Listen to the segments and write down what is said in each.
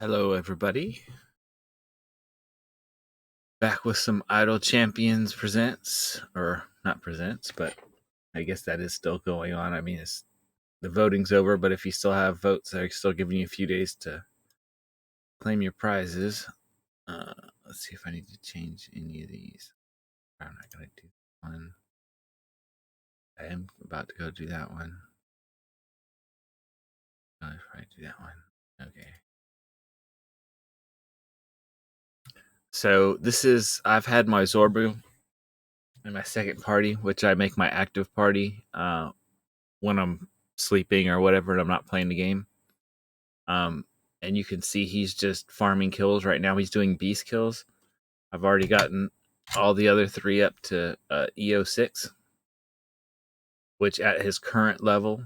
Hello, everybody. Back with some Idle Champions presents, or not presents, but I guess that is still going on. I mean, the voting's over, but if you still have votes, they're still giving you a few days to claim your prizes. Let's see if I need to change any of these. I'm not going to do one. I am about to go do that one. I'll probably do that one. Okay. So I've had my Zorbu in my second party, which I make my active party when I'm sleeping or whatever and I'm not playing the game. And you can see he's just farming kills right now. He's doing beast kills. I've already gotten all the other three up to EO6, which at his current level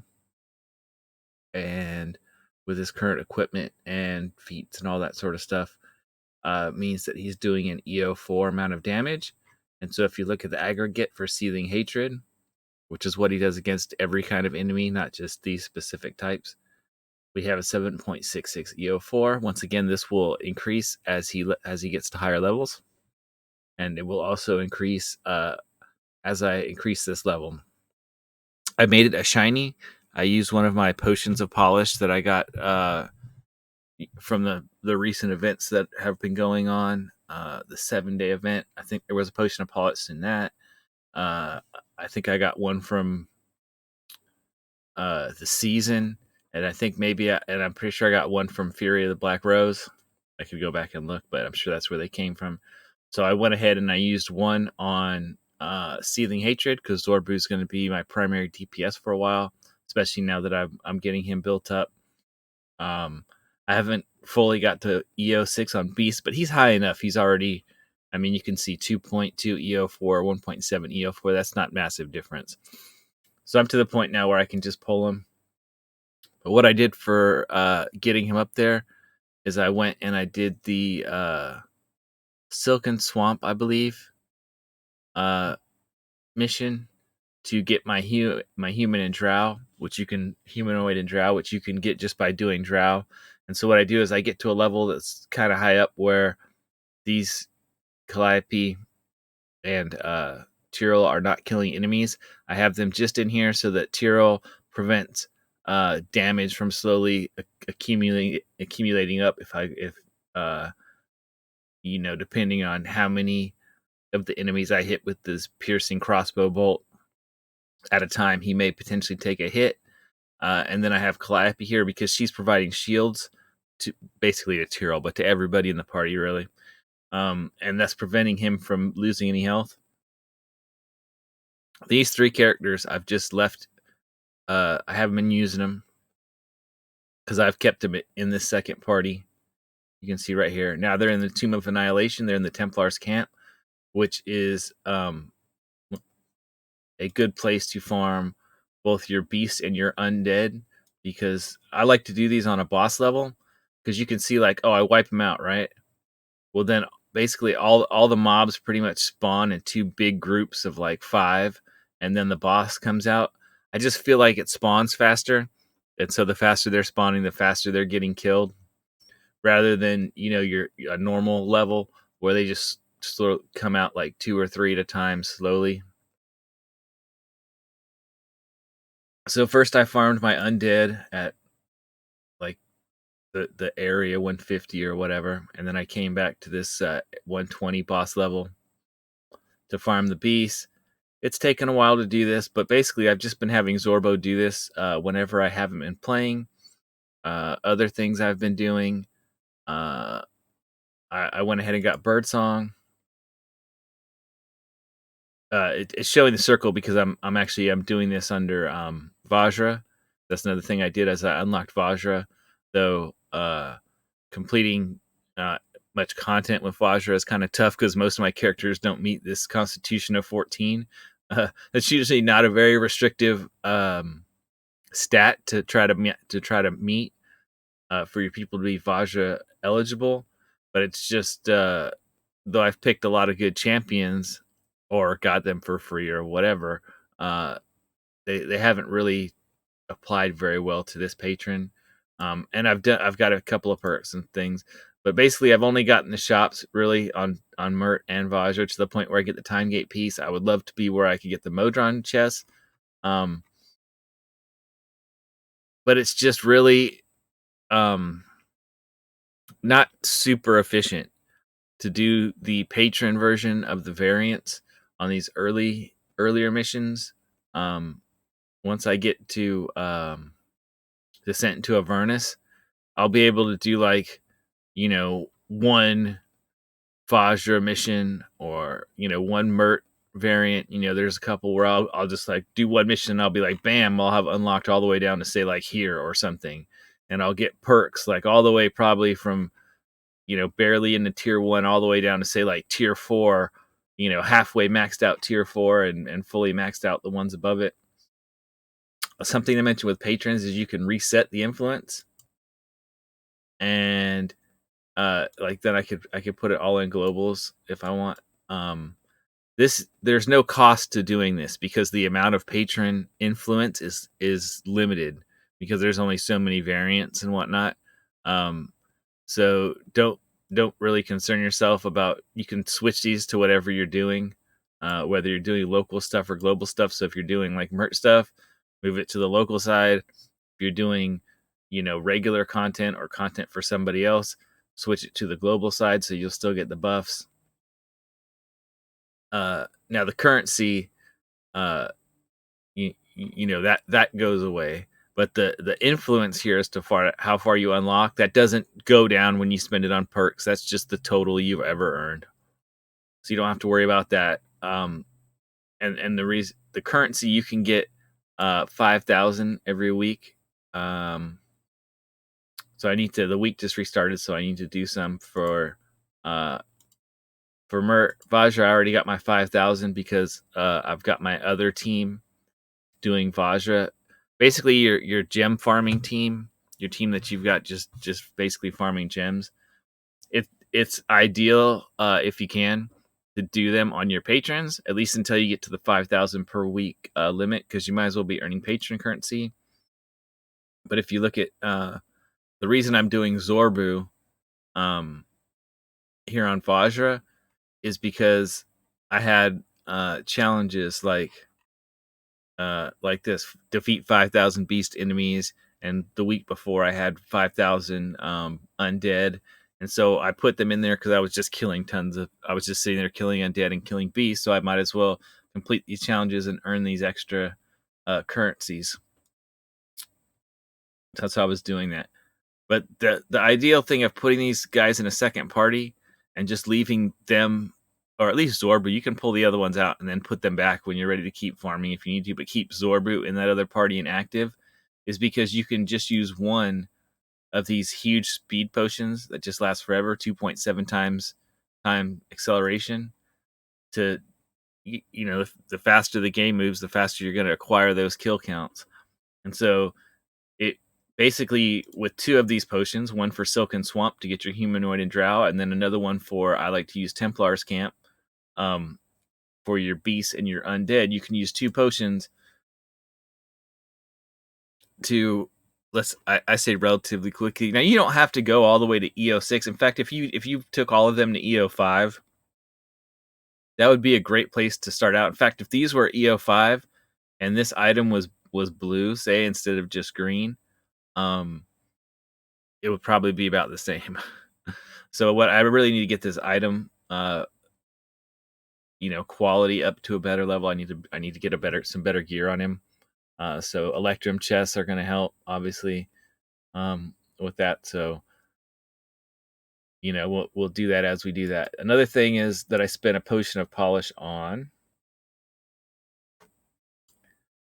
and with his current equipment and feats and all that sort of stuff means that he's doing an EO4 amount of damage. And so if you look at the aggregate for Seething Hatred, which is what he does against every kind of enemy, not just these specific types, we have a 7.66 EO4. Once again, this will increase as he gets to higher levels, and it will also increase as I increase this level. I made it a shiny. I used one of my potions of polish that I got from the recent events that have been going on. The 7-day event. I think there was a potion of polish in that. I think I got one from the season, and I think and I'm pretty sure I got one from Fury of the Black Rose. I could go back and look, but I'm sure that's where they came from. So I went ahead and I used one on Seething Hatred because Zorbu is going to be my primary DPS for a while, especially now that I'm getting him built up. I haven't fully got to EO6 on Beast, but he's high enough. He's already, I mean, you can see 2.2 EO4, 1.7 EO4. That's not massive difference. So I'm to the point now where I can just pull him. But what I did for getting him up there is I went and I did the Silken Swamp, I believe, mission to get my human and drow, humanoid and drow, which you can get just by doing drow. And so what I do is I get to a level that's kind of high up where these Calliope and Tyrell are not killing enemies. I have them just in here so that Tyrell prevents damage from slowly accumulating up. If depending on how many of the enemies I hit with this piercing crossbow bolt at a time, he may potentially take a hit. And then I have Calliope here because she's providing shields to basically to Tyrell, but to everybody in the party really. And that's preventing him from losing any health. These three characters I've just left. I haven't been using them because I've kept them in this second party. You can see right here. Now they're in the Tomb of Annihilation. They're in the Templars camp, which is a good place to farm both your beast and your undead, because I like to do these on a boss level because you can see like, oh, I wipe them out, right? Well, then basically all the mobs pretty much spawn in two big groups of like 5, and then the boss comes out. I just feel like it spawns faster, and so the faster they're spawning, the faster they're getting killed, rather than your a normal level where they just come out like 2 or 3 at a time slowly. So first I farmed my undead at like the area 150 or whatever, and then I came back to this 120 boss level to farm the beast. It's taken a while to do this, but basically I've just been having Zorbo do this whenever I haven't been playing. Other things I've been doing, I went ahead and got Birdsong. It's showing the circle because I'm doing this under Vajra. That's another thing I did as I unlocked Vajra, though completing much content with Vajra is kind of tough because most of my characters don't meet this Constitution of 14. That's usually not a very restrictive stat to try to meet for your people to be Vajra eligible, but it's just though I've picked a lot of good champions or got them for free or whatever, they haven't really applied very well to this patron. And I've got a couple of perks and things, but basically I've only gotten the shops really on Mert and Vajra to the point where I get the Time Gate piece. I would love to be where I could get the Modron chest, but it's just really not super efficient to do the patron version of the variants on these earlier missions. Once I get to Descent into Avernus, I'll be able to do like, one Vajra mission or, one Mert variant. There's a couple where I'll just like do one mission and I'll be like, bam, I'll have unlocked all the way down to say like here or something. And I'll get perks like all the way probably from, barely into tier 1 all the way down to say like tier 4, halfway maxed out tier 4 and fully maxed out the ones above it. Something I mentioned with patrons is you can reset the influence, and like then I could put it all in globals if I want. There's no cost to doing this because the amount of patron influence is limited because there's only so many variants and whatnot. So don't really concern yourself about, you can switch these to whatever you're doing, whether you're doing local stuff or global stuff. So if you're doing like Mert stuff, move it to the local side. If you're doing, regular content or content for somebody else, switch it to the global side so you'll still get the buffs. Now the currency, that goes away, but the influence here as to how far you unlock, that doesn't go down when you spend it on perks. That's just the total you've ever earned, so you don't have to worry about that. And the currency you can get 5,000 every week. So the week just restarted, so I need to do some for Vajra. I already got my 5,000 because I've got my other team doing Vajra. Basically, your gem farming team, your team that you've got just basically farming gems. It's ideal if you can to do them on your patrons, at least until you get to the 5,000 per week limit, because you might as well be earning patron currency. But if you look at the reason I'm doing Zorbu here on Vajra is because I had challenges like this: defeat 5,000 beast enemies, and the week before I had 5,000 undead, and so I put them in there because I was just I was just sitting there killing undead and killing beasts, so I might as well complete these challenges and earn these extra currencies. That's how I was doing that. But the ideal thing of putting these guys in a second party and just leaving them, or at least Zorbu, you can pull the other ones out and then put them back when you're ready to keep farming if you need to, but keep Zorbu in that other party inactive, is because you can just use one of these huge speed potions that just last forever, 2.7 times time acceleration. To, the faster the game moves, the faster you're going to acquire those kill counts. And so it basically, with two of these potions, one for Silken Swamp to get your humanoid and drow, and then another one for, I like to use Templar's Camp for your beasts and your undead. You can use two potions to, I say relatively quickly. Now you don't have to go all the way to EO6. In fact, if you took all of them to EO5, that would be a great place to start out. In fact, if these were EO5 and this item was blue, say, instead of just green, it would probably be about the same. So what I really need to get this item, quality up to a better level. I need to get some better gear on him. So Electrum chests are going to help, obviously, with that. So, we'll do that as we do that. Another thing is that I spent a potion of polish on,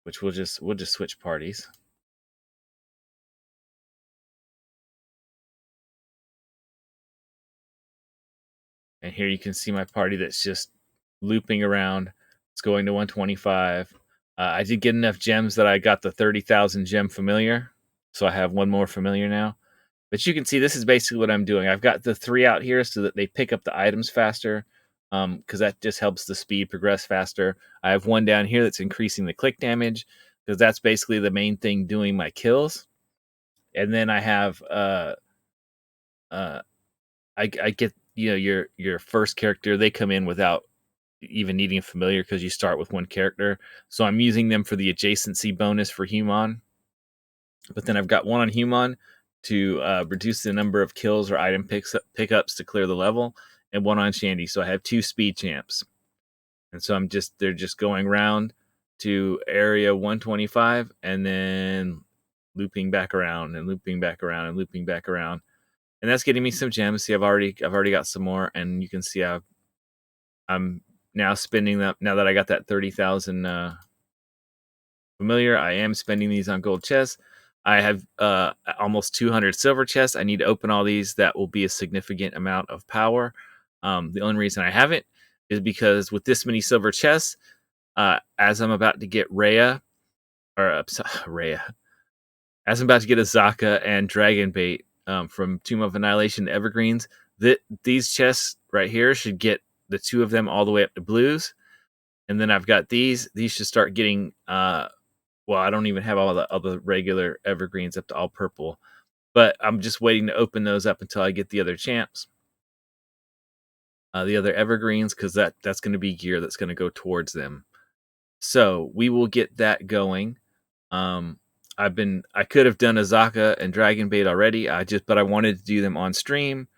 which we'll just switch parties. And here you can see my party that's just looping around. It's going to 125. I did get enough gems that I got the 30,000 gem familiar. So I have one more familiar now. But you can see this is basically what I'm doing. I've got the 3 out here so that they pick up the items faster, because that just helps the speed progress faster. I have one down here that's increasing the click damage, because that's basically the main thing doing my kills. And then I have uh I get, you know, your first character, they come in without even needing a familiar because you start with one character. So I'm using them for the adjacency bonus for Human. But then I've got one on Human to reduce the number of kills or item pickups to clear the level, and one on Shandy. So I have two speed champs. And so they're just going round to area 125 and then looping back around and looping back around and looping back around. And that's getting me some gems. See, I've already got some more, and you can see I'm now spending them now that I got that 30,000 familiar. I am spending these on gold chests. I have almost 200 silver chests. I need to open all these. That will be a significant amount of power. The only reason I haven't is because with this many silver chests, as I'm about to get Rhea, as I'm about to get Azaka and Dragonbait from Tomb of Annihilation Evergreens, these chests right here should get the two of them all the way up to blues. And then I've got these. These should start getting well, I don't even have all the regular Evergreens up to all purple. But I'm just waiting to open those up until I get the other champs. The other Evergreens, because that's going to be gear that's going to go towards them. So we will get that going. I could have done Azaka and Dragonbait already. But I wanted to do them on stream.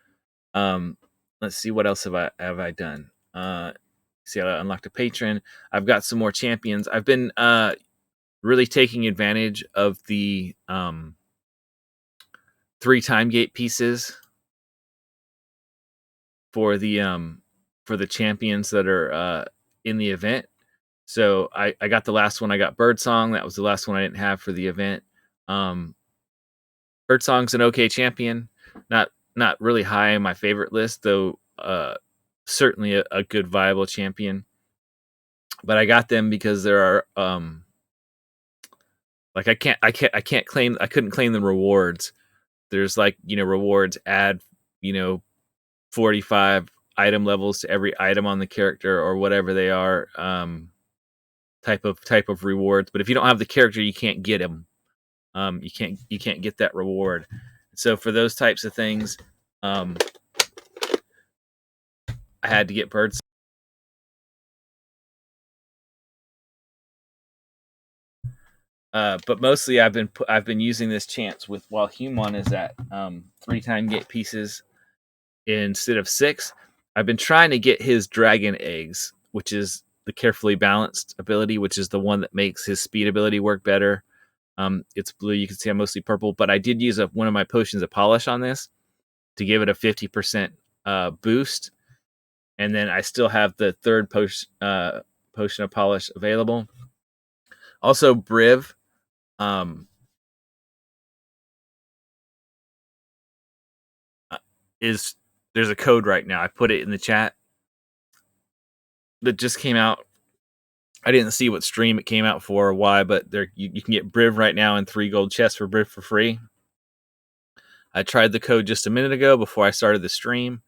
Let's see, what else have I done? See, I unlocked a patron. I've got some more champions. I've been really taking advantage of the 3 time gate pieces for the champions that are in the event. So I got the last one. I got Birdsong. That was the last one I didn't have for the event. Birdsong's an okay champion. Not really high in my favorite list, though. Certainly a good viable champion. But I got them because there are like I couldn't claim the rewards. There's like, rewards add 45 item levels to every item on the character or whatever they are, type of rewards. But if you don't have the character, you can't get them. You can't get that reward. So for those types of things, I had to get Birds. But mostly I've been using this chance with while Human is at 3 time gate pieces instead of 6. I've been trying to get his dragon eggs, which is the carefully balanced ability, which is the one that makes his speed ability work better. It's blue. You can see I'm mostly purple, but I did use one of my potions of polish on this to give it a 50% boost, and then I still have the third potion of polish available. Also, Briv. There's a code right now. I put it in the chat that just came out. I didn't see what stream it came out for or why, but you can get Briv right now in 3 gold chests for Briv for free. I tried the code just a minute ago before I started the stream.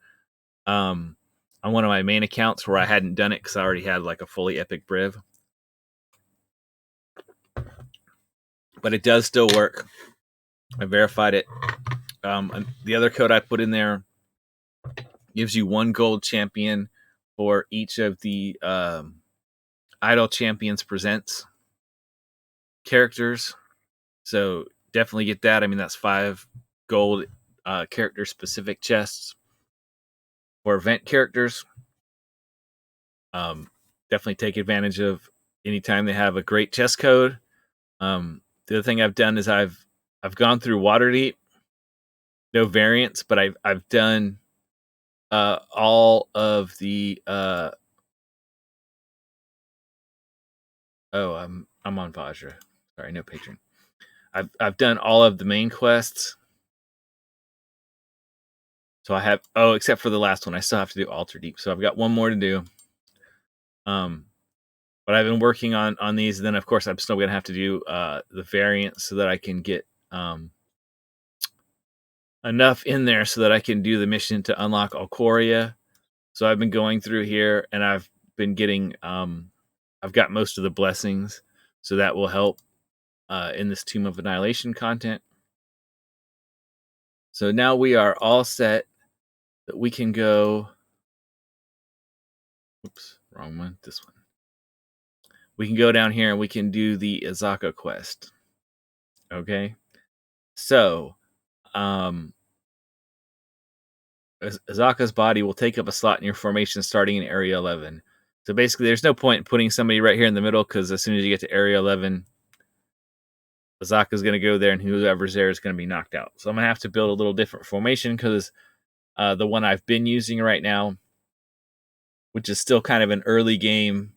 On one of my main accounts where I hadn't done it because I already had like a fully epic Briv. But it does still work. I verified it. The other code I put in there gives you 1 gold champion for each of the Idol Champions Presents characters. So definitely get that. I mean, that's 5 gold character specific chests for event characters. Definitely take advantage of anytime they have a great chest code. The other thing I've done is I've gone through Waterdeep. No variants, but I've done all of the I'm on Vajra. Sorry, no patron. I've done all of the main quests. So I have except for the last one. I still have to do Alter Deep. So I've got one more to do. But I've been working on these. Then of course I'm still gonna have to do the variants so that I can get enough in there so that I can do the mission to unlock Alcoria. So I've been going through here and I've been getting I've got most of the blessings, so that will help in this Tomb of Annihilation content. So now we are all set that we can go. Oops, wrong one. This one. We can go down here and we can do the Azaka quest. Okay. So, Azaka's body will take up a slot in your formation starting in Area 11. So basically, there's no point in putting somebody right here in the middle because as soon as you get to Area 11, Azaka's going to go there and whoever's there is going to be knocked out. So I'm going to have to build a little different formation because the one I've been using right now, which is still kind of an early game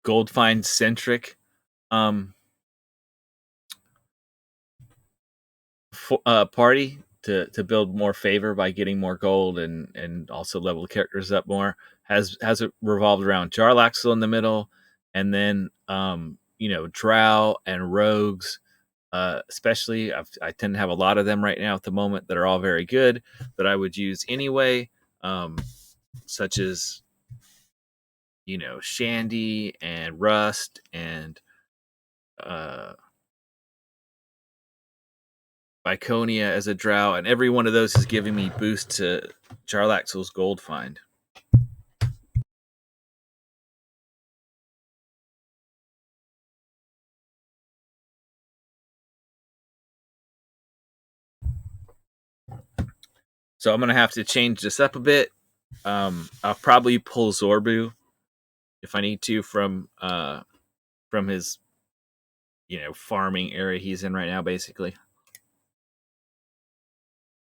gold find centric party to build more favor by getting more gold and also level the characters up more has it revolved around Jarlaxle in the middle, and then Drow and rogues, especially I tend to have a lot of them right now at the moment that are all very good that I would use anyway, such as Shandy and Rust and Iconia as a drow, and every one of those is giving me boost to Jarlaxle's gold find. So I'm gonna have to change this up a bit. I'll probably pull Zorbu if I need to from his farming area he's in right now, basically,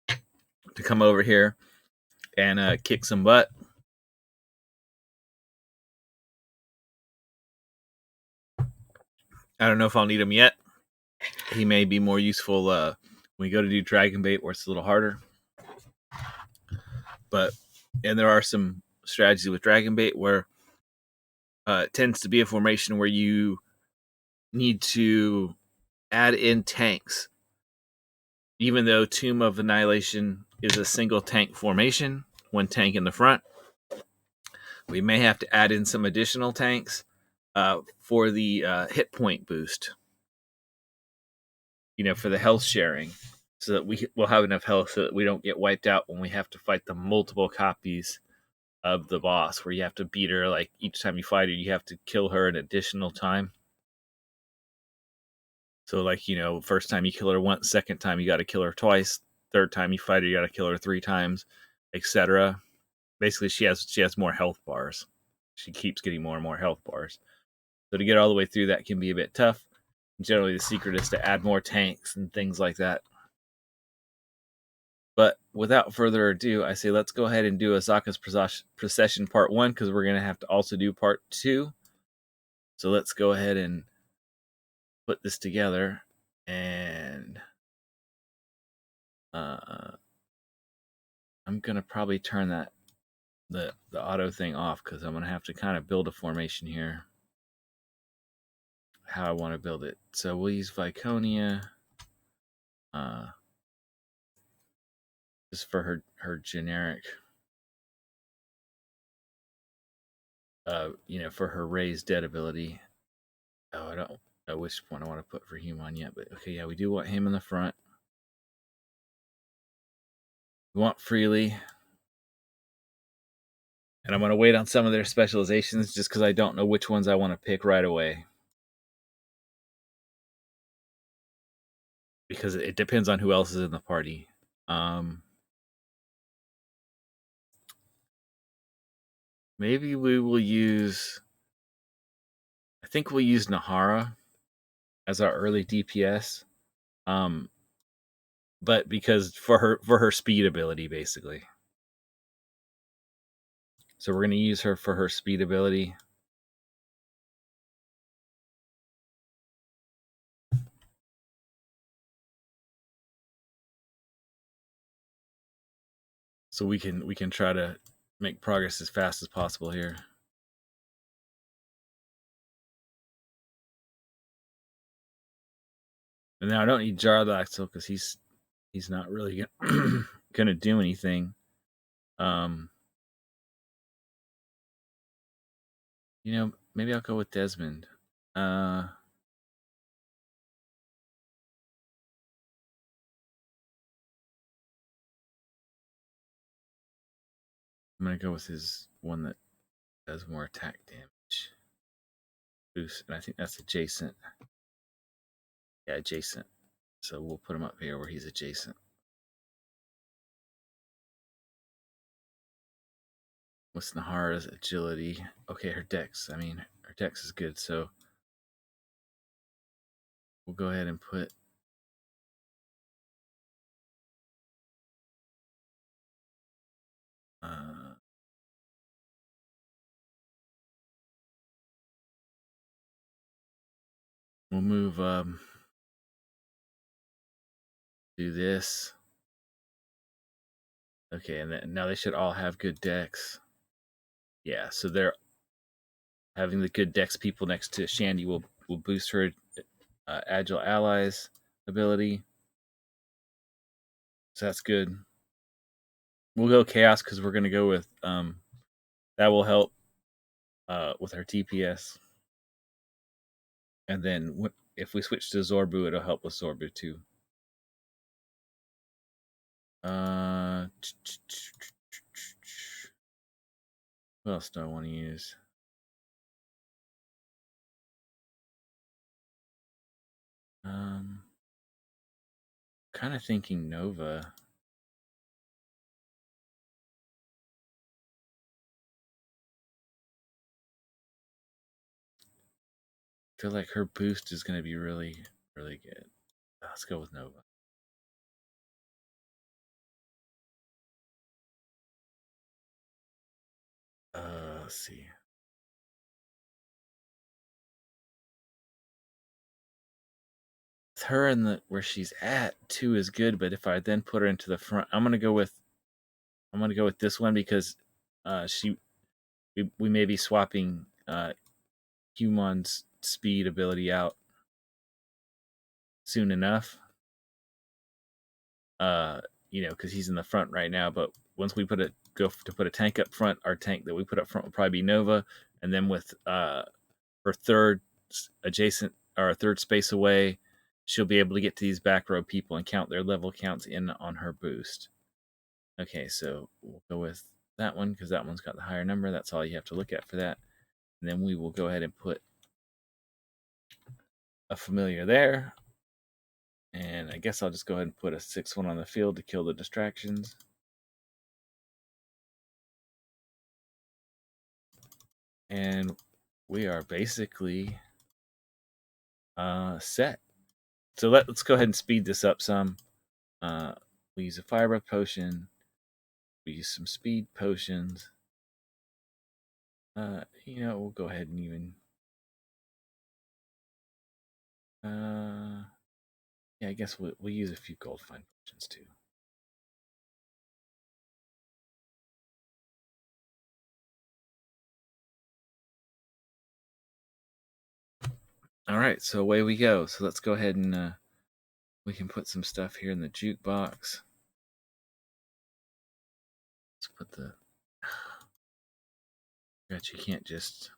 to come over here and kick some butt. I don't know if I'll need him yet. He may be more useful when we go to do Dragonbait, where it's a little harder. And there are some strategies with Dragonbait where it tends to be a formation where you need to add in tanks. Even though Tomb of Annihilation is a single tank formation, one tank in the front, we may have to add in some additional tanks for the hit point boost. For the health sharing, so that we will have enough health so that we don't get wiped out when we have to fight the multiple copies of the boss, where you have to beat her. Like each time you fight her, you have to kill her an additional time. So, first time you kill her once, second time you got to kill her twice, third time you fight her, you got to kill her 3 times, etc. Basically, she has more health bars. She keeps getting more and more health bars. So to get all the way through that can be a bit tough. Generally, the secret is to add more tanks and things like that. But without further ado, I say let's go ahead and do Azaka's Procession Part 1, because we're going to have to also do Part 2. So let's go ahead and put this together, and I'm gonna probably turn the auto thing off, because I'm gonna have to kind of build a formation here how I want to build it. So we'll use Viconia just for her generic for her raised dead ability. I don't know which one I want to put for Human yet, but okay, yeah, we do want him in the front. We want Freely. And I'm going to wait on some of their specializations just because I don't know which ones I want to pick right away. Because it depends on who else is in the party. Maybe we will use... I think we'll use Nahara as our early DPS. But because for her speed ability, basically. So we're going to use her for her speed ability. So we can try to make progress as fast as possible here. And now I don't need Jarlaxle because he's not really gonna do anything. Maybe I'll go with Desmond. I'm gonna go with his one that does more attack damage. Boost, and I think that's adjacent. Yeah, adjacent. So we'll put him up here where he's adjacent. What's Nahara's agility? Okay, her dex. I mean, her dex is good, so we'll go ahead and put we'll move do this. Okay, and then, now they should all have good dex. Yeah, so they're having the good dex people next to Shandy will boost her agile allies ability. So that's good. We'll go chaos because we're gonna go with that will help with our TPS. And then if we switch to Zorbu, it'll help with Zorbu too. What else do I want to use? Kind of thinking Nova. I feel like her boost is going to be really, really good. Let's go with Nova. Let's see. Her in the where she's at too is good, but if I then put her into the front, I'm gonna go with this one because we may be swapping Humon's speed ability out soon enough. Because he's in the front right now, but once we put a tank up front, our tank that we put up front will probably be Nova, and then with her third adjacent or third space away, she'll be able to get to these back row people and count their level counts in on her boost. Okay, so we'll go with that one because that one's got the higher number. That's all you have to look at for that. And then we will go ahead and put a familiar there. And I guess I'll just go ahead and put a 6-1 on the field to kill the distractions. And we are basically set. So let's go ahead and speed this up some. We use a fire breath potion. We use some speed potions. We'll go ahead and even. Yeah, I guess we'll use a few gold find potions too. All right, so away we go. So let's go ahead and we can put some stuff here in the jukebox. Let's put the. Bet you can't just.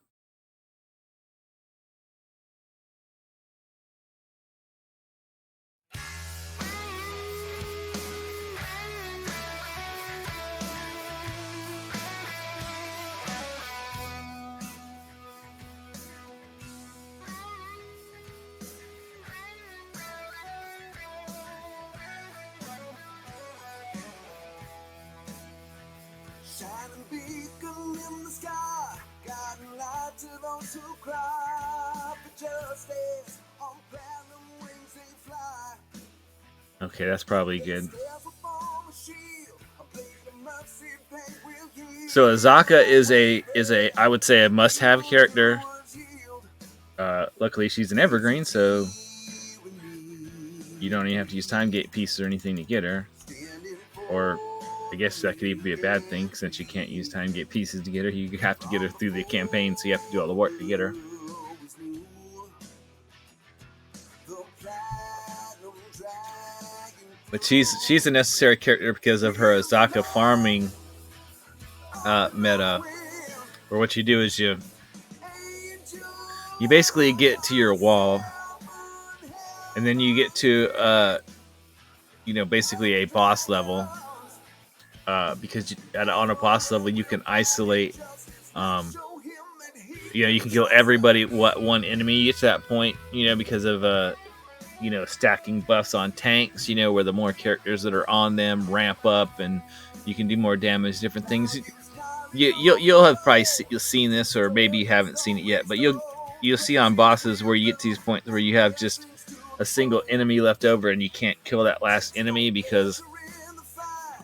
Shining beacon in the sky, guiding light to those who cry for justice. On platinum wings they fly. Okay, that's probably good. So Azaka is a I would say a must-have character. Luckily, she's an Evergreen, so you don't even have to use time gate pieces or anything to get her. Or I guess that could even be a bad thing since you can't use time gate pieces to get her. You have to get her through the campaign, so you have to do all the work to get her. But she's a necessary character because of her Azaka farming meta, where what you do is you basically get to your wall, and then you get to basically a boss level, because on a boss level you can isolate. You can kill everybody. One enemy you get to that point, because of stacking buffs on tanks. Where the more characters that are on them ramp up, and you can do more damage. Different things. You'll have probably seen this, or maybe you haven't seen it yet. But you'll see on bosses where you get to these points where you have just a single enemy left over, and you can't kill that last enemy because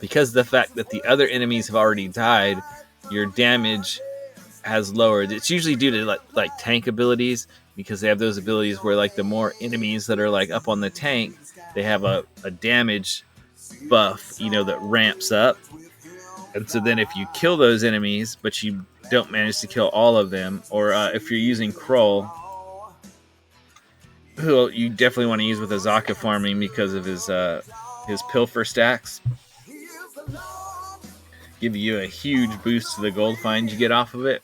of the fact that the other enemies have already died. Your damage has lowered. It's usually due to like tank abilities, because they have those abilities where like the more enemies that are like up on the tank, they have a damage buff, that ramps up. And so then if you kill those enemies, but you don't manage to kill all of them, or if you're using Kroll, who you definitely want to use with Azaka farming because of his pilfer stacks, give you a huge boost to the gold find you get off of it.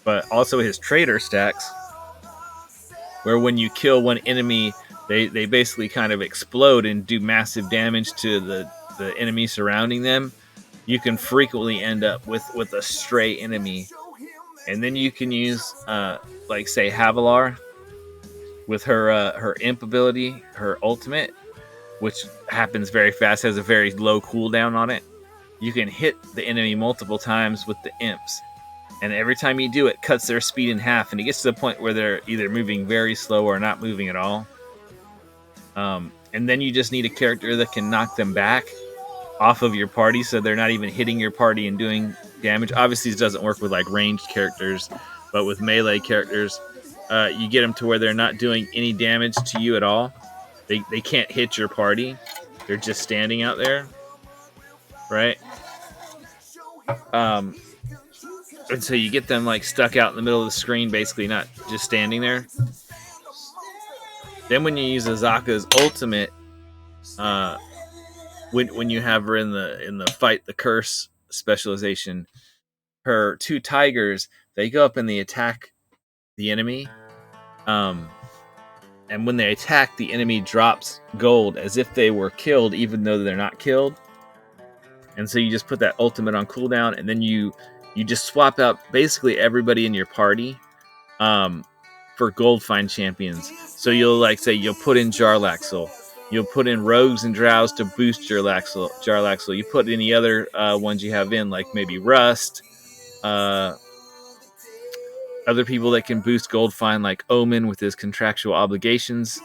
But also his trader stacks, where when you kill one enemy, they basically kind of explode and do massive damage to the enemy surrounding them. You can frequently end up with a stray enemy. And then you can use, like, say, Havilar with her imp ability, her ultimate, which happens very fast, has a very low cooldown on it. You can hit the enemy multiple times with the imps. And every time you do it, cuts their speed in half. And it gets to the point where they're either moving very slow or not moving at all. And then you just need a character that can knock them back off of your party, so they're not even hitting your party and doing damage. Obviously, this doesn't work with like ranged characters, but with melee characters, you get them to where they're not doing any damage to you at all. They can't hit your party. They're just standing out there, right? And so you get them like stuck out in the middle of the screen, basically not just standing there. Then when you use Azaka's ultimate, when you have her in the fight the curse specialization, her two tigers, they go up and they attack the enemy. And when they attack, the enemy drops gold as if they were killed, even though they're not killed. And so you just put that ultimate on cooldown, and then you just swap out basically everybody in your party for gold find champions. So you'll like say you'll put in Jarlaxle, you'll put in rogues and drows to boost Jarlaxle. You put any other ones you have in, like maybe Rust, other people that can boost gold find, like Omen with his contractual obligations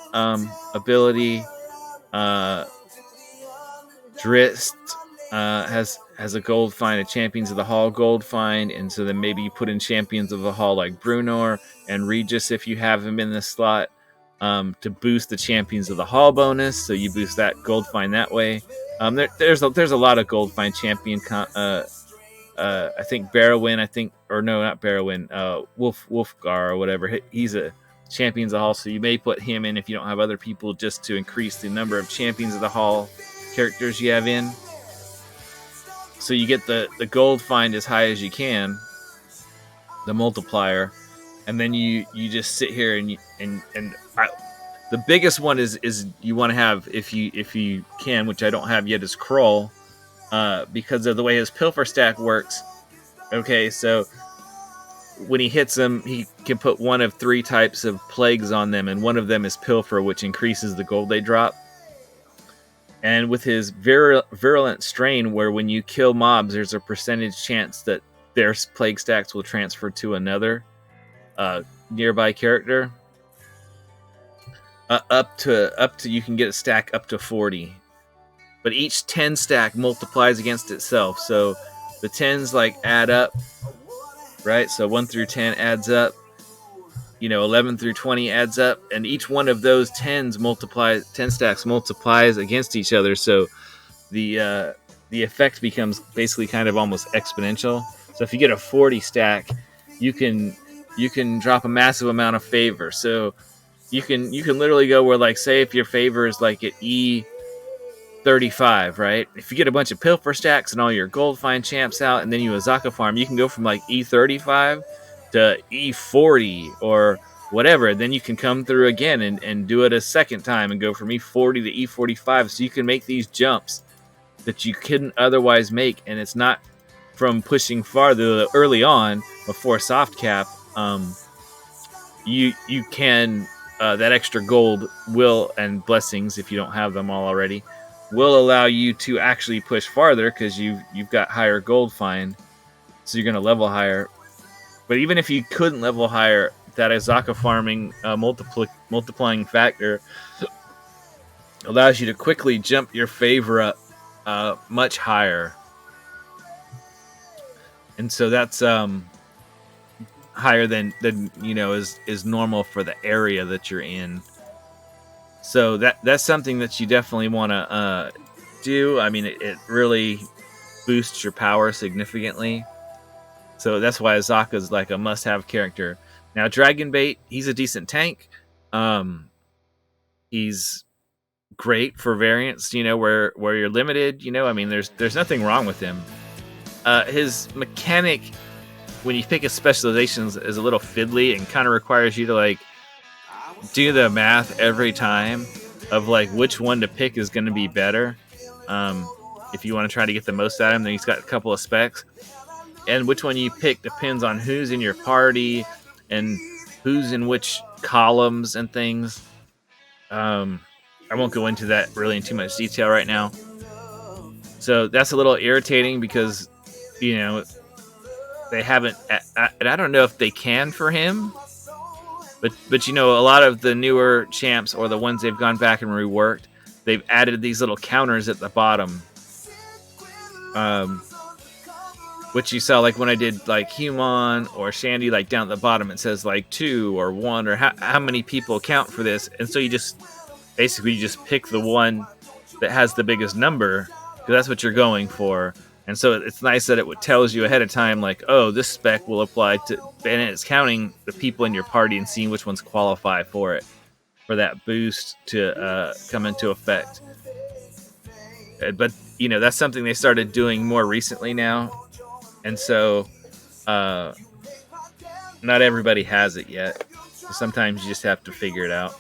ability. Drist has a gold find, a Champions of the Hall gold find, and so then maybe you put in Champions of the Hall like Brunor and Regis if you have him in this slot to boost the Champions of the Hall bonus. So you boost that gold find that way. There's a lot of gold find champion. I think Barrowin, or no, not Barrowin, Wolfgar or whatever. He's a Champions of the Hall, so you may put him in if you don't have other people, just to increase the number of Champions of the Hall characters you have in. So you get the gold find as high as you can, the multiplier, and then you just sit here and the biggest one is you want to have, if you can, which I don't have yet, is Kroll, because of the way his pilfer stack works. Okay, so when he hits them, he can put one of three types of plagues on them, and one of them is pilfer, which increases the gold they drop. And with his virulent strain, where when you kill mobs, there's a percentage chance that their plague stacks will transfer to another nearby character. Up to you can get a stack up to 40, but each 10 stack multiplies against itself. So the 10s like add up, right? So 1 through 10 adds up. 11 through 20 adds up, and each one of those 10 stacks multiplies against each other. So the effect becomes basically kind of almost exponential. So if you get a 40 stack, you can drop a massive amount of favor. So you can literally go where, like, say if your favor is like at E35, right? If you get a bunch of pilfer stacks and all your gold find champs out, and then you Azaka farm, you can go from like E35 to E40 or whatever. Then you can come through again and do it a second time and go from E40 to E45. So you can make these jumps that you couldn't otherwise make, and it's not from pushing farther early on before soft cap. You can that extra gold will and blessings, if you don't have them all already, will allow you to actually push farther because you've got higher gold find, so you're going to level higher. But even if you couldn't level higher, that Azaka farming multiplying factor allows you to quickly jump your favor up much higher. And so that's higher than is normal for the area that you're in. So that's something that you definitely want to do. I mean, it really boosts your power significantly. So that's why Azaka is like a must-have character. Now, Dragonbait, he's a decent tank. He's great for variants, where you're limited. I mean, there's nothing wrong with him. His mechanic, when you pick his specializations, is a little fiddly and kind of requires you to like do the math every time of like which one to pick is going to be better. If you want to try to get the most out of him, then he's got a couple of specs. And which one you pick depends on who's in your party and who's in which columns and things. I won't go into that really in too much detail right now. So that's a little irritating because, they haven't, and I don't know if they can for him, but a lot of the newer champs or the ones they've gone back and reworked, they've added these little counters at the bottom. Which you saw, like when I did like Human or Shandy, like down at the bottom, it says like 2 or 1 or how many people count for this. And so you just pick the one that has the biggest number because that's what you're going for. And so it's nice that it tells you ahead of time, like, oh, this spec will apply to, and it's counting the people in your party and seeing which ones qualify for it, for that boost to come into effect. But, that's something they started doing more recently now. And so, not everybody has it yet. So sometimes you just have to figure it out.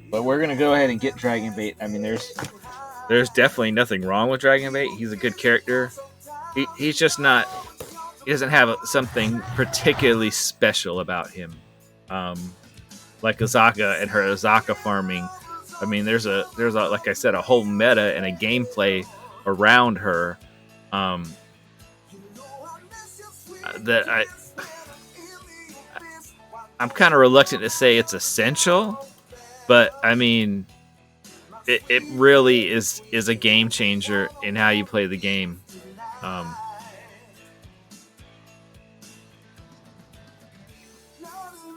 But we're gonna go ahead and get Dragonbait. I mean, there's definitely nothing wrong with Dragonbait. He's a good character. He's just not. He doesn't have something particularly special about him. Like Azaka and her Azaka farming. I mean, there's a like I said, a whole meta and a gameplay around her that I'm kind of reluctant to say it's essential, but I mean, it really is a game changer in how you play the game.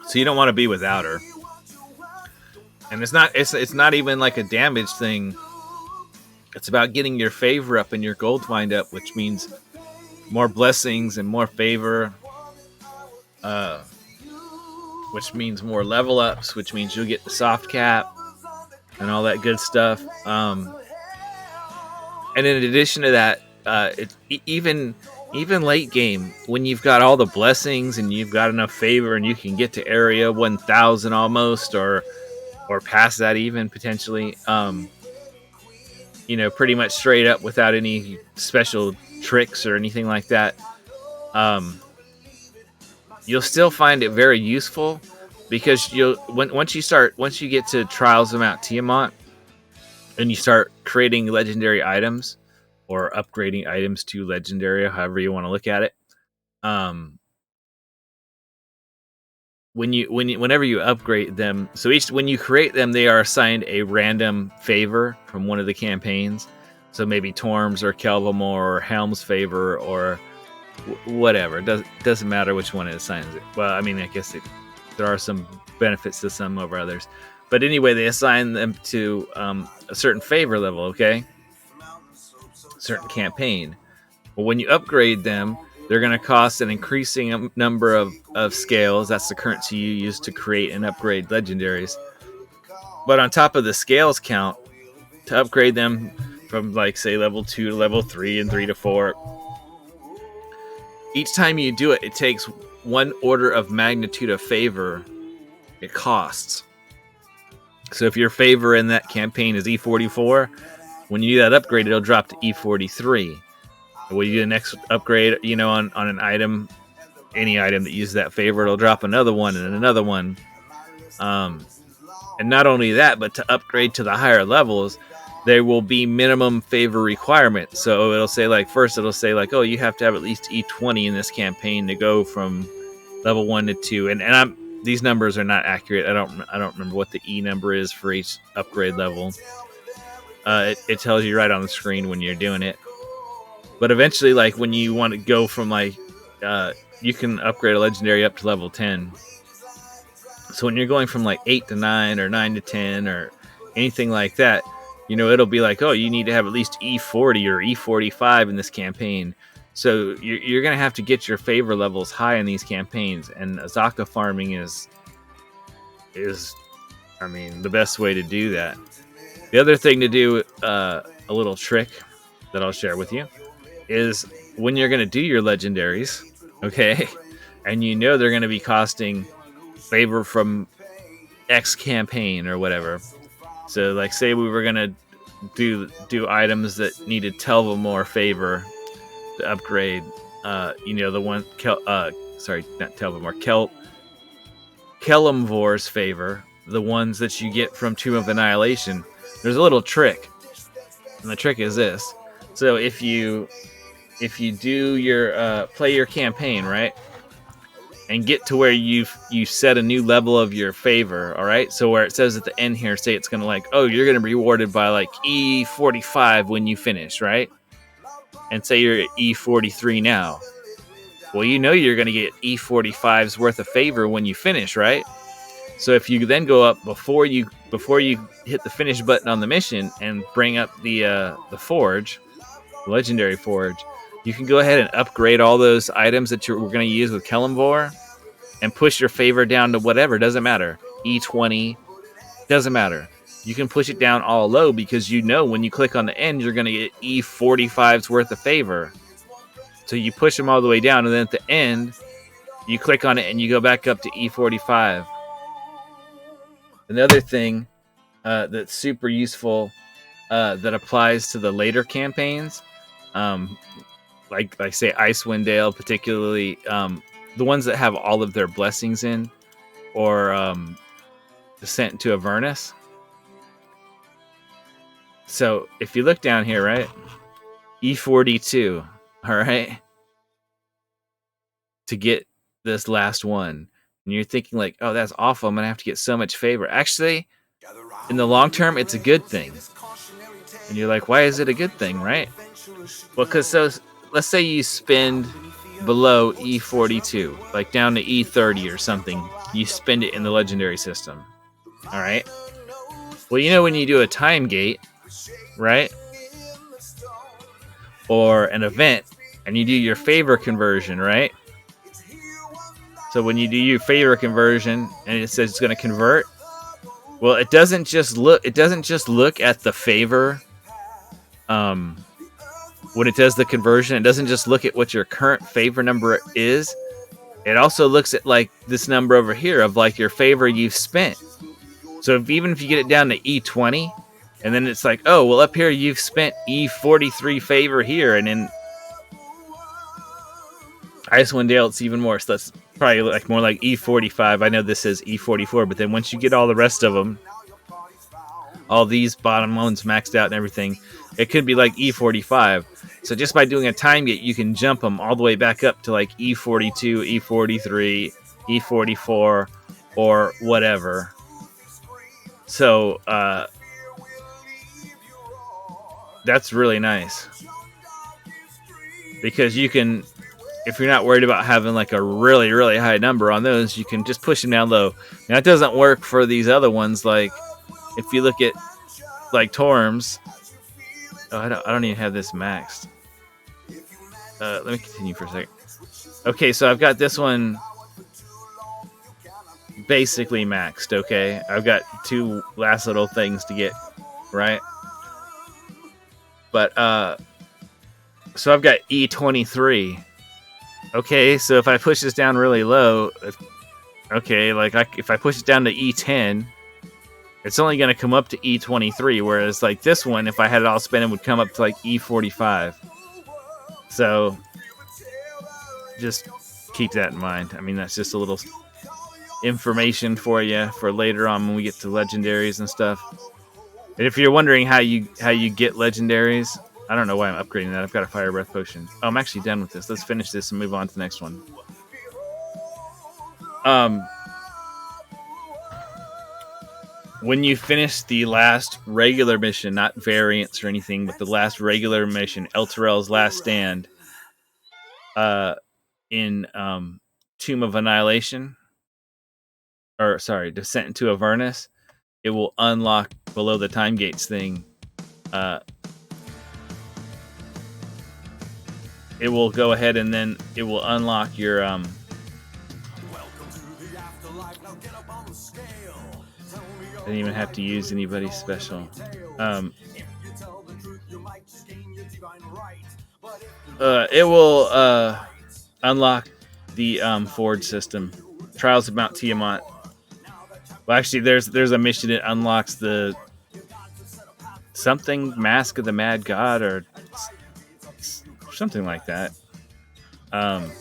So you don't want to be without her. And it's not even like a damage thing. It's about getting your favor up and your gold find up, which means more blessings and more favor, which means more level ups, which means you'll get the soft cap and all that good stuff. And in addition to that, even late game, when you've got all the blessings and you've got enough favor and you can get to area 1000 almost, or past that even potentially, pretty much straight up without any special tricks or anything like that, you'll still find it very useful because once you get to Trials of Mount Tiamat and you start creating legendary items or upgrading items to legendary, however you want to look at it, whenever you upgrade them, so when you create them, they are assigned a random favor from one of the campaigns. So maybe Torm's or Kelvamore or Helm's favor or whatever. It doesn't matter which one it assigns it. Well, I mean, I guess there are some benefits to some over others. But anyway, they assign them to a certain favor level, okay? Certain campaign. Well, when you upgrade them, they're going to cost an increasing number of scales. That's the currency you use to create and upgrade legendaries. But on top of the scales count, to upgrade them from, like, say, level 2 to level 3 and 3 to 4, each time you do it, it takes one order of magnitude of favor it costs. So if your favor in that campaign is E44, when you do that upgrade, it'll drop to E43. When you do the next upgrade, on an item, any item that uses that favor, it'll drop another one and another one. And not only that, but to upgrade to the higher levels, there will be minimum favor requirements. So it'll say first it'll say oh, you have to have at least E20 in this campaign to go from level 1 to 2. And these numbers are not accurate. I don't remember what the E number is for each upgrade level. It tells you right on the screen when you're doing it. But eventually, when you want to go from you can upgrade a legendary up to level 10. So when you're going from 8 to 9 or 9 to 10 or anything like that, it'll be oh, you need to have at least E40 or E45 in this campaign. So you're going to have to get your favor levels high in these campaigns. And Azaka farming is the best way to do that. The other thing to do, a little trick that I'll share with you, is when you're going to do your legendaries, okay, and they're going to be costing favor from X campaign or whatever. So say we were gonna do items that needed Telva favor to upgrade, the one not Telva Kelemvor's favor, the ones that you get from Tomb of Annihilation. There's a little trick, and the trick is this. So if you do your play your campaign, right, and get to where you set a new level of your favor, all right? So where it says at the end here, say it's going to you're going to be rewarded by E45 when you finish, right? And say you're at E43 now. Well, you're going to get E45's worth of favor when you finish, right? So if you then go up before you hit the finish button on the mission and bring up the forge, the legendary forge, you can go ahead and upgrade all those items that we're going to use with Kelemvor and push your favor down to whatever. Doesn't matter. E20. Doesn't matter. You can push it down all low because when you click on the end, you're going to get E45's worth of favor. So you push them all the way down, and then at the end, you click on it and you go back up to E45. Another thing that's super useful that applies to the later campaigns, like say Icewind Dale, particularly the ones that have all of their blessings in, or Descent into Avernus. So if you look down here, right, E42, all right, to get this last one, and you're thinking oh, that's awful, I'm gonna have to get so much favor. Actually, in the long term, it's a good thing. And you're why is it a good thing, right? Well, because let's say you spend below E42, down to E30 or something. You spend it in the legendary system. All right. Well, when you do a time gate, right, or an event, and you do your favor conversion, right? So when you do your favor conversion, and it says it's going to convert, well, it doesn't just look at the favor. When it does the conversion, it doesn't just look at what your current favor number is. It also looks at this number over here of your favor you've spent. So even if you get it down to E20, and then it's oh, well, up here you've spent E43 favor here, and in Icewind Dale it's even more. So that's probably more like E45. I know this says E44, but then once you get all the rest of them, all these bottom ones maxed out and everything, it could be E45. So just by doing a time gate, you can jump them all the way back up to E42, E43, E44, or whatever. So that's really nice. Because you can, if you're not worried about having a really, really high number on those, you can just push them down low. Now, it doesn't work for these other ones. If you look at Torms, I don't even have this maxed. Let me continue for a second. Okay, so I've got this one basically maxed, okay? I've got two last little things to get, right? But, so I've got E23, okay, so if I push this down really low, if I push it down to E10, it's only going to come up to E23, whereas like this one, if I had it all spent, it would come up to like E45. So just keep that in mind. I mean, that's just a little information for you for later on when we get to legendaries and stuff. And if you're wondering how you get legendaries, I don't know why I'm upgrading that. I've got a fire breath potion. Oh, I'm actually done with this. Let's finish this and move on to the next one. When you finish the last regular mission, not variants or anything, but the last regular mission, Elturel's Last Stand, in Tomb of Annihilation, or sorry, Descent into Avernus, it will unlock below the time gates thing. It will go ahead and then it will unlock your I didn't even have to use anybody special. It will unlock the Forge system, Trials of Mount Tiamat. Well, actually, there's a mission that unlocks the something Mask of the Mad God or something like that. And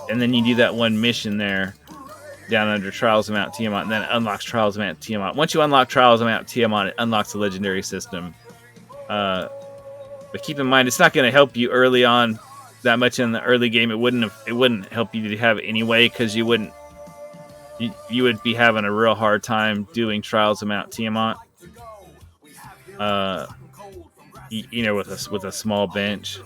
then you do that one mission there down under Trials of Mount Tiamat, and then it unlocks Trials of Mount Tiamat. Once you unlock Trials of Mount Tiamat, it unlocks the legendary system. But keep in mind, it's not going to help you early on that much in the early game. It wouldn't help you to have it anyway, because you would be having a real hard time doing Trials of Mount Tiamat. With a small bench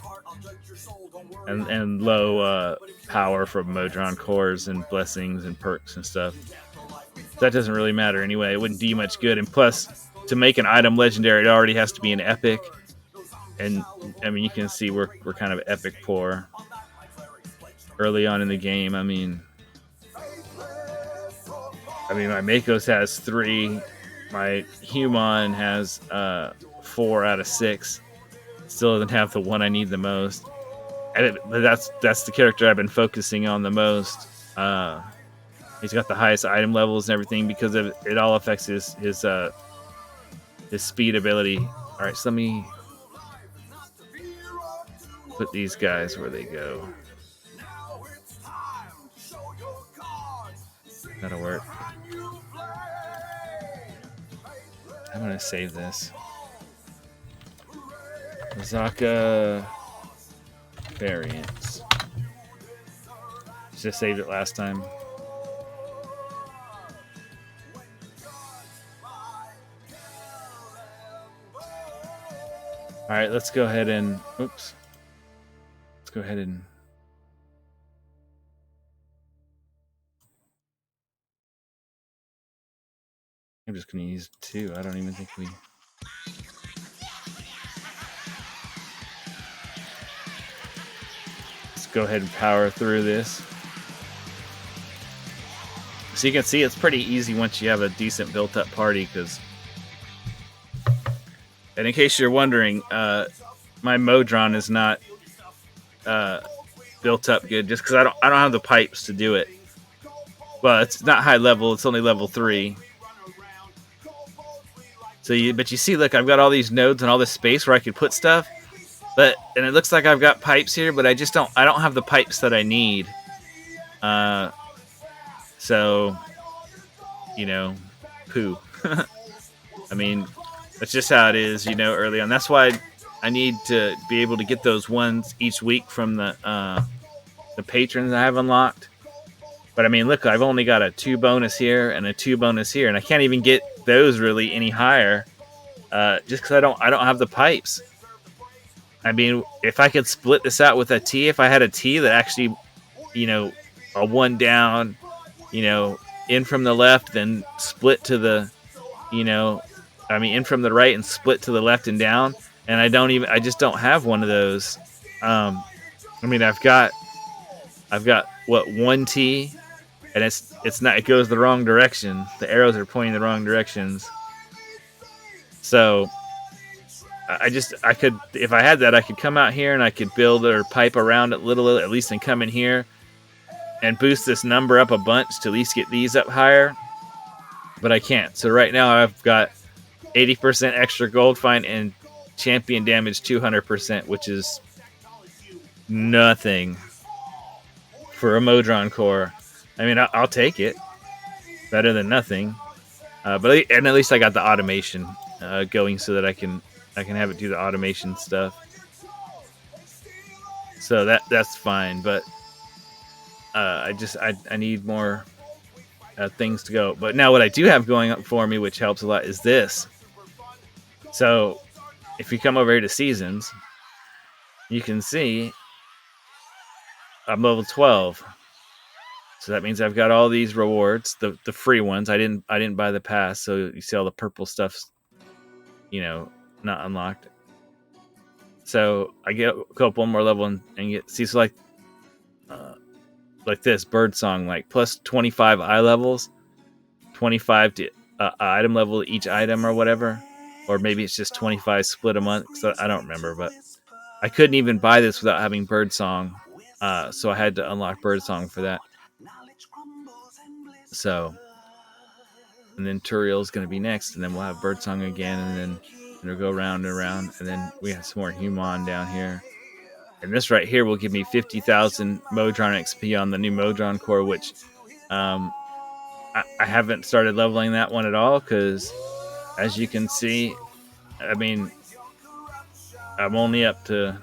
and low power from Modron cores and blessings and perks and stuff. That doesn't really matter anyway. It wouldn't do you much good. And plus, to make an item legendary, it already has to be an epic. And I mean, you can see we're kind of epic poor early on in the game. I mean, my Makos has 3. My Human has 4 out of 6. Still doesn't have the one I need the most. But that's the character I've been focusing on the most. He's got the highest item levels and everything because it all affects his speed ability. All right, so let me put these guys where they go. That'll work. I'm gonna save this. Azaka variants. Just saved it last time. All right, let's go ahead and Let's go ahead and I'm just going to use 2. I don't even think we Let's go ahead and power through this. So you can see it's pretty easy once you have a decent built-up party. And in case you're wondering, my Modron is not built up good just because I don't have the pipes to do it. Well, it's not high level; it's only level 3. But you see, look, I've got all these nodes and all this space where I could put stuff. And it looks like I've got pipes here, but I don't have the pipes that I need. So, poo. I mean, that's just how it is, early on. That's why I need to be able to get those ones each week from the patrons I have unlocked. But I mean, look, I've only got a 2 bonus here and a 2 bonus here, and I can't even get those really any higher, just because I don't have the pipes. I mean, if I could split this out with a T, if I had a T that actually, a 1 down, in from the left, then split to the, in from the right and split to the left and down, and I just don't have one of those. I've got what, 1 T, and it's not, it goes the wrong direction. The arrows are pointing the wrong directions. So I could, if I had that, I could come out here and I could build or pipe around it little, at least, and come in here and boost this number up a bunch to at least get these up higher. But I can't. So right now I've got 80% extra gold find and champion damage 200%, which is nothing for a Modron core. I mean, I'll take it. Better than nothing. But at least I got the automation going so that I can have it do the automation stuff. So that's fine. But I need more things to go. But now what I do have going up for me, which helps a lot, is this. So if you come over here to seasons, you can see I'm level 12. So that means I've got all these rewards, the free ones. I didn't buy the pass, so you see all the purple stuff's, not unlocked. So I go up one more level and get so like this birdsong, like plus 25 eye levels, 25 to item level each item or whatever, or maybe it's just 25 split a month. So I don't remember, but I couldn't even buy this without having birdsong, so I had to unlock birdsong for that. So, and then Turiel's going to be next, and then we'll have birdsong again, and then it'll go round and around, and then we have some more Human down here. And this right here will give me 50,000 Modron XP on the new Modron core, which I haven't started leveling that one at all, because as you can see, I mean, I'm only up to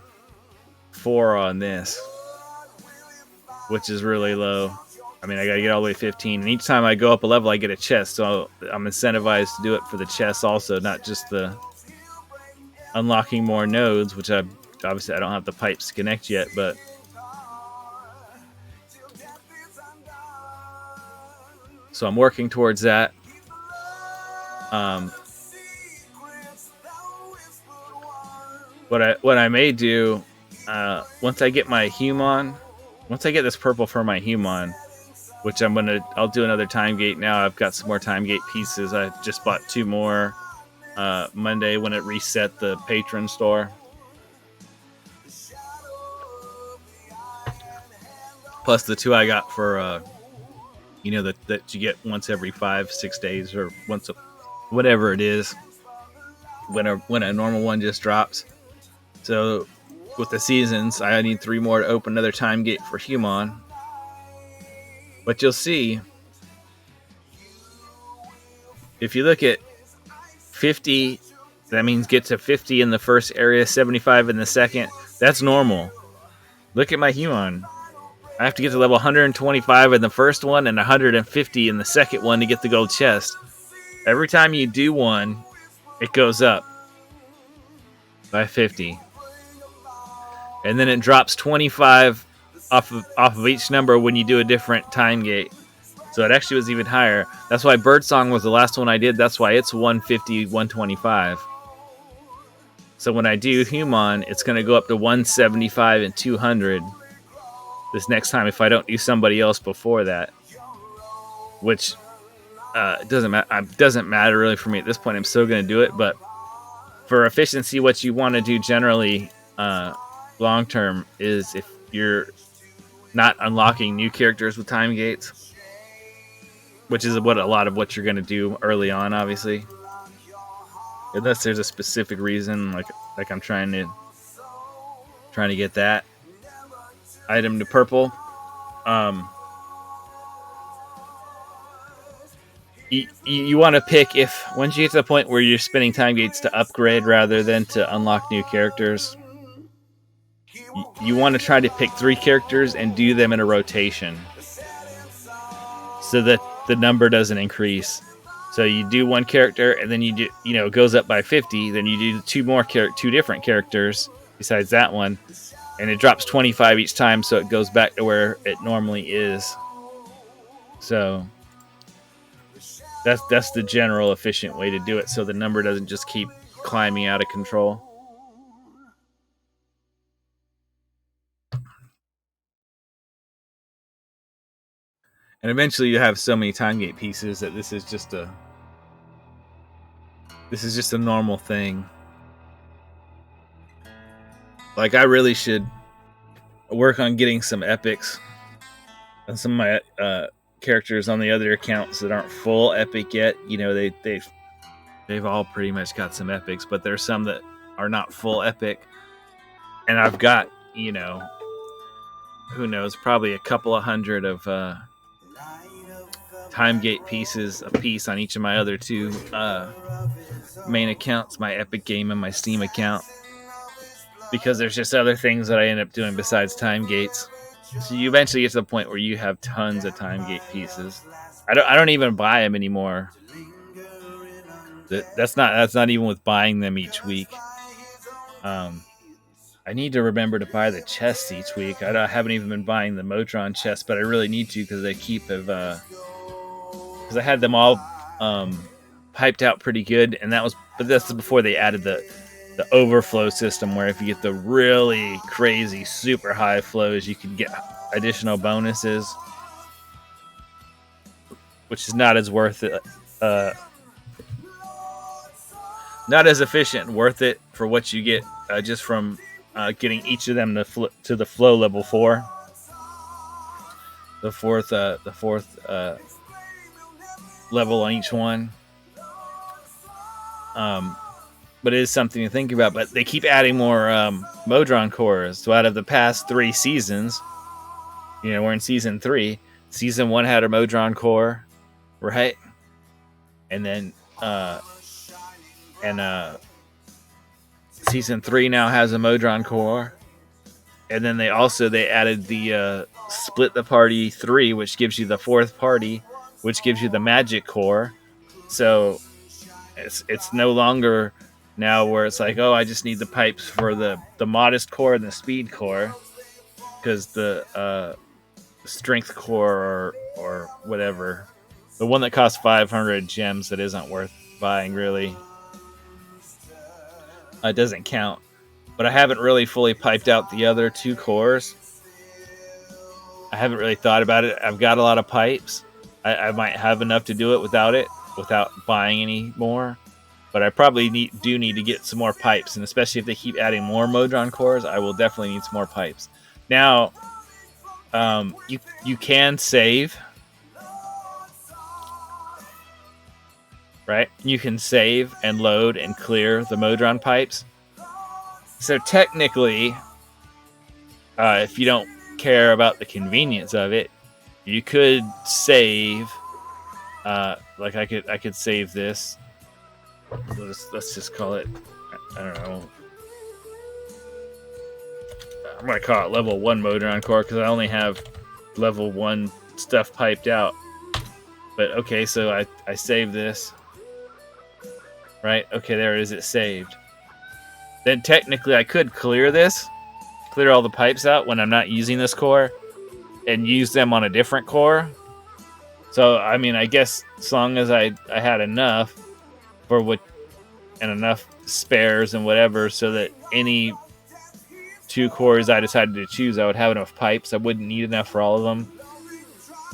4 on this, which is really low. I mean, I gotta get all the way to 15, and each time I go up a level, I get a chest, so I'm incentivized to do it for the chests also, not just the unlocking more nodes, which obviously I don't have the pipes to connect yet, but so I'm working towards that. What I may do, once I get my Human, once I get this purple for my Human, which I'll do another time gate now. I've got some more time gate pieces. I just bought 2 more Monday when it reset the patron store. Plus the 2 I got for that you get once every 5-6 days, or once whatever it is, when a normal one just drops. So with the seasons, I need 3 more to open another time gate for Human. But you'll see, if you look at 50, that means get to 50 in the first area, 75 in the second. That's normal. Look at my Human. I have to get to level 125 in the first one and 150 in the second one to get the gold chest. Every time you do one, it goes up by 50. And then it drops 25 off of each number when you do a different time gate. So it actually was even higher. That's why Birdsong was the last one I did. That's why it's 150, 125. So when I do Human, it's going to go up to 175 and 200 this next time if I don't do somebody else before that. Which it doesn't matter really for me at this point. I'm still going to do it. But for efficiency, what you want to do generally long term is, if you're not unlocking new characters with time gates, which is a lot of what you're going to do early on, obviously, unless there's a specific reason, like I'm trying to get that item to purple. You want to pick, if once you get to the point where you're spending time gates to upgrade rather than to unlock new characters, you want to try to pick 3 characters and do them in a rotation so that the number doesn't increase. So you do one character, and then you do, it goes up by 50. Then you do 2 different characters besides that one, and it drops 25 each time, so it goes back to where it normally is. So that's the general efficient way to do it, so the number doesn't just keep climbing out of control. And eventually you have so many time gate pieces that this is just a normal thing. Like, I really should work on getting some epics and some of my characters on the other accounts that aren't full epic yet. You know, they've all pretty much got some epics, but there's some that are not full epic. And I've got, you know, who knows, probably a couple of hundred of time gate pieces a piece on each of my other two main accounts, my Epic Game and my Steam account, because there's just other things that I end up doing besides time gates. So you eventually get to the point where you have tons of time gate pieces. I don't even buy them anymore. That's not even with buying them each week. I need to remember to buy the chests each week. I haven't even been buying the Motron chests, but I really need to because they keep because I had them all piped out pretty good, and that's before they added the overflow system, where if you get the really crazy super high flows, you can get additional bonuses, which is not as worth it. Not as efficient and worth it for what you get just from getting each of them to the flow level 4, the fourth level on each one. But it is something to think about. But they keep adding more Modron cores. So out of the past 3 seasons, you know, we're in season 3. Season 1 had a Modron core, right? And then season 3 now has a Modron core. And then they added the Split the Party 3, which gives you the 4th party, which gives you the Magic core. So it's no longer now where it's like, oh, I just need the pipes for the Modest core and the Speed core, because the Strength core or whatever, the one that costs 500 gems that isn't worth buying really, doesn't count. But I haven't really fully piped out the other 2 cores. I haven't really thought about it. I've got a lot of pipes. I might have enough to do it without buying any more. But I probably do need to get some more pipes, and especially if they keep adding more Modron cores, I will definitely need some more pipes. Now, you can save, right? You can save and load and clear the Modron pipes. So technically, if you don't care about the convenience of it, you could save. Like I could save this. Let's just call it, I don't know, I'm going to call it level 1 Modron core, because I only have level 1 stuff piped out. But okay, so I save this. Right? Okay, there it is. It's saved. Then technically I could clear all the pipes out when I'm not using this core, and use them on a different core. So, I mean, I guess as long as I had enough for and enough spares and whatever, so that any 2 cores I decided to choose, I would have enough pipes. I wouldn't need enough for all of them.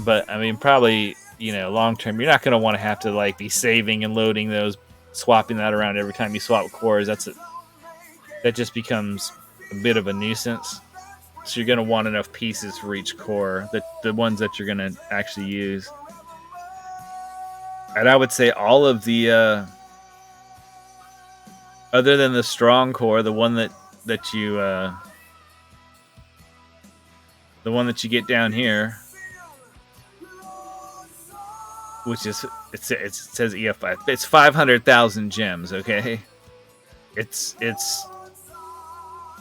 But, I mean, probably, you know, long term, you're not going to want to have to, like, be saving and loading those, swapping that around every time you swap cores. That just becomes a bit of a nuisance. So you're going to want enough pieces for each core, the ones that you're going to actually use. And I would say all of the other than the strong core, the one that you get down here, which is it says EF5. It's 500,000 gems. Okay,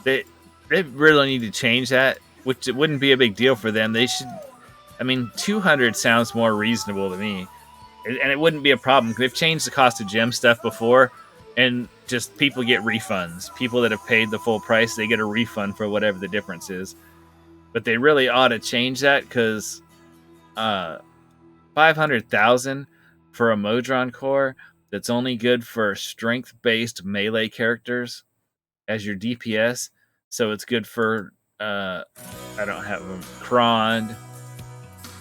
they really need to change that, which it wouldn't be a big deal for them. They should. I mean, 200 sounds more reasonable to me, and it wouldn't be a problem. They've changed the cost of gem stuff before, and just people get refunds. People that have paid the full price, they get a refund for whatever the difference is. But they really ought to change that, because 500,000 for a Modron core that's only good for strength-based melee characters as your DPS. So it's good for I don't have them. Krond.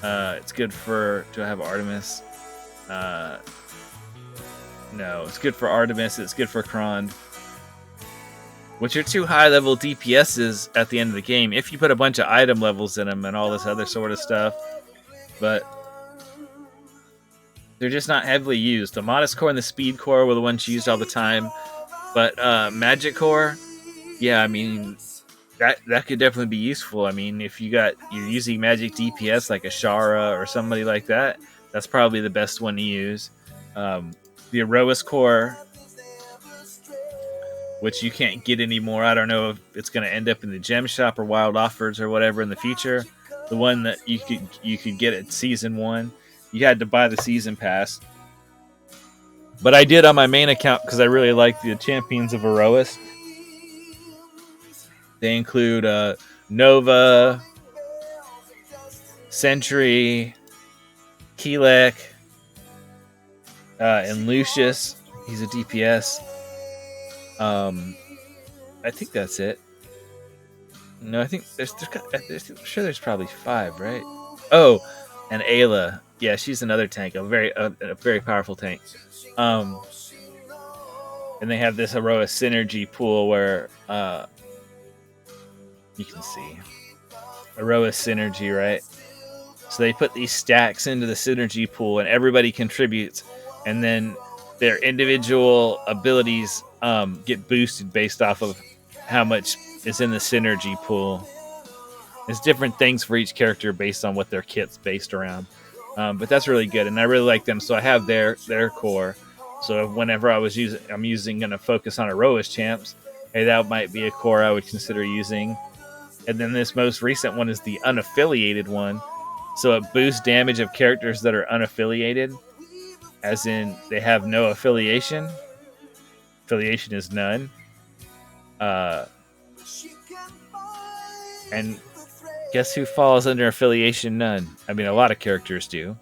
It's good for. Do I have Artemis? No, it's good for Artemis. It's good for Krond. which are 2 high-level DPSs at the end of the game if you put a bunch of item levels in them and all this other sort of stuff. But they're just not heavily used. The Modest Core and the Speed Core were the ones used all the time. But Magic Core, yeah, I mean, that could definitely be useful. I mean, if you're using magic DPS like a Shara or somebody like that, that's probably the best one to use. The Erois Core, which you can't get anymore. I don't know if it's going to end up in the gem shop or wild offers or whatever in the future. The one that you could get at season 1, you had to buy the season pass. But I did on my main account because I really like the champions of Erois. They include Nova, Sentry, Keelek, and Lucius. He's a DPS. I think that's it. No, I think I'm sure there's probably 5, right? Oh, and Ayla. Yeah, she's another tank, a very powerful tank. And they have this Erois synergy pool where you can see Erois synergy, right? So they put these stacks into the synergy pool, and everybody contributes, and then their individual abilities get boosted based off of how much is in the synergy pool. There's different things for each character based on what their kit's based around. But that's really good, and I really like them. So I have their core. So whenever I'm going to focus on Erois champs, hey, that might be a core I would consider using. And then this most recent one is the unaffiliated one. So it boosts damage of characters that are unaffiliated, as in they have no affiliation. Affiliation is none. And guess who falls under affiliation none? I mean, a lot of characters do,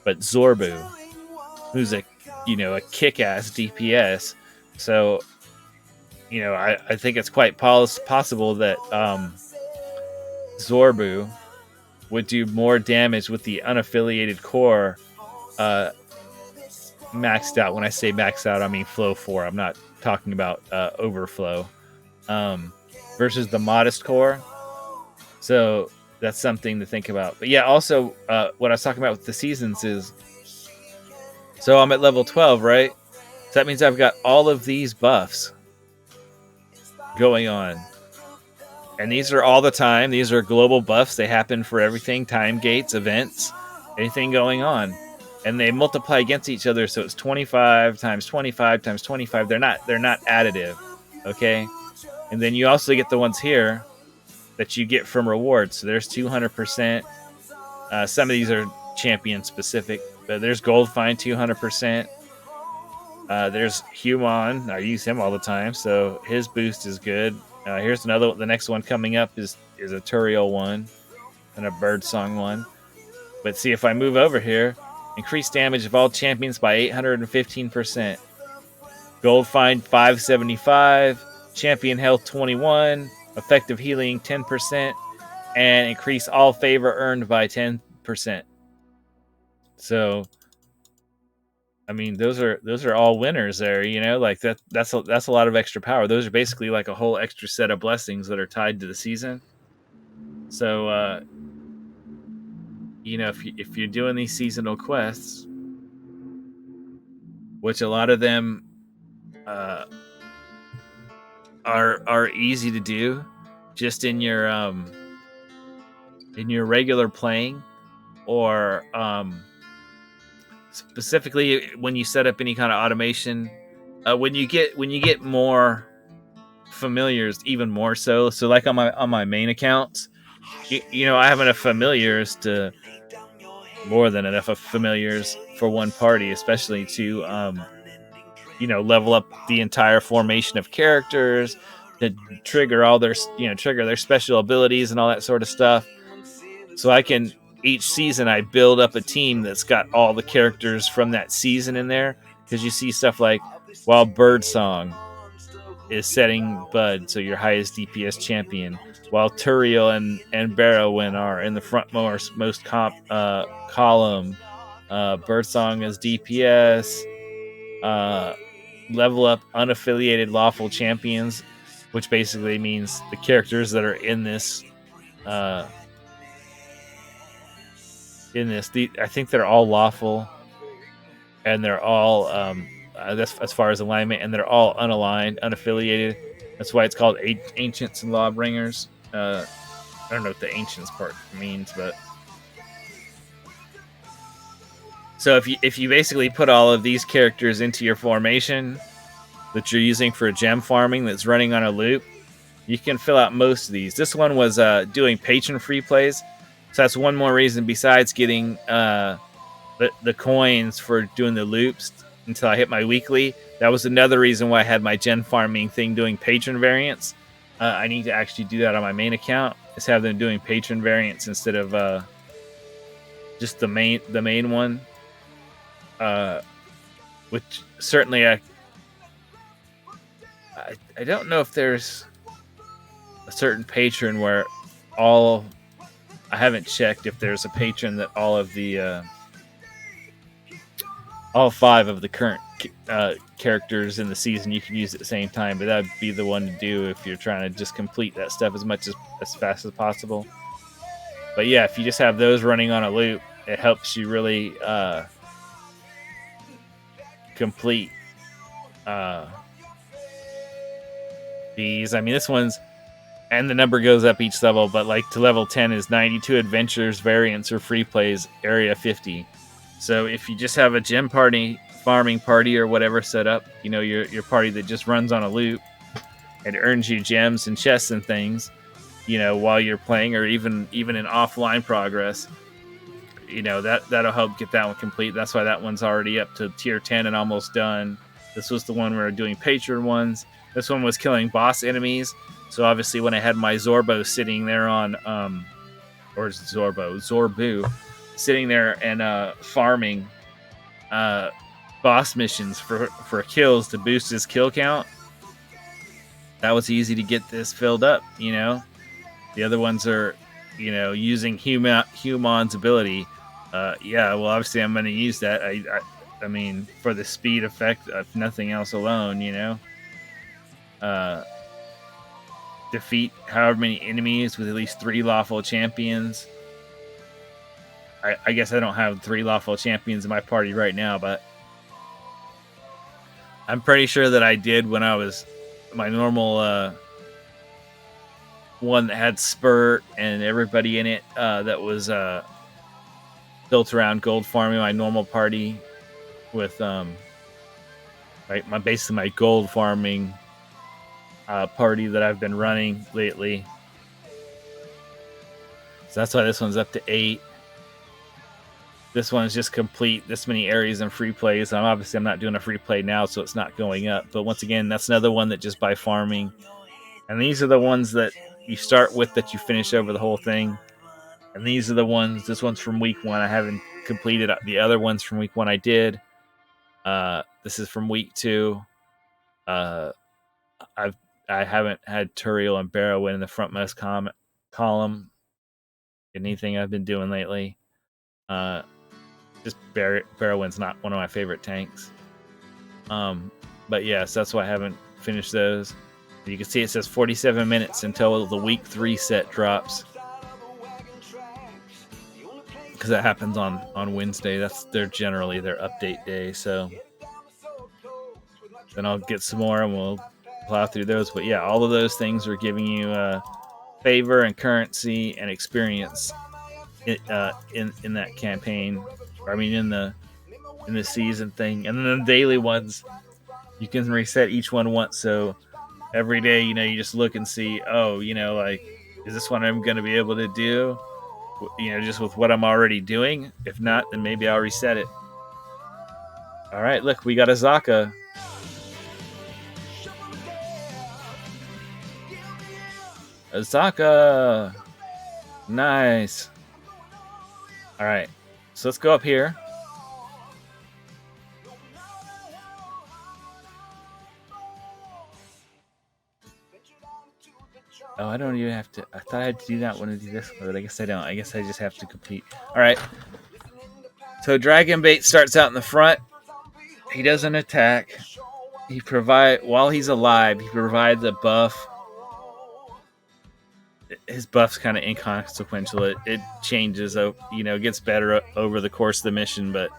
but Zorbu, who's a kick-ass DPS. So, I think it's quite possible that Zorbu would do more damage with the unaffiliated core maxed out. When I say maxed out, I mean flow 4. I'm not talking about overflow. Versus the modest core. So that's something to think about. But yeah, also what I was talking about with the seasons is, so I'm at level 12, right? So that means I've got all of these buffs going on. And these are all the time. These are global buffs. They happen for everything. Time gates, events, anything going on. And they multiply against each other, so it's 25 times 25 times 25. They're not additive, okay? And then you also get the ones here that you get from rewards. So there's 200%. Some of these are champion specific, but there's Gold Find 200%. There's Human. I use him all the time, so his boost is good. Here's another. The next one coming up is a Turiel one and a Birdsong one. But see, if I move over here, increase damage of all champions by 815%. Gold Find 575. Champion health 21. Effective healing 10%. And increase all favor earned by 10%. So, I mean, those are all winners there, like that's a lot of extra power. Those are basically like a whole extra set of blessings that are tied to the season. So, if you're doing these seasonal quests, which a lot of them are easy to do, just in your regular playing, or specifically when you set up any kind of automation, when you get more familiars, even more so. So like on my main accounts, I have enough familiars to more than enough of familiars for one party, especially to level up the entire formation of characters, to trigger all their trigger their special abilities and all that sort of stuff. So I can, each season I build up a team that's got all the characters from that season in there, because you see stuff like, while Birdsong is setting Bud, so your highest DPS champion, while Turiel and Barrowin are in the frontmost column. Birdsong is DPS. Level up unaffiliated lawful champions which basically means the characters that are in this. I think they're all lawful, and they're all that's as far as alignment, and they're all unaligned, unaffiliated. That's why it's called Ancients and Lawbringers. I don't know what the Ancients part means, but so if you basically put all of these characters into your formation that you're using for gem farming that's running on a loop, you can fill out most of these. This one was doing patron free plays, so that's one more reason besides getting the coins for doing the loops until I hit my weekly. That was another reason why I had my gen farming thing doing patron variants. I need to actually do that on my main account. Is have them doing patron variants instead of just the main one. Which certainly I don't know if there's a certain patron where I haven't checked if there's a patron that all of the all 5 of the current characters in the season you can use at the same time, but that would be the one to do if you're trying to just complete that stuff as fast as possible. But yeah, if you just have those running on a loop, it helps you really complete these. I mean, this one's, and the number goes up each level, but like to level 10 is 92 adventures, variants, or free plays, area 50. So if you just have a gem party, farming party, or whatever set up, you know, your party that just runs on a loop and earns you gems and chests and things, you know, while you're playing, or even in offline progress, you know, that'll help get that one complete. That's why that one's already up to tier 10 and almost done. This was the one we were doing patron ones. This one was killing boss enemies. So obviously when I had my Zorbo sitting there on, Zorbu, sitting there and farming boss missions for kills to boost his kill count, that was easy to get this filled up, you know. The other ones are, you know, using Humon's ability. Yeah, well, obviously I'm going to use that. I mean, for the speed effect, if nothing else alone, you know. Defeat however many enemies with at least 3 lawful champions. I guess I don't have 3 lawful champions in my party right now, but I'm pretty sure that I did when I was my normal one that had Spurt and everybody in it that was built around gold farming. My normal party with basically my gold farming party that I've been running lately. So that's why this one's up to 8. This one's just complete this many areas and free plays. I'm not doing a free play now, so it's not going up. But once again, that's another one that just by farming. And these are the ones that you start with that you finish over the whole thing. And these are the ones, this one's from week 1. I haven't completed. The other ones from week 1 I did. This is from week 2. I haven't had Turiel and Barrowin in the frontmost column. Anything I've been doing lately. Just Barrowin's not one of my favorite tanks. But yeah, so that's why I haven't finished those. You can see it says 47 minutes until the week 3 set drops. Because that happens on Wednesday. That's generally their update day. So then I'll get some more and we'll plow through those. But yeah, all of those things are giving you favor and currency and experience in that campaign. I mean, in the season thing. And then the daily ones, you can reset each one once. So every day, you know, you just look and see, oh, you know, like, is this one I'm going to be able to do? You know, just with what I'm already doing. If not, then maybe I'll reset it. All right, look, we got Azaka. Azaka! Nice. All right, so let's go up here. Oh, I don't even have to. I thought I had to do that one to do this one, but I guess I don't. I guess I just have to complete. All right. So Dragonbait starts out in the front. He doesn't attack. While he's alive, he provides a buff his buff's kind of inconsequential. It changes, gets better over the course of the mission, but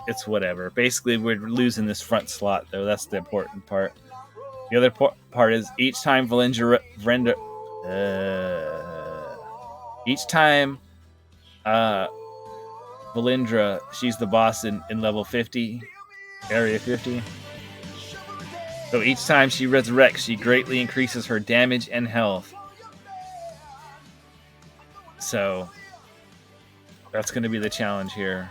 it's whatever. Basically, we're losing this front slot, though. That's the important part. The other part is each time Valindra, she's the boss in level 50, area 50. So each time she resurrects, she greatly increases her damage and health. So that's going to be the challenge here.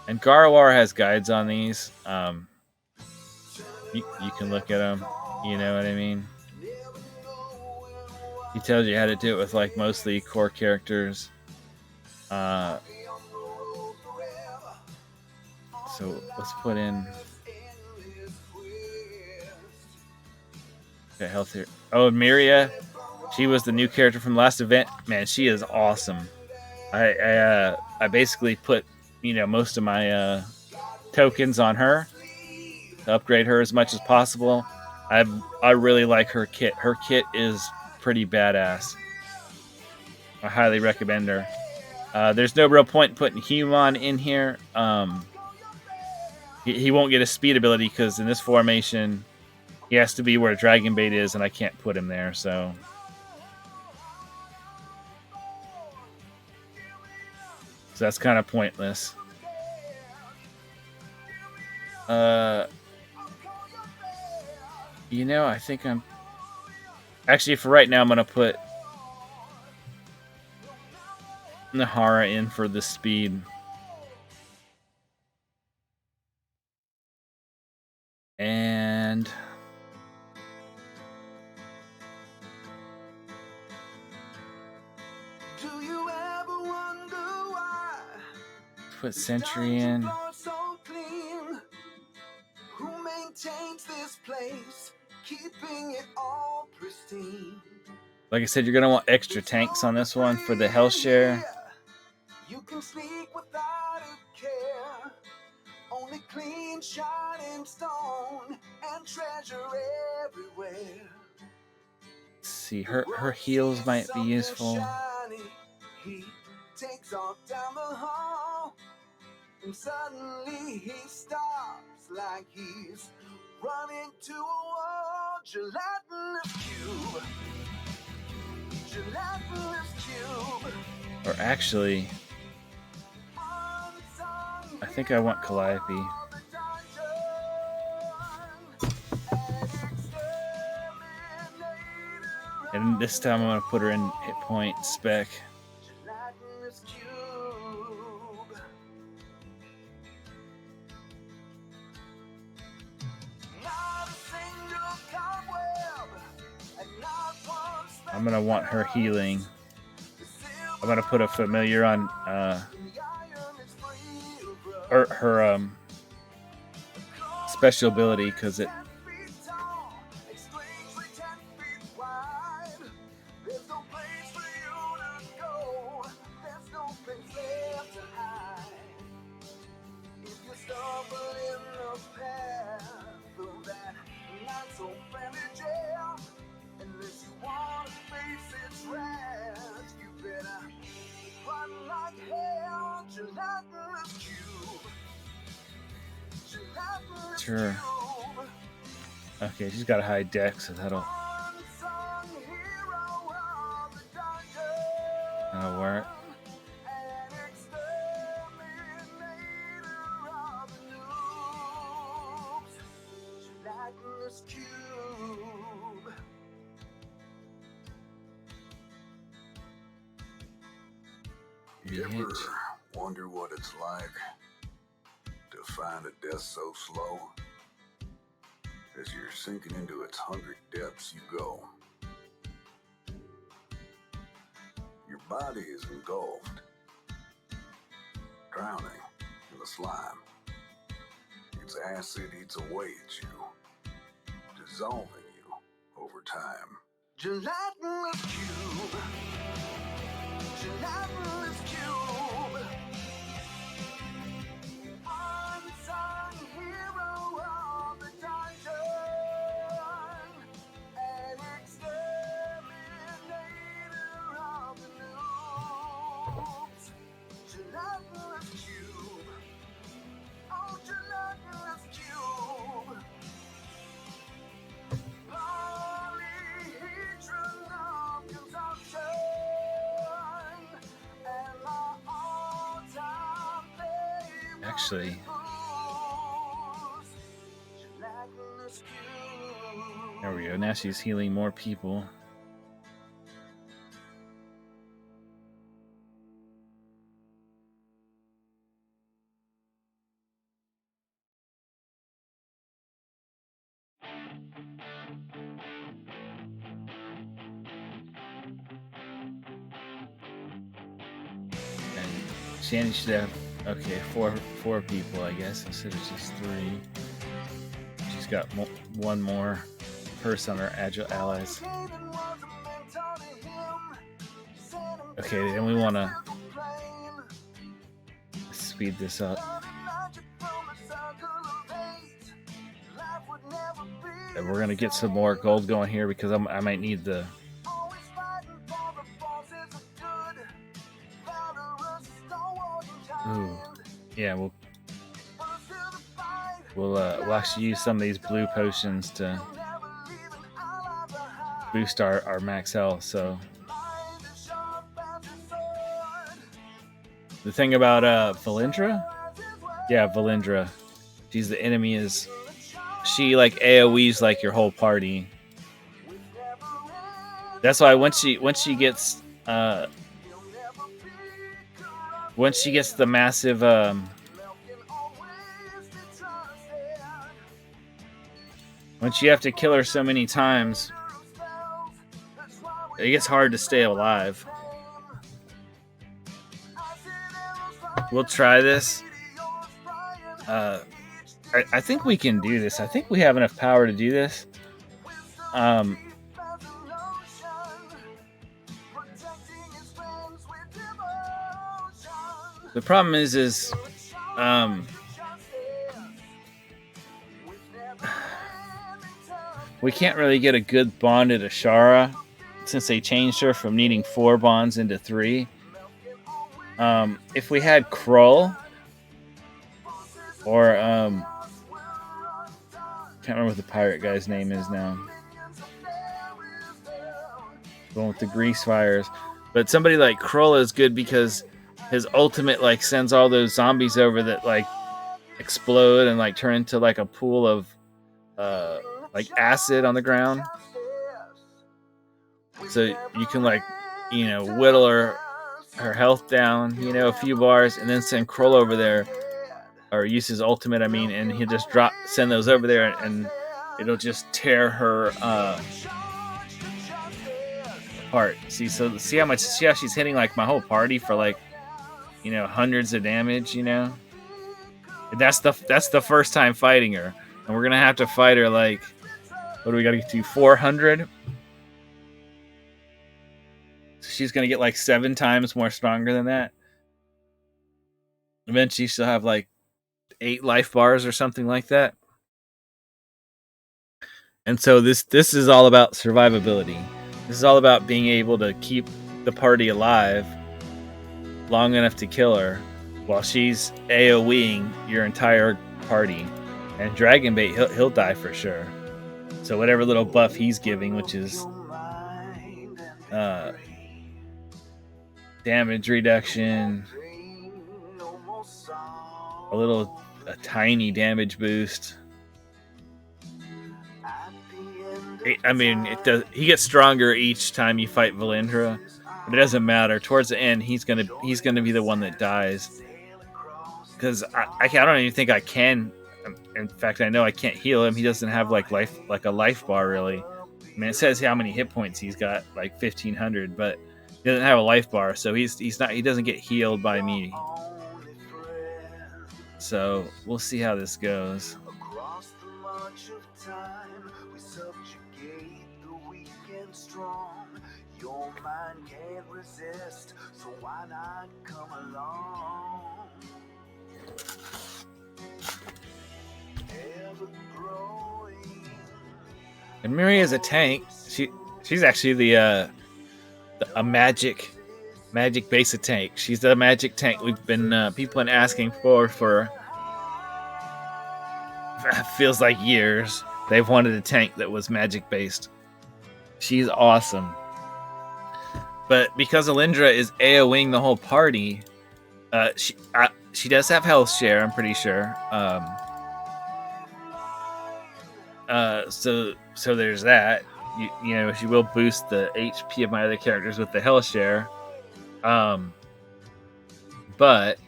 And Garwar has guides on these. You can look at them. You know what I mean? He tells you how to do it with like mostly core characters. So let's put in health here. Oh, Miria, she was the new character from last event. Man, she is awesome. I basically put most of my tokens on her to upgrade her as much as possible. I really like her kit. Her kit is pretty badass. I highly recommend her. There's no real point in putting Human in here. He won't get a speed ability because in this formation, he has to be where Dragonbait is, and I can't put him there. So that's kind of pointless. I think I'm... Actually, for right now, I'm going to put Nahara in for the speed. And... put Sentry in. Who maintains this place, keeping it all pristine? Like I said, you're going to want extra tanks on this one for the health share. You can sneak without a care. Only clean shining stone and treasure everywhere. Let's see, her heals might be useful. He takes off down the hall, and suddenly he stops like he's running to a wall. Gelatinous cube. Gelatinous cube. Or actually, I think I want Calliope. And this time I'm going to put her in hit point spec. I'm going to want her healing. I'm going to put a familiar on her special ability because it... Sure. Okay, she's got a high dex, so that'll work. You ever wonder what it's like to find a death so slow? As you're sinking into its hungry depths you go. Your body is engulfed, drowning in the slime. Its acid eats away at you, dissolving you over time. Gelatinous cube. Gelatinous cube. Unsung hero of the dungeon. An exterminator actually. There we go. Now she's healing more people. And Shandy should have, okay, four people, I guess, instead of just 3. She's got one more person on her agile allies. Okay, and we want to speed this up. And we're going to get some more gold going here because I might need the... Ooh. Yeah, we'll actually use some of these blue potions to boost our max health. So the thing about Valindra, she's the enemy. She like AoEs like your whole party. That's why once she gets the massive once you have to kill her so many times, it gets hard to stay alive. We'll try this. I think we can do this. I think we have enough power to do this. The problem is we can't really get a good bond at Ashara since they changed her from needing 4 bonds into 3. If we had Krull or can't remember what the pirate guy's name is now. Going with the grease fires, but somebody like Krull is good because his ultimate like sends all those zombies over that like explode and like turn into like a pool of like acid on the ground. So you can like, you know, whittle her health down, you know, a few bars, and then send Krull over there, or use his ultimate, I mean, and he'll just send those over there, and it'll just tear her apart. See how she's hitting like my whole party for like, you know, hundreds of damage, you know. And that's the first time fighting her, and we're gonna have to fight her like, what do we gotta get to, 400? She's gonna get like 7 times more stronger than that. Eventually she'll have like 8 life bars or something like that. And so this is all about survivability. This is all about being able to keep the party alive long enough to kill her while she's AoEing your entire party. And Dragonbait, he'll die for sure. So whatever little buff he's giving, which is damage reduction, a tiny damage boost. I mean, it does. He gets stronger each time you fight Valindra, but it doesn't matter. Towards the end, he's gonna be the one that dies. Because I don't even think I can. In fact, I know I can't heal him. He doesn't have like a life bar really. I mean, it says how many hit points he's got, like 1,500, but he doesn't have a life bar, so he doesn't get healed by me. So we'll see how this goes. Across the march of time, we subjugate the weak and strong. Your mind can't resist, so why not come along? Ever growing. And Miri is a tank. She's actually a magic basic tank. She's the magic tank we've been people been asking for feels like years. They've wanted a tank that was magic based. She's awesome. But because Alindra is AoEing the whole party, she does have health share, I'm pretty sure. So there's that. You know, she will boost the HP of my other characters with the health share. But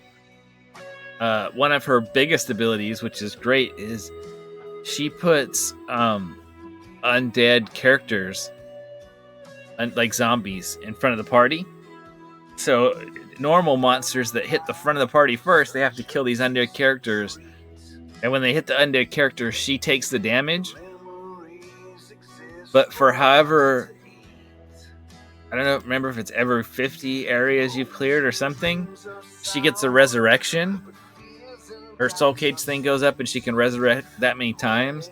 one of her biggest abilities, which is great, is she puts undead characters, like zombies, in front of the party. So normal monsters that hit the front of the party first, they have to kill these undead characters. And when they hit the undead character, she takes the damage. But for however, I don't know, remember if it's every 50 areas you've cleared or something, she gets a resurrection. Her soul cage thing goes up and she can resurrect that many times.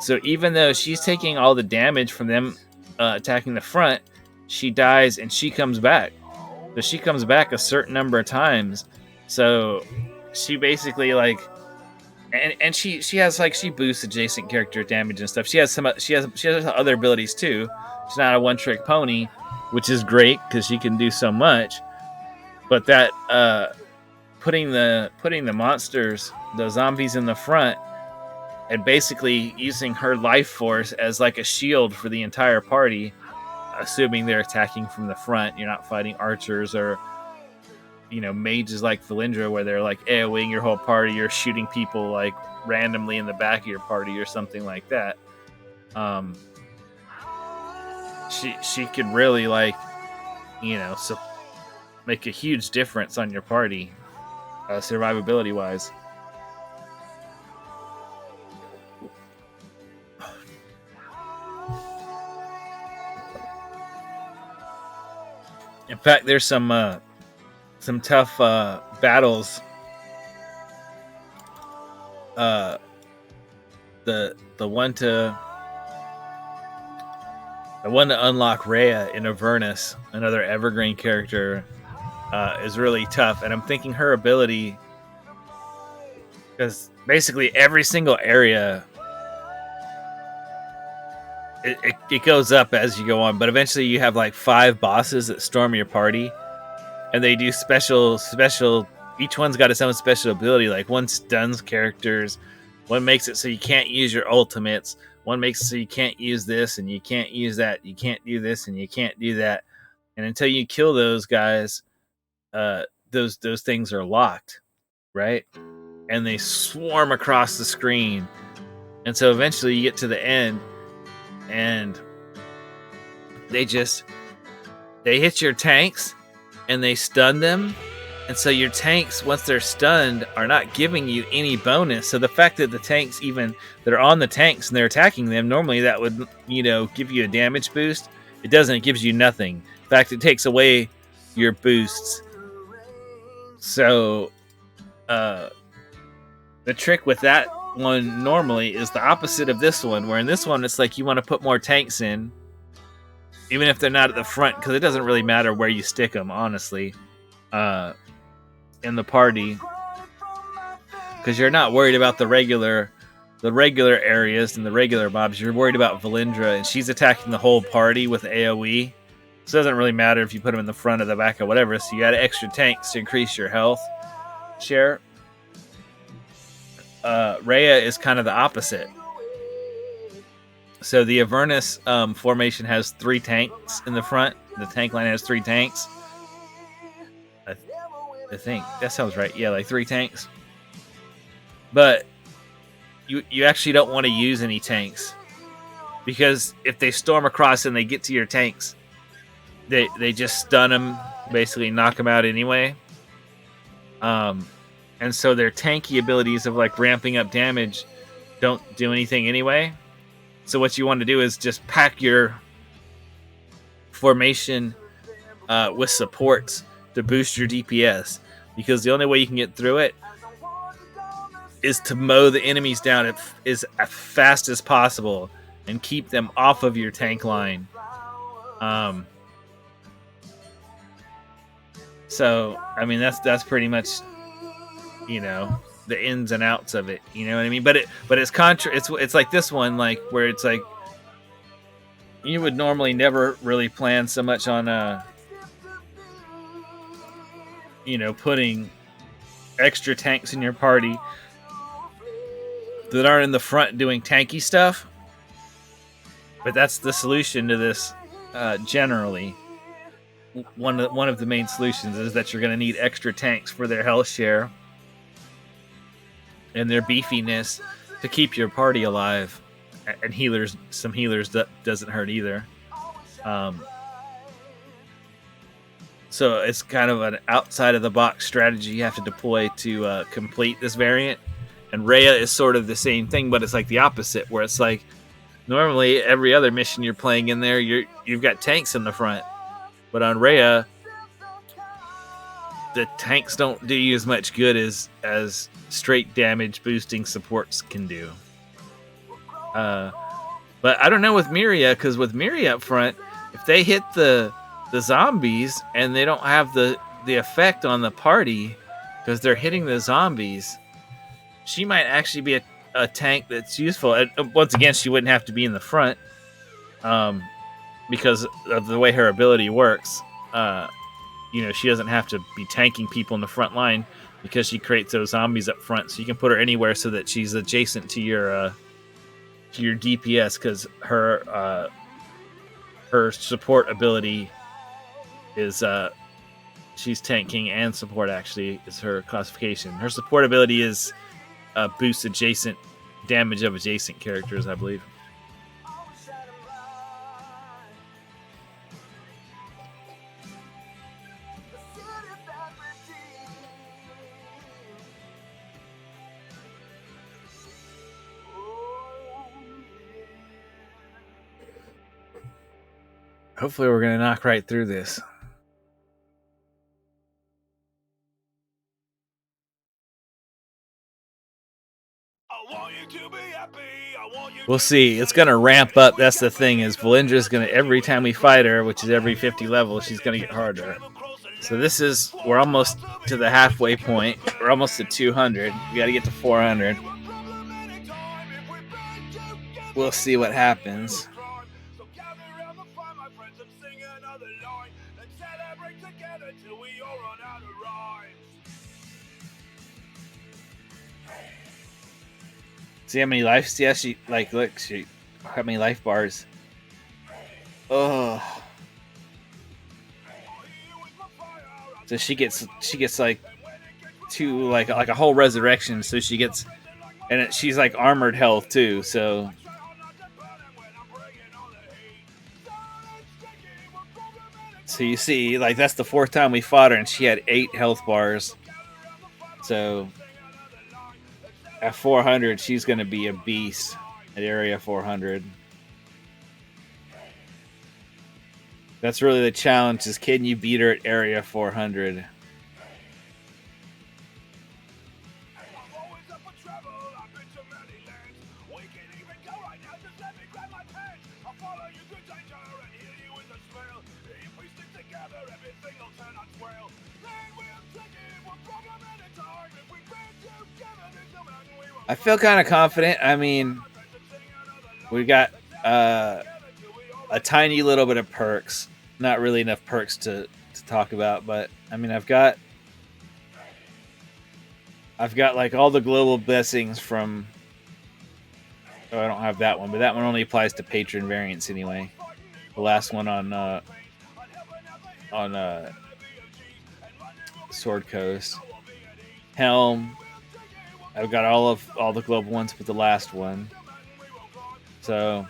So even though she's taking all the damage from them attacking the front, she dies and she comes back. So she comes back a certain number of times. So she basically like, and she has like, she boosts adjacent character damage and stuff. She has other abilities too. She's not a one-trick pony, which is great because she can do so much. But that putting the monsters, the zombies in the front, and basically using her life force as like a shield for the entire party, assuming they're attacking from the front. You're not fighting archers or, you know, mages like Valindra where they're like AoEing your whole party. You're shooting people like randomly in the back of your party or something like that. She could really, like, you know, so make a huge difference on your party, survivability wise. In fact, there's some tough battles. The one to unlock Rhea in Avernus, another Evergreen character, is really tough. And I'm thinking her ability, because basically every single area, it goes up as you go on, but eventually you have like 5 bosses that storm your party, and they do special. Each one's got its own special ability. Like one stuns characters, one makes it so you can't use your ultimates, one makes it so you can't use this and you can't use that, you can't do this and you can't do that. And until you kill those guys, those things are locked, right? And they swarm across the screen. And so eventually you get to the end, and they hit your tanks and they stun them. And so your tanks, once they're stunned, are not giving you any bonus. So the fact that the tanks, even that are on the tanks and they're attacking them, normally that would, you know, give you a damage boost. It doesn't. It gives you nothing. In fact, it takes away your boosts. So the trick with that one normally is the opposite of this one, where in this one it's like you want to put more tanks in, even if they're not at the front, because it doesn't really matter where you stick them, honestly, in the party, because you're not worried about the regular areas and the regular mobs. You're worried about Valindra, and she's attacking the whole party with AoE. So it doesn't really matter if you put them in the front or the back or whatever. So you add extra tanks to increase your health share. Rhea is kind of the opposite. So the Avernus formation has 3 tanks in the front. The tank line has 3 tanks. I think that sounds right. Yeah, like 3 tanks. But you actually don't want to use any tanks, because if they storm across and they get to your tanks, they just stun them, basically knock them out anyway. And so their tanky abilities of like ramping up damage don't do anything anyway. So what you want to do is just pack your formation with supports to boost your DPS, because the only way you can get through it is to mow the enemies down as fast as possible and keep them off of your tank line. So I mean that's pretty much, you know, the ins and outs of it. You know what I mean? But it's like this one, like where it's like you would normally never really plan so much on you know, putting extra tanks in your party that aren't in the front doing tanky stuff. But that's the solution to this. Generally, one of the main solutions is that you're going to need extra tanks for their health share and their beefiness to keep your party alive. And healers, some healers that doesn't hurt either. So it's kind of an outside of the box strategy you have to deploy to complete this variant. And Rhea is sort of the same thing, but it's like the opposite, where it's like normally every other mission you're playing in there, you've got tanks in the front, but on Rhea, the tanks don't do you as much good as straight damage boosting supports can do. But I don't know with Miria, because with Miria up front, if they hit the zombies and they don't have the effect on the party because they're hitting the zombies, she might actually be a tank that's useful. And once again, she wouldn't have to be in the front because of the way her ability works. She doesn't have to be tanking people in the front line because she creates those zombies up front. So you can put her anywhere so that she's adjacent to your DPS, because her support ability is she's tanking and support. Actually, is her classification. Her support ability is boost adjacent damage of adjacent characters, I believe. Hopefully we're going to knock right through this. We'll see. It's going to ramp up. That's the thing, is Valindra's going to, every time we fight her, which is every 50 levels, she's going to get harder. So we're almost to the halfway point. We're almost at 200. We got to get to 400. We'll see what happens. See how many lives? Yeah, she look. How many life bars? Oh. So she gets like two, like a whole resurrection. So she gets, and she's like armored health too. So you see, like that's the fourth time we fought her, and she had 8 health bars. So at 400, she's going to be a beast at area 400. That's really the challenge, is can you beat her at area 400? I feel kind of confident. I mean, we got a tiny little bit of perks. Not really enough perks to talk about, but I mean, I've got like all the global blessings from. Oh, I don't have that one, but that one only applies to patron variants anyway. The last one on Sword Coast. Helm. I've got all the global ones, but the last one. So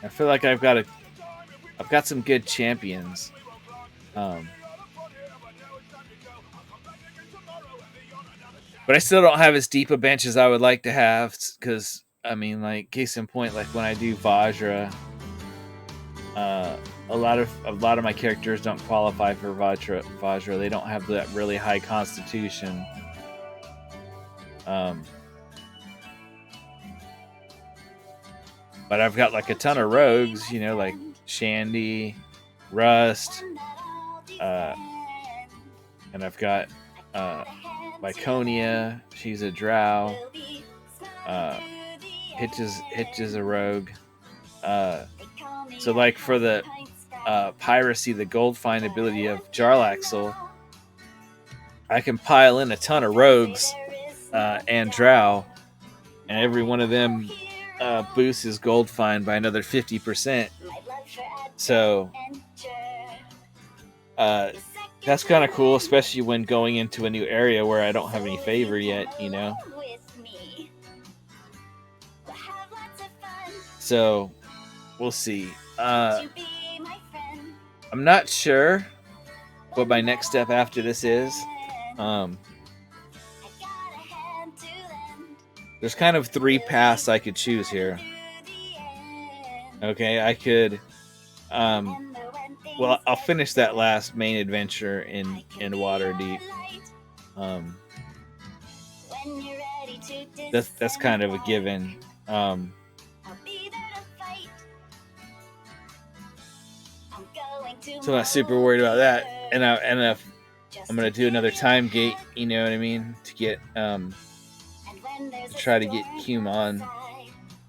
I feel like I've got some good champions. But I still don't have as deep a bench as I would like to have, because I mean, like, case in point, like when I do Vajra, a lot of my characters don't qualify for Vajra. They don't have that really high constitution. But I've got like a ton of rogues, like Shandy, Rust, and I've got Myconia. She's a drow. Hitch is a rogue. So like for the piracy the gold find ability of Jarlaxle, I can pile in a ton of rogues and drow, and every one of them boosts his gold find by another 50%. So that's kind of cool, especially when going into a new area where I don't have any favor yet, you know. So we'll see. I'm not sure what my next step after this is. There's kind of 3 paths I could choose here. Okay, I could well, I'll finish that last main adventure in Waterdeep. That's kind of a given. So I'm not super worried about that. And if I'm gonna do another time gate, you know what I mean, to get to try to get Human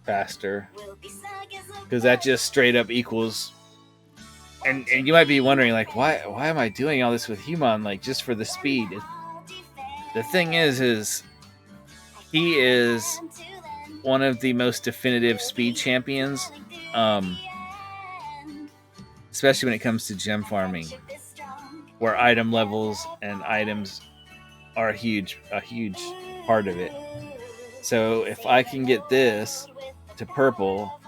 faster, because that just straight up equals. And you might be wondering, like, why am I doing all this with Human, like, just for the speed? The thing is he is one of the most definitive speed champions, especially when it comes to gem farming, where item levels and items are a huge part of it. So if I can get this to purple,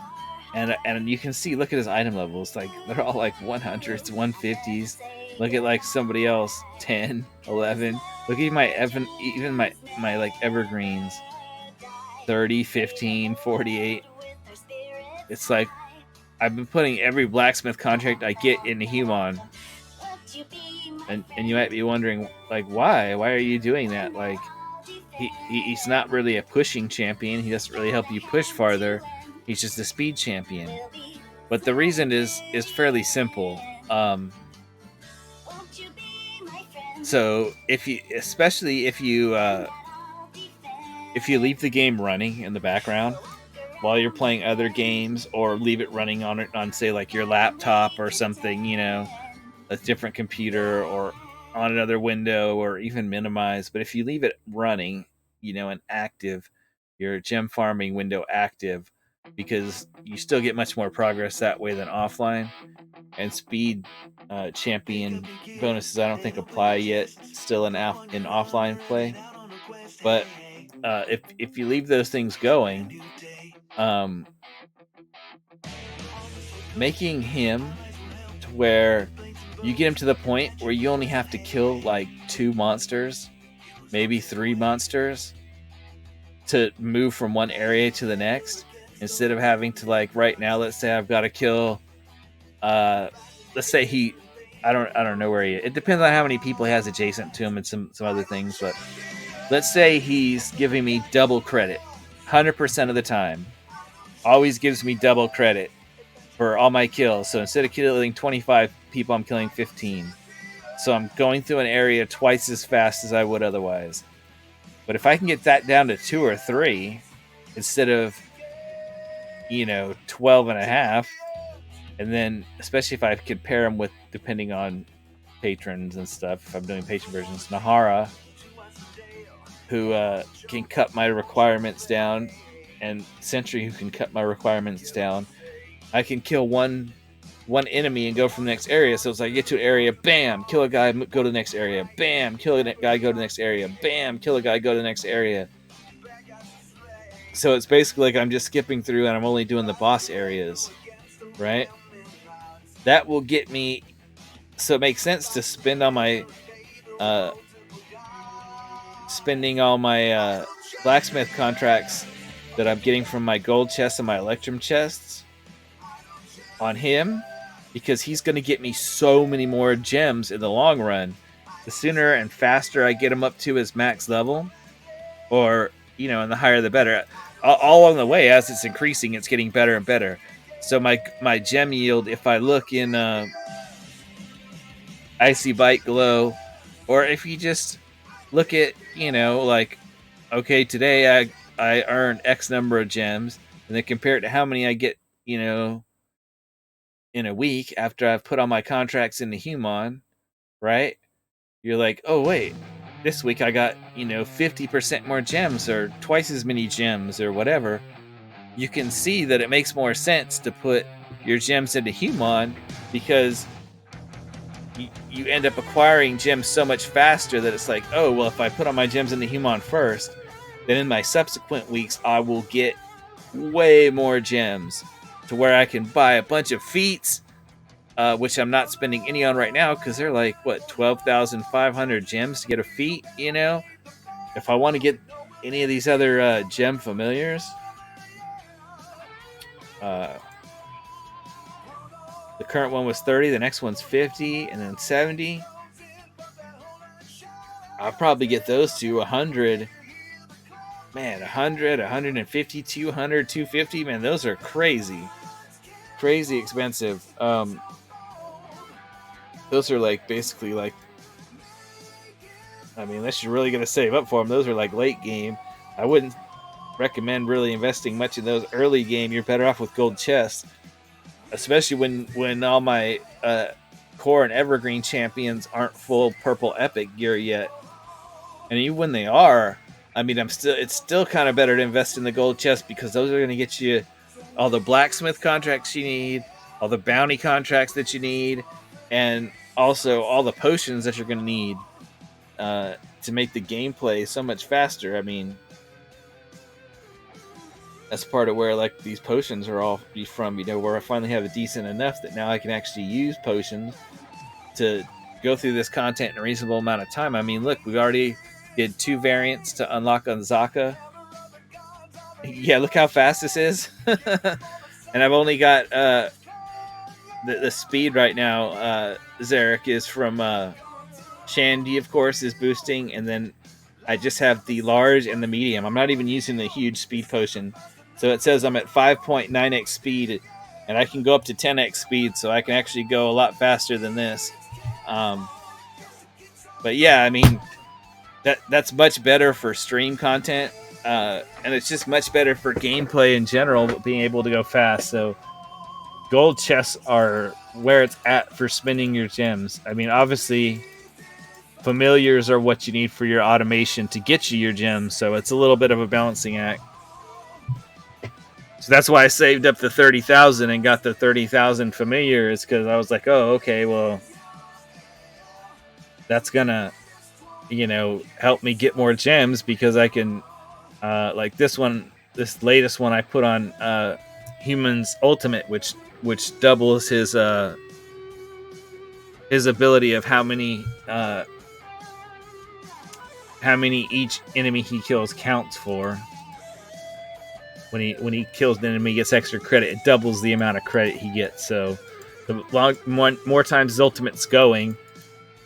and you can see, look at his item levels, like they're all like 100s, 150s. Look at like somebody else, 10, 11. Look at my like Evergreens, 30, 15, 48. It's like I've been putting every blacksmith contract I get into Human. And you might be wondering, like, why are you doing that? Like, he's not really a pushing champion. He doesn't really help you push farther. He's just a speed champion. But the reason is fairly simple. So especially if you leave the game running in the background while you're playing other games, or leave it running on say like your laptop or something, you know, a different computer, or on another window, or even minimize. But if you leave it running, you know, and active, your gem farming window active, because you still get much more progress that way than offline. And speed champion bonuses I don't think apply yet, still in offline play. But if you leave those things going, making him to where you get him to the point where you only have to kill like 2 monsters, maybe 3 monsters, to move from one area to the next, instead of having to, like, right now, let's say I've got to kill let's say I don't know where he is. It depends on how many people he has adjacent to him and some other things, but let's say he's giving me double credit 100% of the time. Always gives me double credit for all my kills. So instead of killing 25 people, I'm killing 15. So I'm going through an area twice as fast as I would otherwise. But if I can get that down to 2 or 3 instead of, 12 and a half, and then especially if I compare them with, depending on patrons and stuff, if I'm doing patron versions, Nahara, who can cut my requirements down, and Sentry, who can cut my requirements down, I can kill one enemy and go from the next area. So it's like I get to an area, bam, kill a guy, go to the next area, bam, kill a guy, go to the next area, bam, kill a guy, go to the next area. So it's basically like I'm just skipping through and I'm only doing the boss areas, right? That will get me, so it makes sense to spend on my spending all my blacksmith contracts that I'm getting from my gold chests and my electrum chests on him, because he's going to get me so many more gems in the long run. The sooner and faster I get him up to his max level, or, and the higher the better. All along the way, as it's increasing, it's getting better and better. So my gem yield, if I look in Icy Bite Glow, or if you just look at, like, okay, today I earned X number of gems, and then compare it to how many I get, in a week after I've put all my contracts into Human, right? You're like, oh wait, this week I got 50% more gems or twice as many gems or whatever. You can see that it makes more sense to put your gems into Human because you end up acquiring gems so much faster that it's like, oh well, if I put all my gems into Human first, then in my subsequent weeks I will get way more gems to where I can buy a bunch of feats, which I'm not spending any on right now because they're like, what, 12,500 gems to get a feat, If I want to get any of these other gem familiars, the current one was 30, the next one's 50, and then 70. I'll probably get those to 100. Man, 100, 150, 200, 250. Man, those are crazy. Crazy expensive. Those are like basically like, I mean, unless you're really going to save up for them, those are like late game. I wouldn't recommend really investing much in those early game. You're better off with gold chests, especially when all my core and Evergreen champions aren't full purple epic gear yet. And even when they are, I mean, it's still kind of better to invest in the gold chest because those are going to get you all the blacksmith contracts you need, all the bounty contracts that you need, and also all the potions that you're going to need to make the gameplay so much faster. I mean, that's part of where like these potions are all from, where I finally have it decent enough that now I can actually use potions to go through this content in a reasonable amount of time. I mean, look, we already did 2 variants to unlock Azaka. Yeah, look how fast this is. And I've only got the speed right now. Zarek is from Shandy, of course, is boosting, and then I just have the large and the medium. I'm not even using the huge speed potion. So it says I'm at 5.9x speed, and I can go up to 10x speed, so I can actually go a lot faster than this. But yeah, I mean, that's much better for stream content, and it's just much better for gameplay in general, being able to go fast. So gold chests are where it's at for spending your gems. I mean, obviously, familiars are what you need for your automation to get you your gems, so it's a little bit of a balancing act. So that's why I saved up the 30,000 and got the 30,000 familiars, because I was like, oh, okay, well, that's gonna, help me get more gems because I can, like this latest one I put on Human's Ultimate, which doubles his ability of how many each enemy he kills counts for. When he kills an enemy, he gets extra credit. It doubles the amount of credit he gets. So the more times his ultimate's going,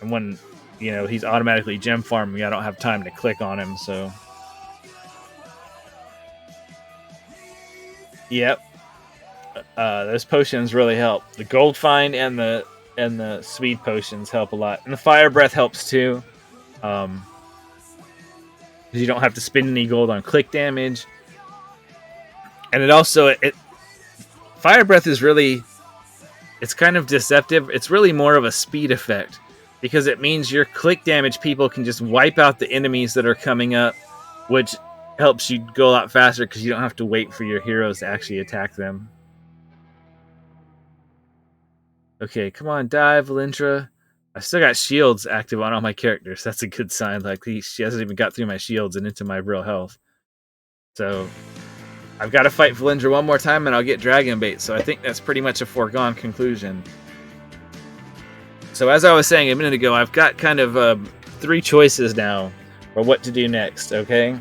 and when he's automatically gem farming, I don't have time to click on him. So yep, those potions really help. The gold find and the speed potions help a lot, and the fire breath helps too, because you don't have to spend any gold on click damage. And it also fire breath is really, it's kind of deceptive. It's really more of a speed effect because it means your click damage people can just wipe out the enemies that are coming up, which helps you go a lot faster because you don't have to wait for your heroes to actually attack them. Okay, come on, die, Valindra. I still got shields active on all my characters. That's a good sign. Like, she hasn't even got through my shields and into my real health. So I've got to fight Valindra one more time and I'll get Dragonbait. So I think that's pretty much a foregone conclusion. So as I was saying a minute ago, I've got kind of 3 choices now for what to do next, okay?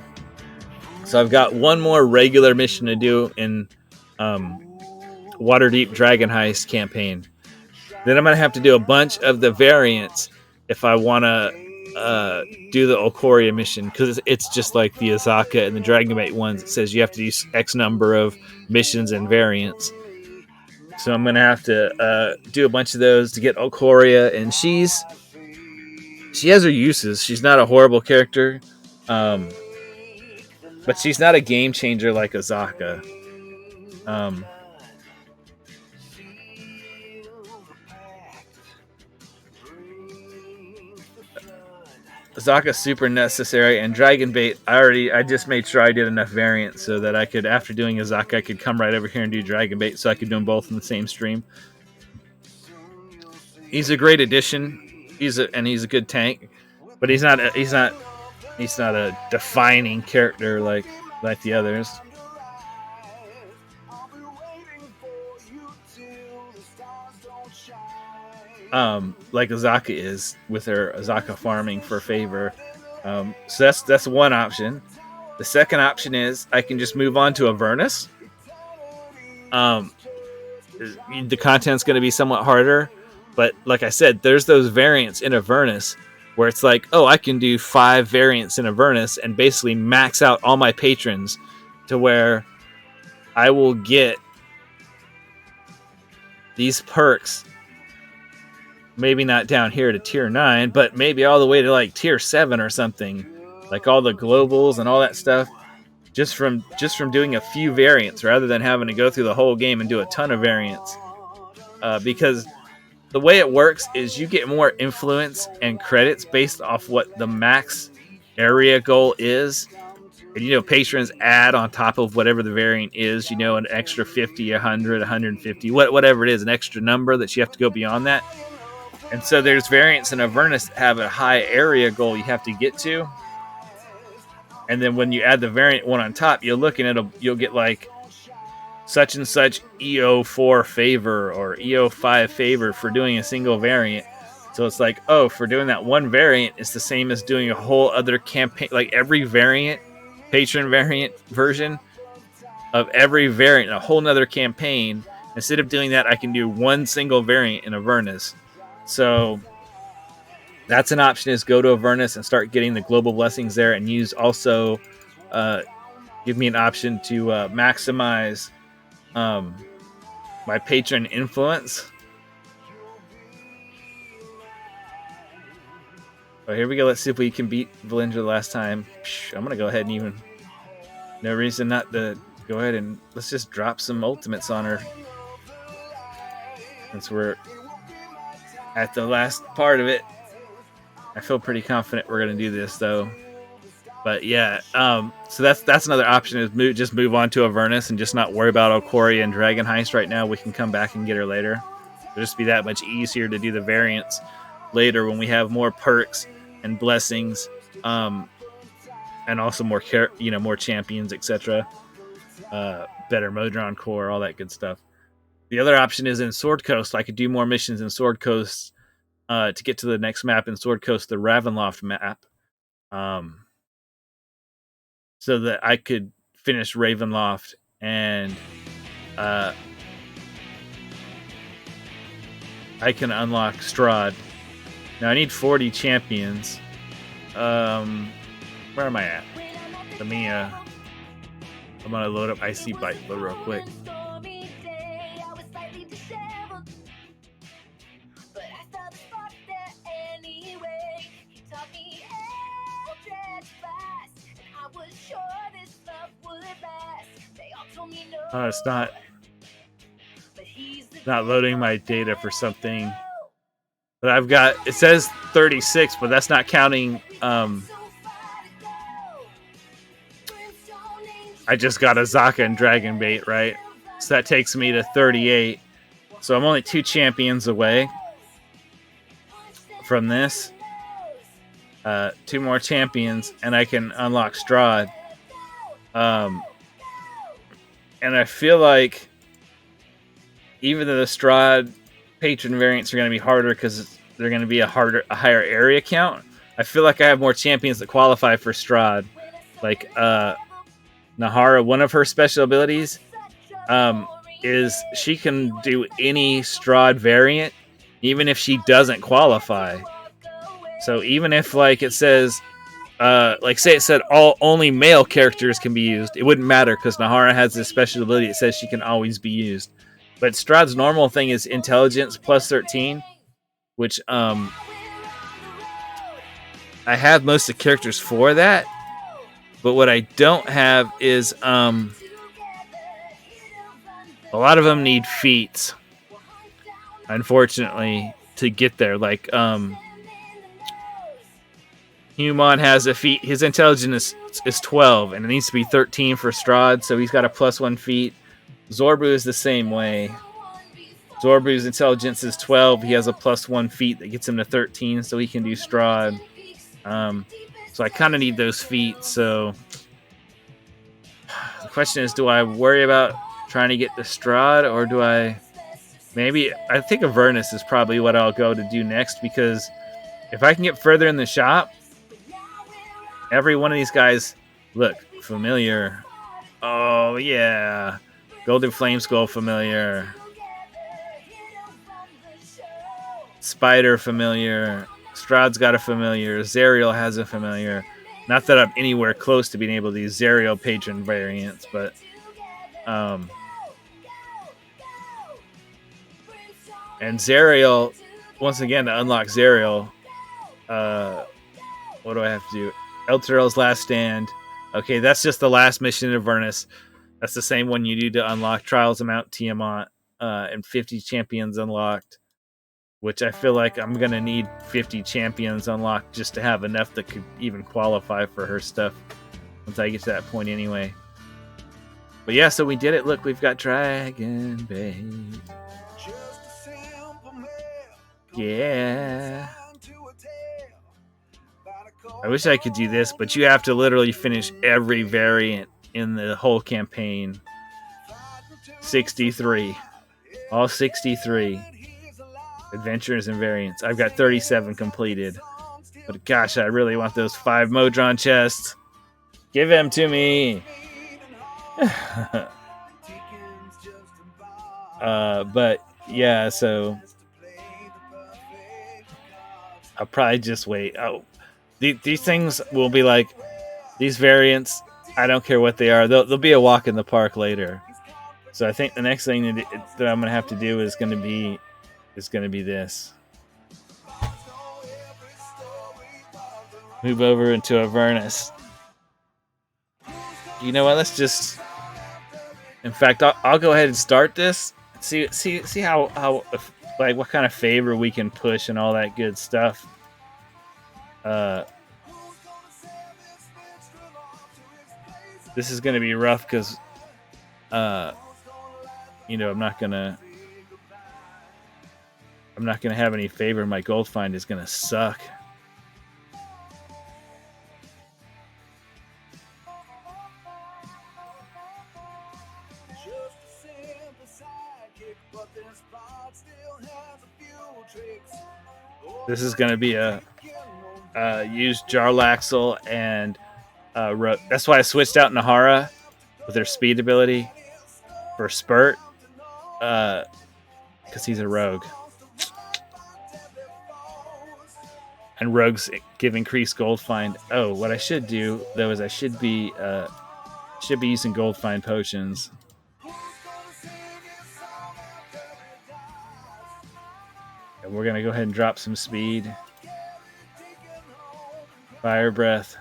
So I've got one more regular mission to do in Waterdeep Dragon Heist campaign. Then I'm going to have to do a bunch of the variants if I want to do the Ikoria mission, because it's just like the Azaka and the Dragonbait ones. It says you have to do X number of missions and variants. So I'm going to have to do a bunch of those to get Ikoria, and she has her uses. She's not a horrible character, but she's not a game changer like Azaka. Azaka super necessary, and Dragonbait. I just made sure I did enough variants so that I could, after doing Azaka, I could come right over here and do Dragonbait, so I could do them both in the same stream. He's a great addition. He's a good tank, but he's not a defining character like the others. Like Azaka is with her Azaka farming for favor. So that's one option. The second option is I can just move on to Avernus. The content's going to be somewhat harder, but like I said, there's those variants in Avernus where it's like, oh, I can do 5 variants in Avernus and basically max out all my patrons to where I will get these perks. Maybe not down here to tier 9, but maybe all the way to like tier 7 or something. Like all the globals and all that stuff. Just from doing a few variants rather than having to go through the whole game and do a ton of variants. Because the way it works is you get more influence and credits based off what the max area goal is. And, patrons add on top of whatever the variant is, an extra 50, 100, 150, whatever it is, an extra number that you have to go beyond that. And so there's variants in Avernus that have a high area goal you have to get to. And then when you add the variant one on top, you'll get like such and such EO4 favor or EO5 favor for doing a single variant. So it's like, oh, for doing that one variant, it's the same as doing a whole other campaign. Like every variant, patron variant version of every variant, a whole nother campaign. Instead of doing that, I can do one single variant in Avernus. So that's an option, is go to Avernus and start getting the global blessings there, and use also give me an option to maximize my patron influence. Oh, here we go. Let's see if we can beat Valinda last time. I'm going to go ahead and no reason not to go ahead and let's just drop some ultimates on her. Since we're at the last part of it. I feel pretty confident we're going to do this, though. But yeah, so that's another option, is just move on to Avernus and just not worry about Okori and Dragon Heist right now. We can come back and get her later. It'll just be that much easier to do the variants later when we have more perks and blessings, and also more more champions, etc. Better Modron core, all that good stuff. The other option is in Sword Coast. I could do more missions in Sword Coast to get to the next map in Sword Coast, the Ravenloft map, so that I could finish Ravenloft and I can unlock Strahd. Now I need 40 champions. Where am I at? Let me I'm gonna load up Icy Bite real quick. It's not loading my data for something. But I've got, it says 36, but that's not counting. I just got Azaka and Dragonbait, right? So that takes me to 38. So I'm only 2 champions away from this. 2 more champions, and I can unlock Strahd. And I feel like even though the Strahd patron variants are going to be harder because they're going to be a higher area count, I feel like I have more champions that qualify for Strahd. Like Nahara, one of her special abilities is she can do any Strahd variant, even if she doesn't qualify. So even if it says, say it said only male characters can be used, it wouldn't matter because Nahara has this special ability that says she can always be used. But Strahd's normal thing is intelligence plus 13, which I have most of the characters for that. But what I don't have is a lot of them need feats, unfortunately, to get there. Humon has a feat. His intelligence is 12, and it needs to be 13 for Strahd, so he's got a +1 feat. Zorbu is the same way. Zorbu's intelligence is 12. He has a +1 feat that gets him to 13, so he can do Strahd. So I kind of need those feats. So the question is, do I worry about trying to get the Strahd, or do I... Maybe... I think Avernus is probably what I'll go to do next, because if I can get further in the shop, every one of these guys look familiar. Oh, yeah. Golden Flame Skull familiar. Spider familiar. Strahd's got a familiar. Zariel has a familiar. Not that I'm anywhere close to being able to use Zariel patron variants, but and Zariel, once again, to unlock Zariel, what do I have to do? Elturel's Last Stand. Okay, that's just the last mission in Avernus. That's the same one you do to unlock Trials of Mount Tiamat, and 50 champions unlocked, which I feel like I'm going to need 50 champions unlocked just to have enough that could even qualify for her stuff once I get to that point anyway. But yeah, so we did it. Look, we've got Dragonbait. Yeah. I wish I could do this, but you have to literally finish every variant in the whole campaign. 63. All 63. Adventures and variants. I've got 37 completed. But gosh, I really want those 5 Modron chests. Give them to me. But yeah, so I'll probably just wait. Oh, these things will be like, these variants, I don't care what they are. They'll be a walk in the park later. So I think the next thing that I'm going to have to do is going to be this. Move over into Avernus. You know what? Let's just... In fact, I'll go ahead and start this. See how like what kind of favor we can push and all that good stuff. This is going to be rough because, you know, I'm not gonna have any favor. My gold find is gonna suck. This is gonna be a use Jarlaxle and that's why I switched out Nahara with her speed ability for Spurt, because he's a rogue. And rogues give increased gold find. Oh, what I should do though is I should be using gold find potions. And we're gonna go ahead and drop some speed. Fire breath.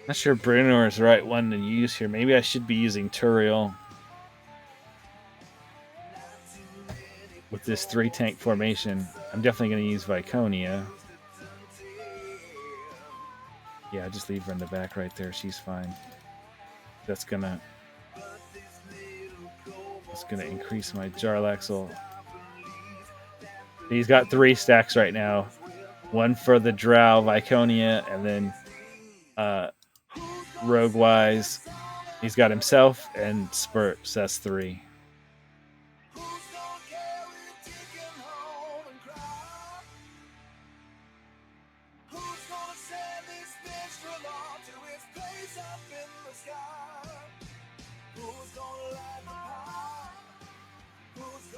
Not sure Brunor is the right one to use here. Maybe I should be using Turiel with this 3-tank formation. I'm definitely going to use Viconia. Yeah, just leave her in the back right there. She's fine. That's gonna increase my Jarlaxle. He's got 3 stacks right now. One for the Drow, Viconia, and then rogue-wise, he's got himself and Spurt, so that's 3.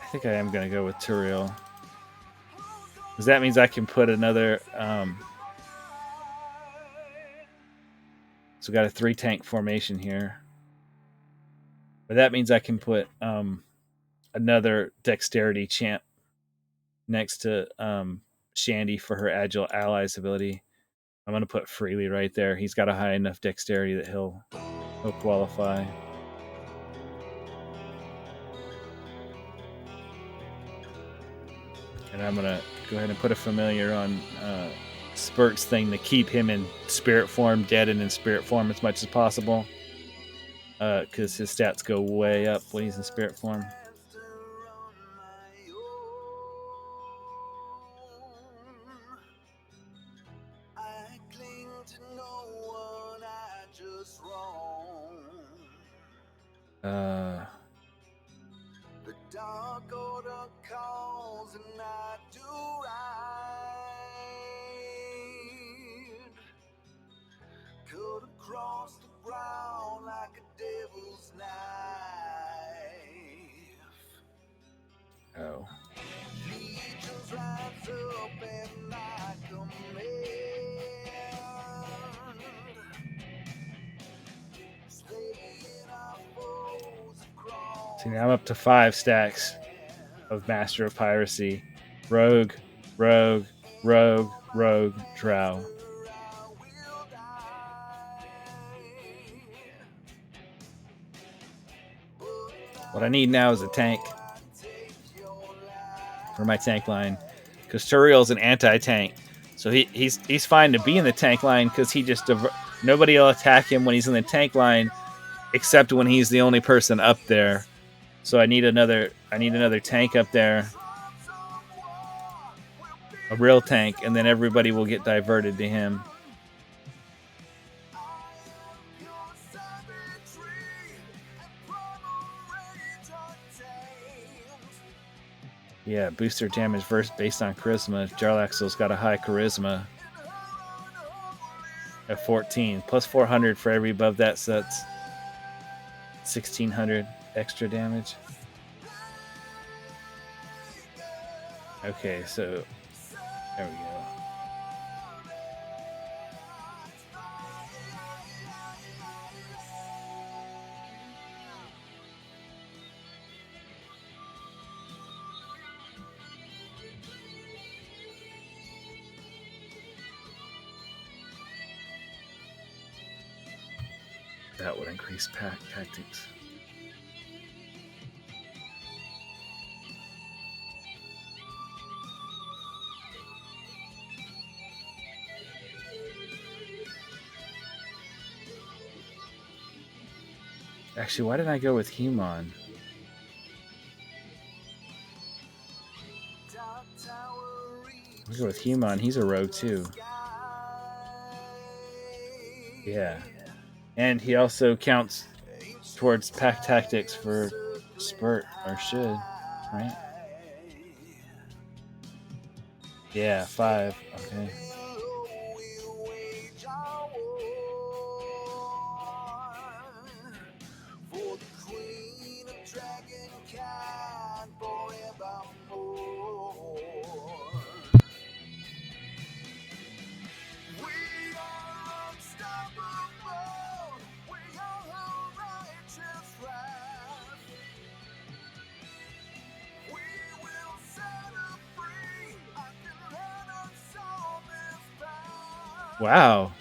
I think I am going to go with Turiel. Because that means I can put another... So we got a 3-tank formation here. But that means I can put another dexterity champ next to Shandy for her Agile Allies ability. I'm going to put Freely right there. He's got a high enough dexterity that he'll qualify. And I'm going to go ahead and put a familiar on Spurt's thing to keep him in spirit form, dead and in spirit form as much as possible. Because his stats go way up when he's in spirit form. The dark order calls and I do ride. Cut across the ground like a devil's knife. Oh. Legions rise up at my command. Slaying our foes across. See, now I'm up to 5 stacks of Master of Piracy. Rogue, Rogue, Rogue, Rogue, Drow. What I need now is a tank for my tank line, because Turiel's an anti-tank, so he's fine to be in the tank line because he just nobody will attack him when he's in the tank line, except when he's the only person up there. So I need another tank up there, a real tank, and then everybody will get diverted to him. Yeah, booster damage based on charisma. Jarlaxle's got a high charisma at 14. Plus 400 for every above that, so that's 1,600 extra damage. Okay, so there we go. That would increase pack tactics. Actually, why didn't I go with Human? I'll go with Human. He's a rogue too. Yeah. And he also counts towards pack tactics for Spurt, or should, right? Yeah, 5. Okay. Wow.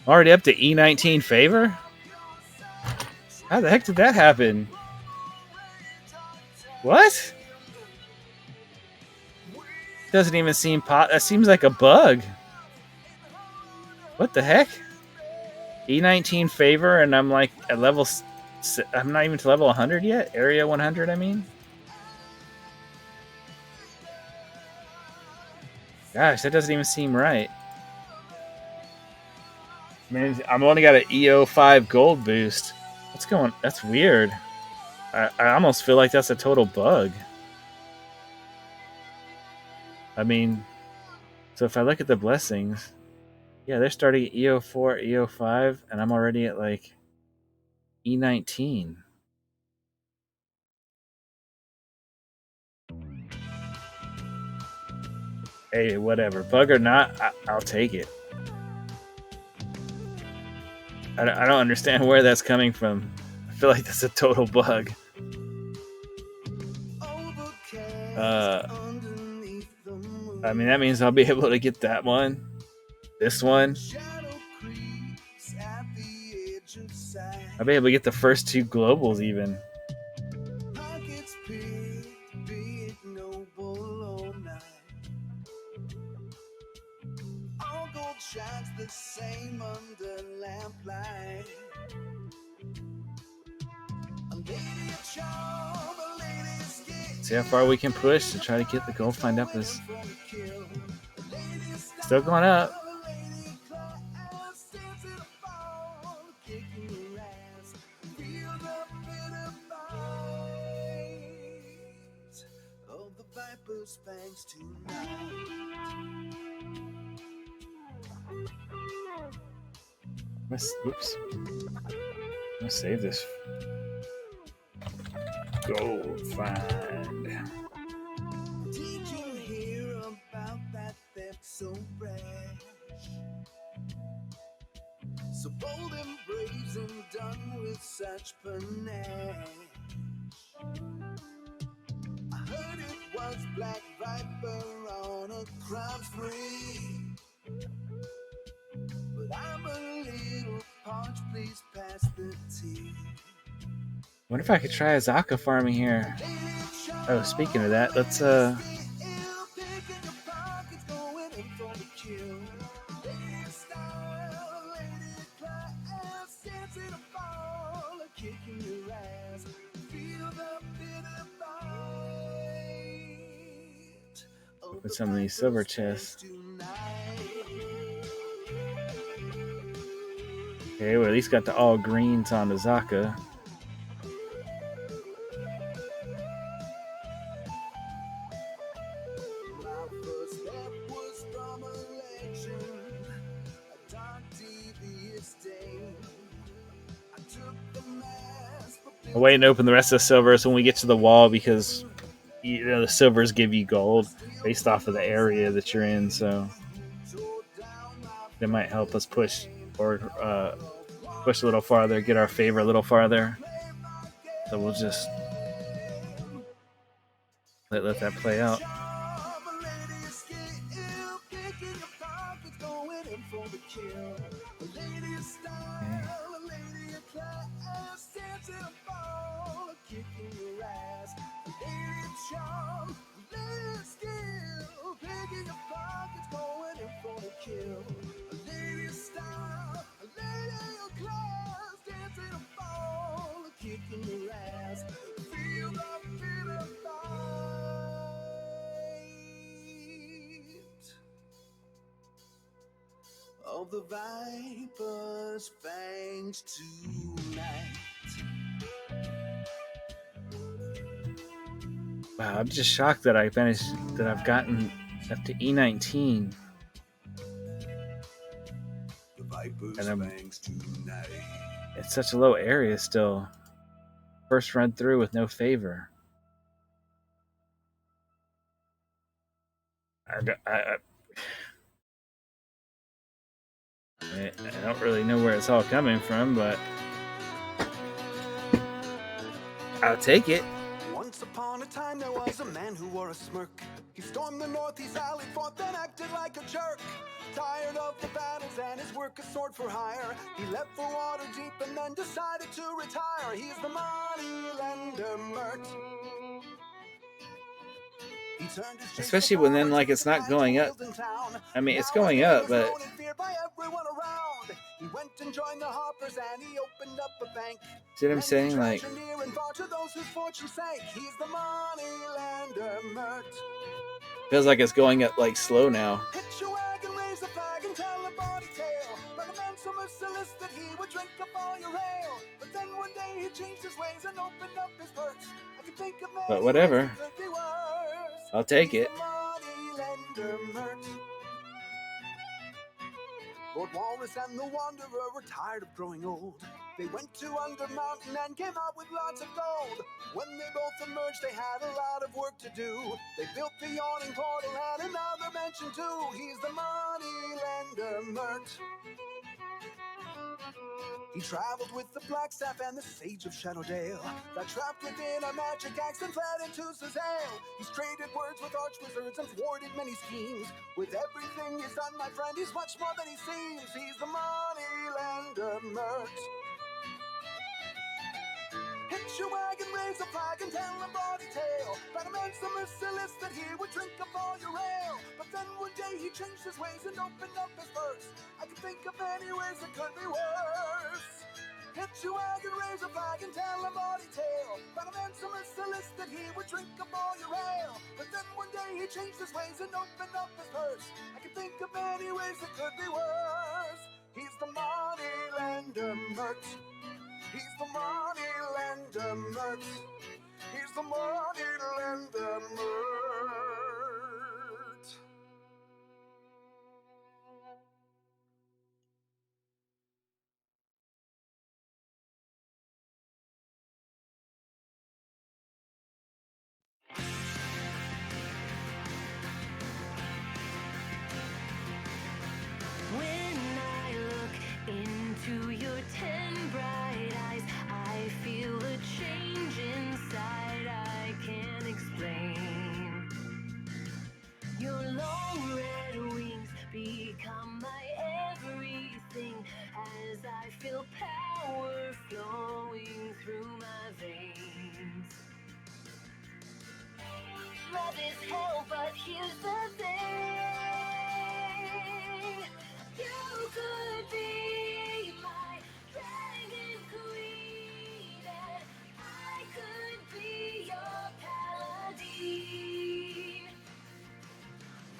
Already up to E19 favor? How the heck did that happen? What? Doesn't even seem that seems like a bug. What the heck? E19 favor, and I'm like at level... I'm not even to level 100 yet? Area 100, I mean? Gosh, that doesn't even seem right. Man, I'm only got an EO5 gold boost. What's going... That's weird. I almost feel like that's a total bug. I mean... So if I look at the blessings... Yeah, they're starting at EO4, EO5, and I'm already at like E19. Hey, whatever. Bug or not, I'll take it. I don't understand where that's coming from. I feel like that's a total bug. I mean, that means I'll be able to get that one, this one. I'll be able to get the first two globals even. Shines the same under lamplight. See how far we can push to try to get the gold find up. Is still going up. Oops. I'm gonna save this gold find. Did you hear about that theft so brash? So bold and brazen, done with such panache. I heard it was Black Viper on a crime spree. But I'm a little parched, please pass the tea. Wonder if I could try Azaka farming here. Oh, speaking of that, let's open some of these silver chests. Okay, we at least got the all greens on Azaka. I'm waiting to open the rest of the silvers when we get to the wall because you know the silvers give you gold based off of the area that you're in, so that might help us push or push a little farther, get our favor a little farther. So we'll just let that play out. Of the viper's fangs tonight. Wow, I'm just shocked that I've gotten up to E19. The viper's fangs tonight. It's such a low area still. First run through with no favor. I don't really know where it's all coming from, but I'll take it. Once upon a time there was a man who wore a smirk. He stormed the north, he sallied forth and acted like a jerk. Tired of the battles and his work a sword for hire, he left for water deep and then decided to retire. He's the money lender Mert. Especially when then like it's not going up. I mean, it's going up, but he went and joined the Hoppers and he opened up a bank. See what I'm saying? Like, he's the money lender Mert. Feels like it's going up like slow now. Hitch your wagon, raise a flag and tell a body tale. But a man so merciless that he would drink up all your ale. But then one day he changed his ways and opened up his purse. I can think of But whatever. I'll take it. Lord Walrus and the Wanderer were tired of growing old. They went to Under Mountain and came out with lots of gold. When they both emerged, they had a lot of work to do. They built the yawning portal and another mansion too. He's the money lender Mert. He traveled with the black staff and the sage of Shadowdale, got trapped within a magic axe and fled into Sazale. He's traded words with archwizards and thwarted many schemes. With everything he's done, my friend, he's much more than he seems. He's the money lender Mert. Hitch your wagon, raise a flag, and tell a bawdy tale. That a man's the merciless, that he would drink up all your ale. But then one day he changed his ways and opened up his purse. I can think of many ways that could be worse. Hitch your wagon, raise a flag, and tell a bawdy tale. That a man's the merciless, that he would drink up all your ale. But then one day he changed his ways and opened up his purse. I can think of many ways that could be worse. He's the money lender Mert. He's the money lender Mert. He's the money lender Mert. When I look into your 10 bright eyes, I feel a change inside I can't explain. Your long red wings become my everything as I feel power flowing through my veins. Love is hell, but here's the thing. You could be my dragon queen, and I could be your paladin.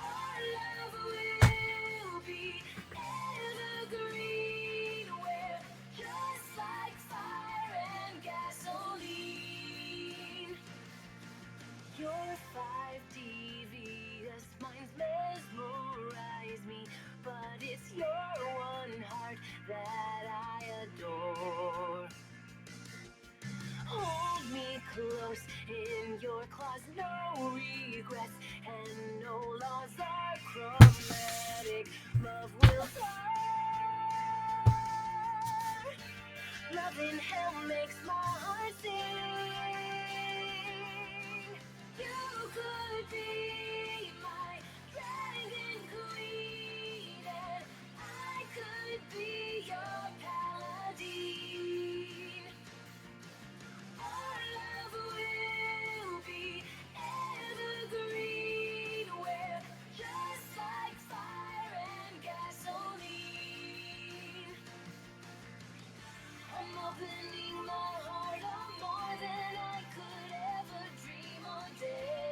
Our love will be evergreen, we're just like fire and gasoline. Your 5D devious minds mesmerize me, but it's your one heart that I adore. Hold me close in your claws, no regrets, and no laws are chromatic. Love will soar. Love in hell makes my heart sing. You could be my dragon queen, and I could be your paladin. Our love will be evergreen, we're just like fire and gasoline. I'm opening my heart up more than I could ever dream or dare.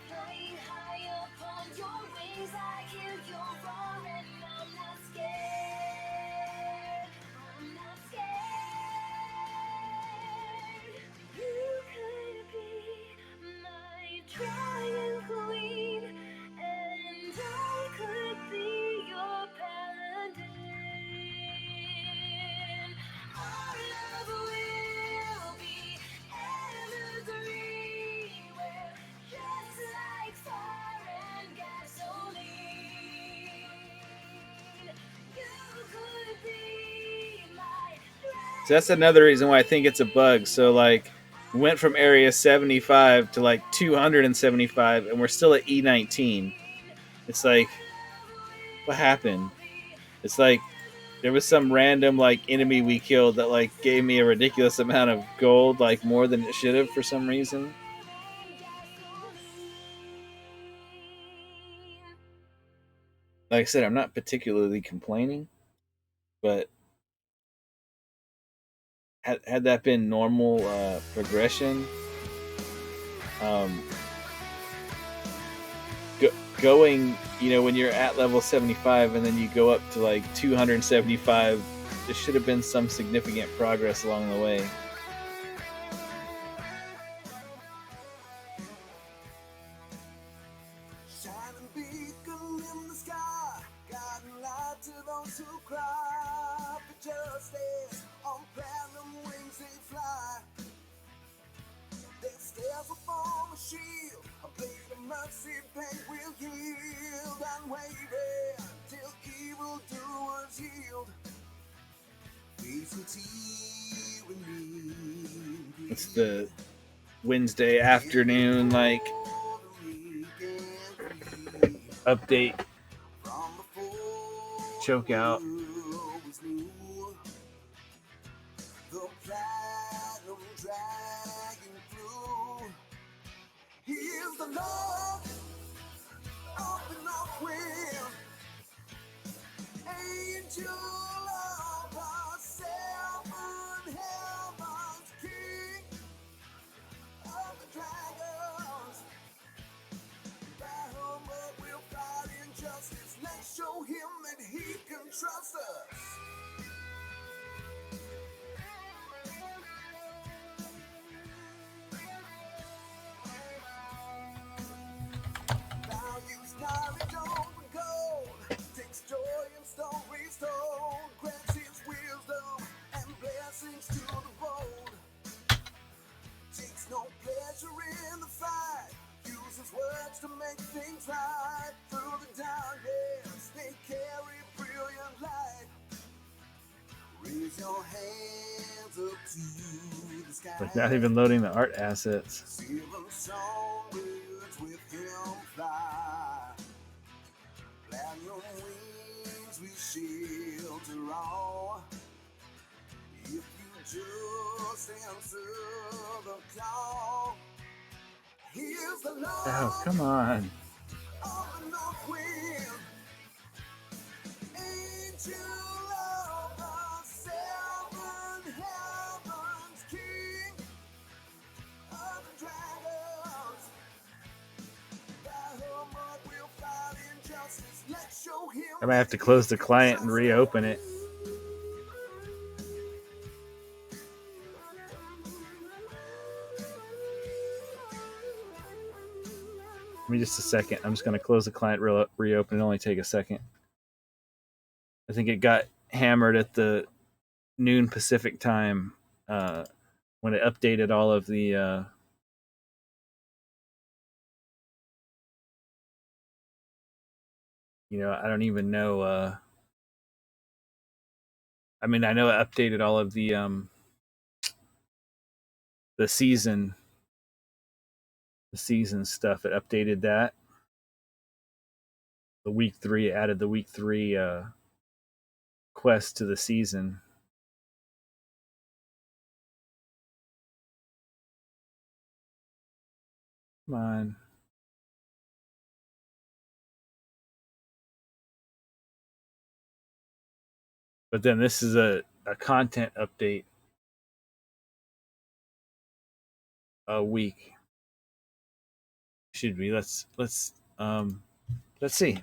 Flying high upon your wings, I hear your roar and I'm not scared. I'm not scared. You could be my dragon queen, and I could be your paladin. Our love will be evergreen, we're just like fire and gasoline. You could be my So that's another reason why I think it's a bug. So like, we went from area 75 to like 275, and we're still at E19. It's like, what happened? It's like there was some random like enemy we killed that like gave me a ridiculous amount of gold, like more than it should have for some reason. Like I said, I'm not particularly complaining, but had that been normal progression, um, going, when you're at level 75 and then you go up to like 275, there should have been some significant progress along the way. Shining beacon in the sky, guiding light to those who cry for justice. On platinum wings they fly. Their stairs upon the shield, a blade of mercy bank will yield unwavering till evildoers yield. It's the Wednesday afternoon, like, update choke out. The platinum dragon flew. Here's the Lord of the North Wind, angel of the seven heavens, king of the dragons. Bahamut will fight injustice. Let's show him that he can trust us. Values knowledge over gold, takes joy in stories told, grants his wisdom and blessings to the bold. Takes no pleasure in the fight, uses words to make things right. Through the darkness, they carry brilliant light. Raise your hands up to the sky. Like, not even loading the art assets. Seven songbirds with him fly. Plan your wings we shelter all. If you just answer the call. Here's the Lord. Oh, come on. Of the North Wind, angel of the seven heavens, king of the dragons. Bahamut will fight injustice. Let's show him. I might have to close the client and reopen it. Give me just a second. I'm just going to close the client, reopen. It'll only take a second. I think it got hammered at the noon Pacific time when it updated all of the I don't even know. I mean, I know it updated all of the season stuff. It updated that. The week 3 added the week 3 quest to the season. Come on. But then this is a content update a week. Should be. Let's see.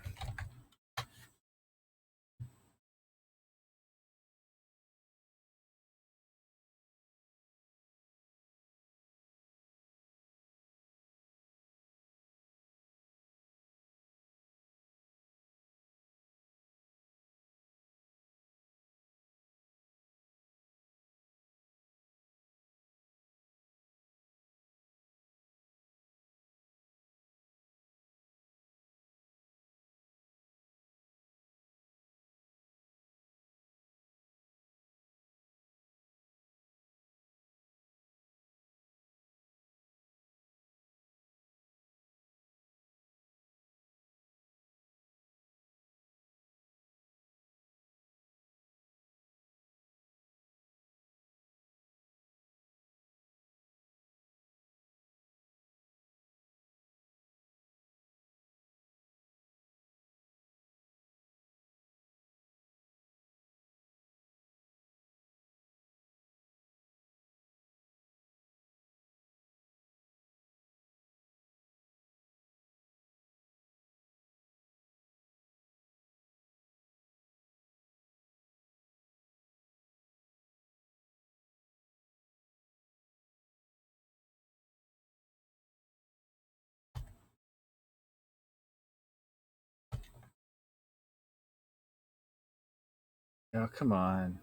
Oh, come on.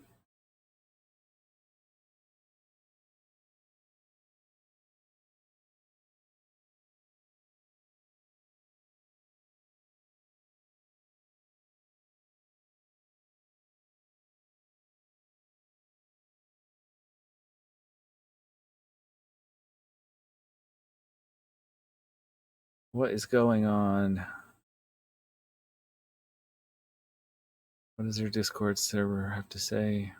What is going on? What does your Discord server have to say?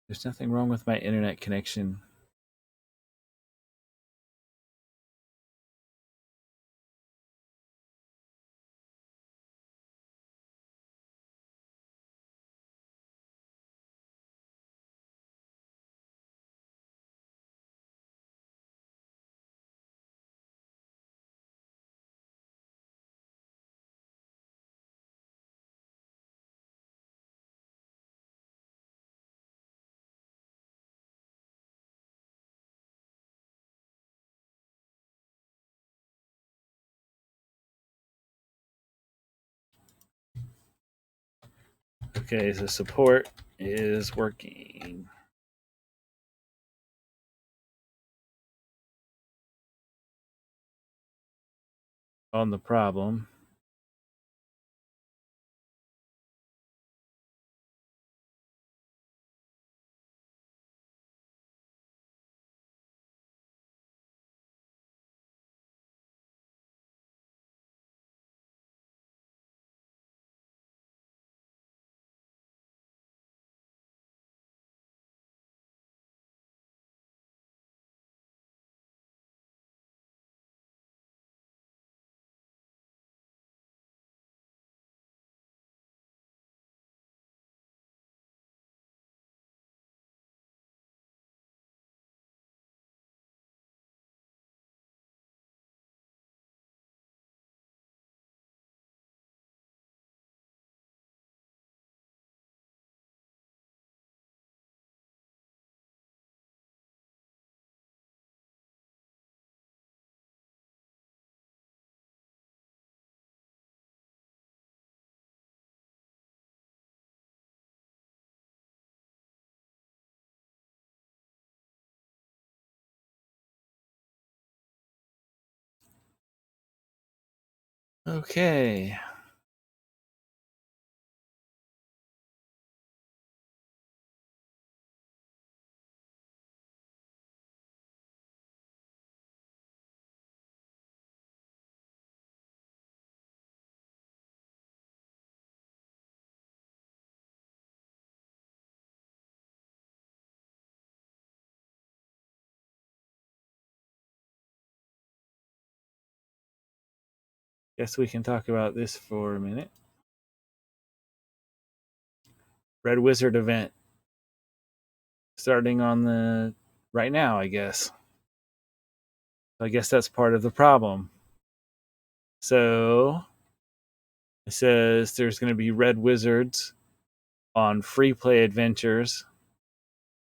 There's nothing wrong with my internet connection. Okay, so support is working on the problem. Okay. Guess we can talk about this for a minute. Red Wizard event starting on the right now, I guess. I guess that's part of the problem. So it says there's going to be red wizards on free play adventures.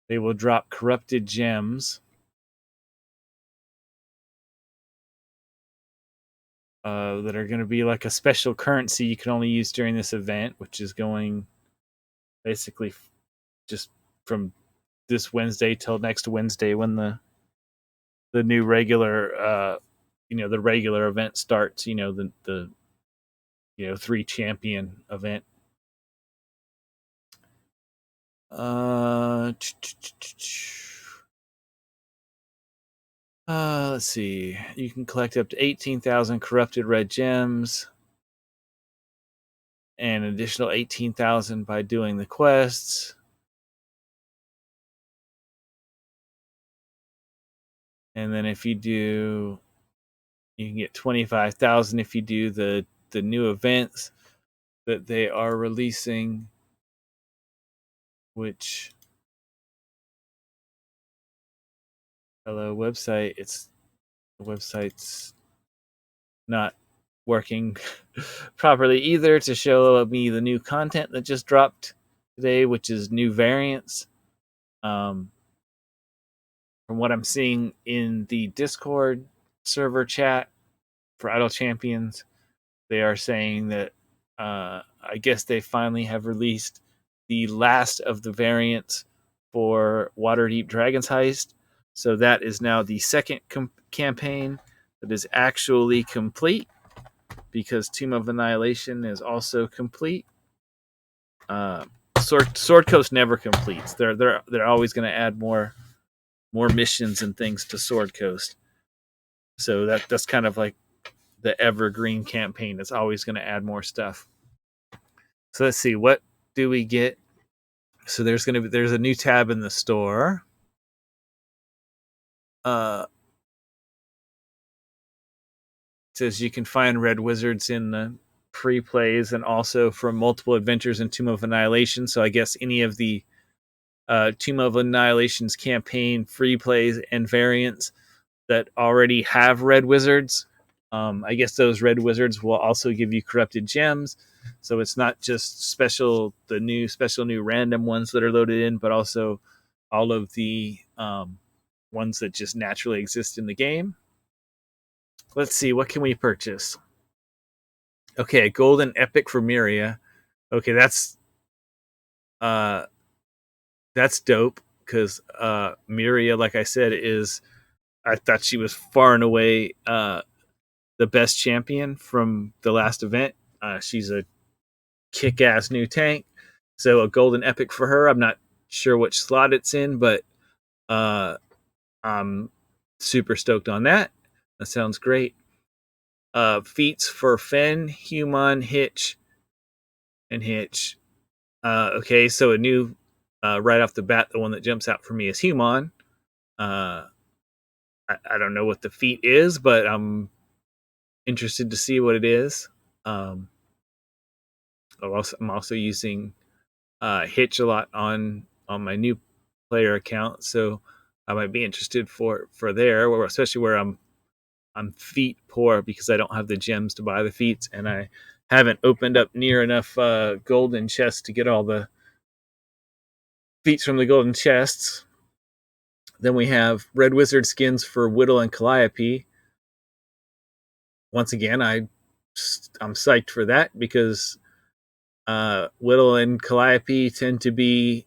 They will drop corrupted gems. That are going to be like a special currency you can only use during this event, which is going basically just from this Wednesday till next Wednesday when the new regular the regular event starts. The 3 champion event. Let's see. You can collect up to 18,000 corrupted red gems and an additional 18,000 by doing the quests. And then if you can get 25,000 if you do the new events that they are releasing, which hello website, the website's not working properly either to show me the new content that just dropped today, which is new variants. From what I'm seeing in the Discord server chat for Idle Champions, they are saying that I guess they finally have released the last of the variants for Waterdeep Dragon's Heist, So that is now the second campaign that is actually complete, because Tomb of Annihilation is also complete. Sword Coast never completes. They're always going to add more missions and things to Sword Coast. So that's kind of like the Evergreen campaign. It's always going to add more stuff. So let's see, what do we get? So there's a new tab in the store. It says you can find red wizards in the free plays and also from multiple adventures in Tomb of Annihilation. So I guess any of the Tomb of Annihilation's campaign free plays and variants that already have red wizards. I guess those red wizards will also give you corrupted gems. So it's not just the new random ones that are loaded in, but also all of the ones that just naturally exist in the game. Let's see, what can we purchase? Okay, golden epic for Miria. Okay, that's dope, because Miria, like I said, I thought she was far and away the best champion from the last event. She's a kick-ass new tank, so a golden epic for her. I'm not sure which slot it's in, but I'm super stoked on that. That sounds great. Feats for Fen, Human, Hitch, and Hitch. Okay, so a new, right off the bat, the one that jumps out for me is Human. I don't know what the feat is, but I'm interested to see what it is. I'm also using Hitch a lot on my new player account, so I might be interested for there, especially where I'm feat poor because I don't have the gems to buy the feats, and I haven't opened up near enough golden chests to get all the feats from the golden chests. Then we have red wizard skins for Whittle and Calliope. Once again, I'm psyched for that, because Whittle and Calliope tend to be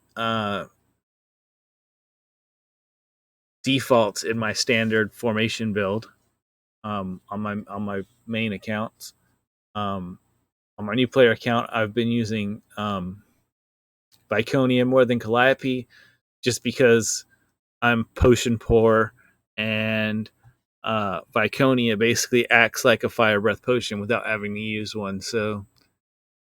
defaults in my standard formation build on my main accounts. On my new player account, I've been using Viconia more than Calliope, just because I'm potion poor, and Viconia basically acts like a fire breath potion without having to use one. So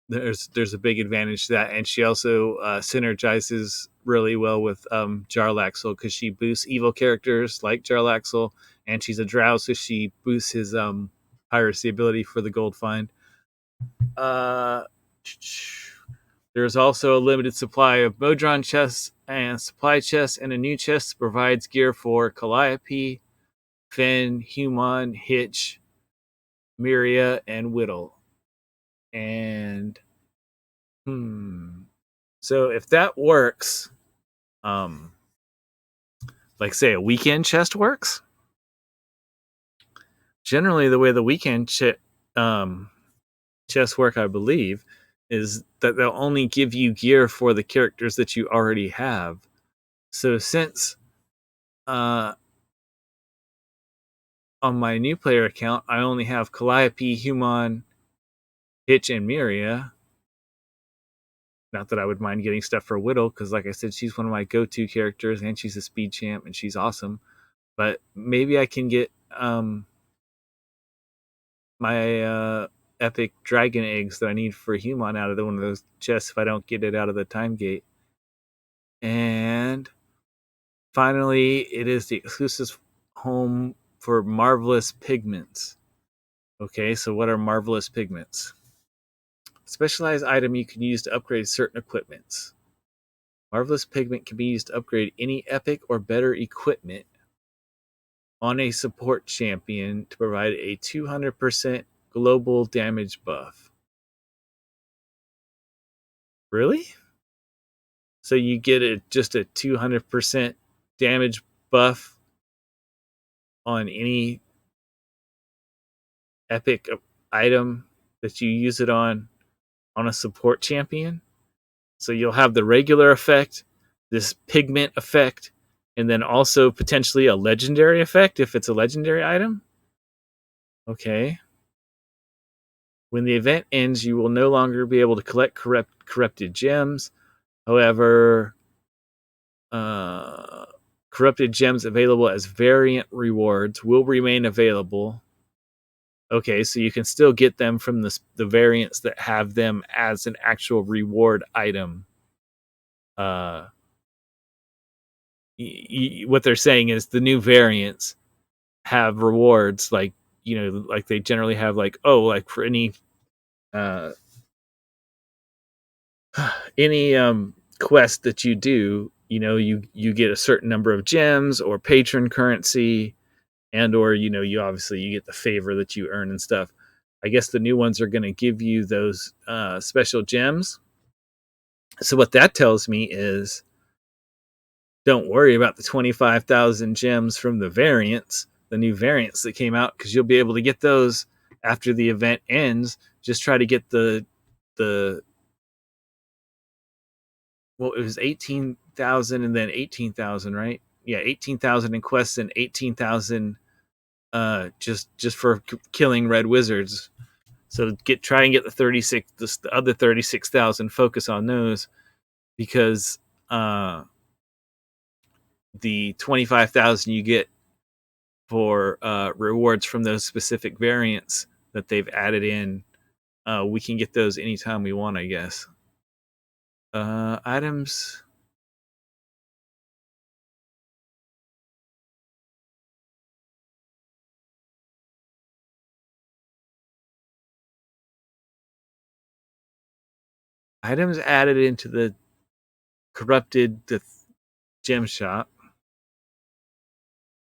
there's a big advantage to that, and she also synergizes really well with Jarlaxle, because she boosts evil characters like Jarlaxle, and she's a drow, so she boosts his piracy ability for the gold find. There's also a limited supply of Modron chests and supply chests, and a new chest provides gear for Calliope, Fen, Human, Hitch, Miria, and Whittle. And so if that works, like say a weekend chest works, generally the way the weekend chests work, I believe, is that they'll only give you gear for the characters that you already have. So since on my new player account I only have Calliope, Human, Hitch, and Miria, not that I would mind getting stuff for Whittle, because like I said, she's one of my go-to characters, and she's a speed champ, and she's awesome. But maybe I can get my epic dragon eggs that I need for Human out of one of those chests if I don't get it out of the time gate. And finally, it is the exclusive home for marvelous pigments. Okay, so what are marvelous pigments? Specialized item you can use to upgrade certain equipments. Marvelous pigment can be used to upgrade any epic or better equipment on a support champion to provide a 200% global damage buff. Really? So you get just a 200% damage buff on any epic item that you use it on a support champion? So you'll have the regular effect, this pigment effect, And then also potentially a legendary effect if it's a legendary item. Okay. When the event ends, you will no longer be able to collect corrupted gems. However, corrupted gems available as variant rewards will remain available. Okay, so you can still get them from the variants that have them as an actual reward item. What they're saying is the new variants have rewards, like, like they generally have, like, like for uh any quest that you do, you get a certain number of gems or patron currency, and or you obviously you get the favor that you earn and stuff. I guess the new ones are going to give you those special gems. So what that tells me is, don't worry about the 25,000 gems from the new variants that came out, because you'll be able to get those after the event ends. Just try to get the well, it was 18,000 and then 18,000, right? Yeah, 18,000 in quests and 18,000 just for killing red wizards. So try and get the other 36,000. Focus on those, because the 25,000 you get for rewards from those specific variants that they've added in, we can get those anytime we want, I guess. Items. Items added into the gem shop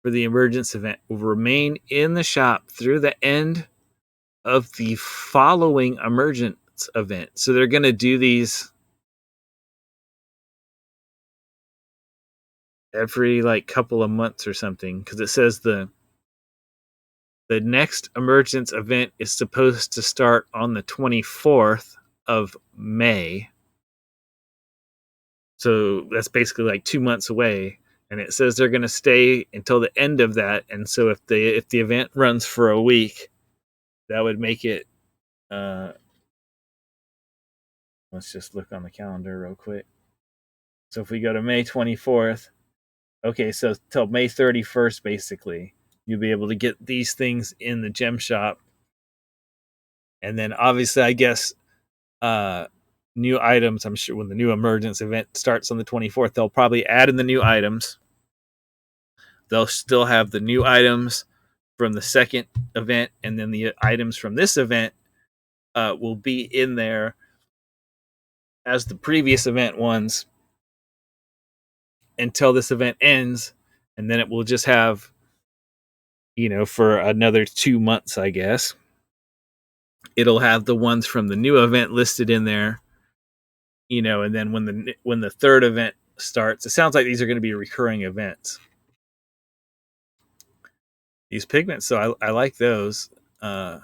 for the emergence event will remain in the shop through the end of the following emergence event. So they're going to do these every like couple of months or something, because it says the next emergence event is supposed to start on the 24th of May. So that's basically like 2 months away, and it says they're going to stay until the end of that. And so if the event runs for a week, that would make it let's just look on the calendar real quick. So if we go to May 24th, okay, so till May 31st, basically, you'll be able to get these things in the gem shop. And then obviously, I guess, new items, I'm sure when the new emergence event starts on the 24th, they'll probably add in the new items. They'll still have the new items from the second event, and then the items from this event will be in there as the previous event ones until this event ends, and then it will just have, for another 2 months, I guess. It'll have the ones from the new event listed in there, and then when the third event starts, it sounds like these are going to be recurring events. These pigments, so I like those. So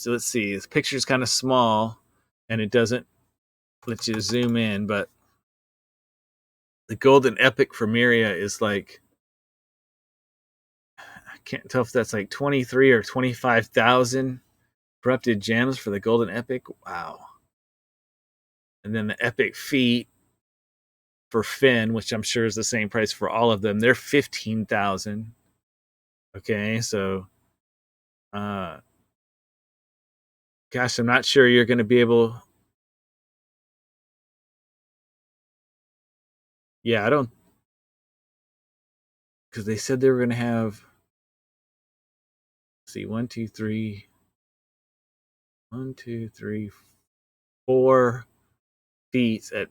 let's see, this picture's kind of small, and it doesn't let you zoom in, but the golden epic for Miria is like, I can't tell if that's like 23 or 25,000 corrupted gems for the golden epic. Wow. And then the epic feat for Finn, which I'm sure is the same price for all of them, they're 15,000. Okay, so gosh, I'm not sure you're going to be able. Yeah, I don't, because they said they were going to have, let's see, 4 feats at,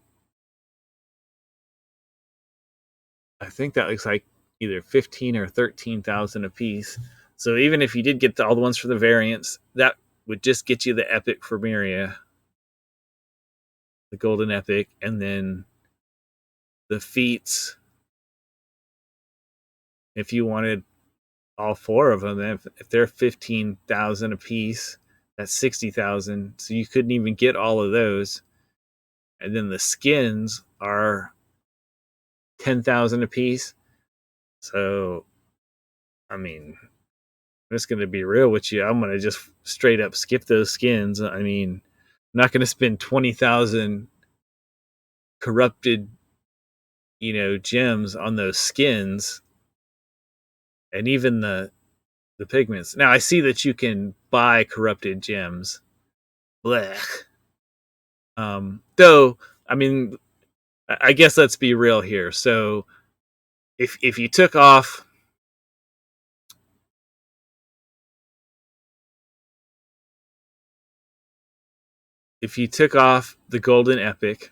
I think that looks like either 15 or 13,000 a piece. So even if you did get all the ones for the variants, that would just get you the epic for Miria, the golden epic, and then the feats. If you wanted all 4 of them, if they're 15,000 a piece, that's 60,000. So you couldn't even get all of those. And then the skins are 10,000 a piece. So, I mean, I'm just gonna be real with you. I'm gonna just straight up skip those skins. I mean, I'm not gonna spend 20,000 corrupted, gems on those skins, and even the pigments. Now I see that you can buy corrupted gems. Blech. Though, I mean, I guess let's be real here. So if you took off the golden epic,